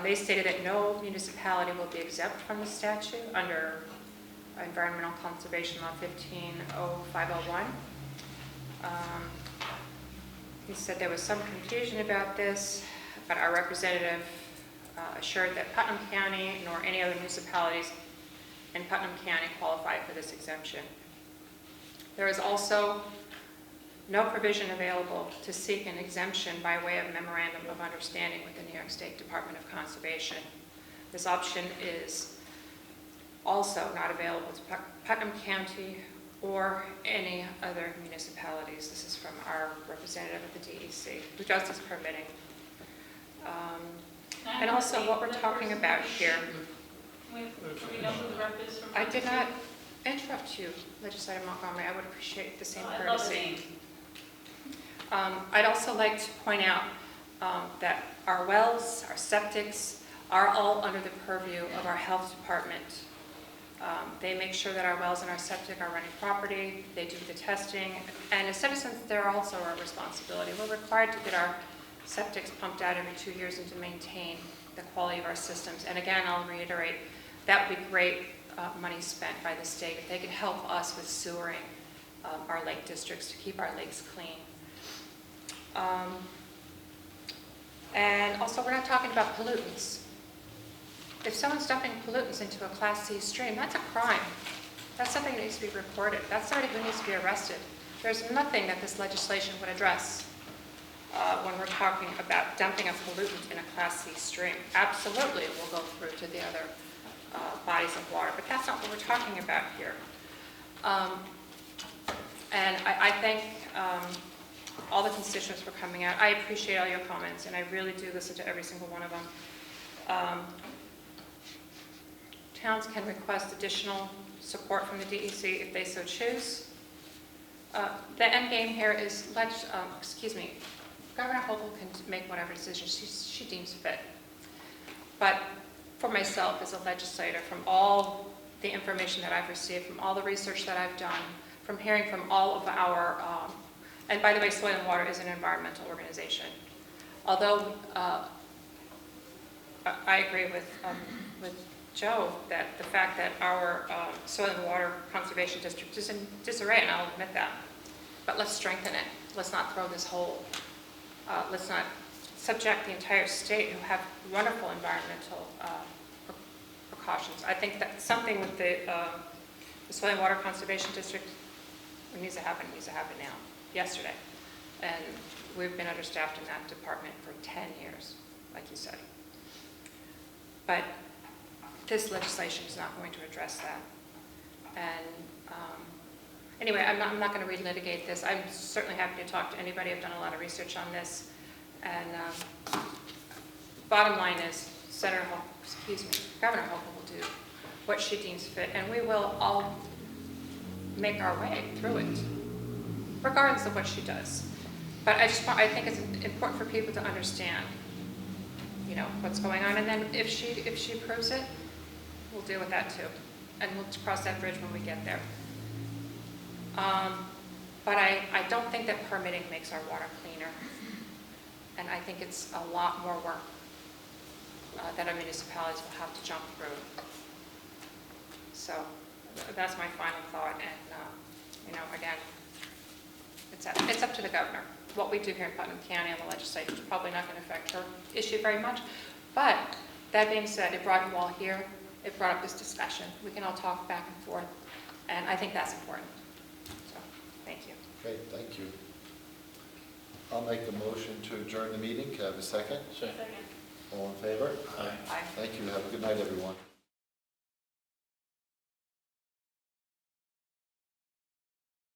They stated that no municipality will be exempt from the statute under Environmental Conservation Law 150501. He said there was some confusion about this, but our representative assured that Putnam County nor any other municipalities in Putnam County qualify for this exemption. There is also no provision available to seek an exemption by way of memorandum of understanding with the New York State Department of Conservation. This option is also not available to Putnam County or any other municipalities. This is from our representative at the DEC, who does this permitting. And also what we're talking about here. I did not interrupt you, Legislator Montgomery. I would appreciate the same courtesy. I'd also like to point out that our wells, our septics, are all under the purview of our health department. They make sure that our wells and our septic are running properly. They do the testing. And as citizens, they're also our responsibility. We're required to get our septics pumped out every 2 years and to maintain the quality of our systems. And again, I'll reiterate, that would be great money spent by the state if they could help us with sewering our lake districts to keep our lakes clean. And also, we're not talking about pollutants. If someone's dumping pollutants into a Class C stream, that's a crime. That's something that needs to be reported. That's somebody who needs to be arrested. There's nothing that this legislation would address when we're talking about dumping a pollutant in a Class C stream. Absolutely, it will go through to the other bodies of water, but that's not what we're talking about here. And I thank all the constituents for coming out. I appreciate all your comments, and I really do listen to every single one of them. Towns can request additional support from the DEC if they so choose. The end game here is, Governor Hochul can make whatever decision she deems fit. But for myself as a legislator, from all the information that I've received, from all the research that I've done, from hearing from all of our, and by the way, Soil and Water is an environmental organization. Although I agree with Joe that the fact that our Soil and Water Conservation District is in disarray, and I'll admit that. But let's strengthen it. Let's not throw this whole, let's not subject the entire state who have wonderful environmental precautions. I think that something with the Soil and Water Conservation District, it needs to happen now, yesterday. And we've been understaffed in that department for 10 years, like you said. But this legislation is not going to address that. And anyway, I'm not going to relitigate this. I'm certainly happy to talk to anybody. I've done a lot of research on this. And bottom line is, Governor Hochul will do what she deems fit, and we will all make our way through it, regardless of what she does. But I think it's important for people to understand, what's going on, and then if she approves it, we'll deal with that too, and we'll cross that bridge when we get there. But I don't think that permitting makes our water cleaner, and I think it's a lot more work that our municipalities will have to jump through. So that's my final thought, and again, it's up to the governor. What we do here in Putnam County on the legislature is probably not going to affect her issue very much. But that being said, it brought you all here. It brought up this discussion. We can all talk back and forth, and I think that's important. So, thank you. Great, thank you. I'll make a motion to adjourn the meeting. Can I have a second? Second. All in favor? Aye. Bye. Thank you. Have a good night, everyone.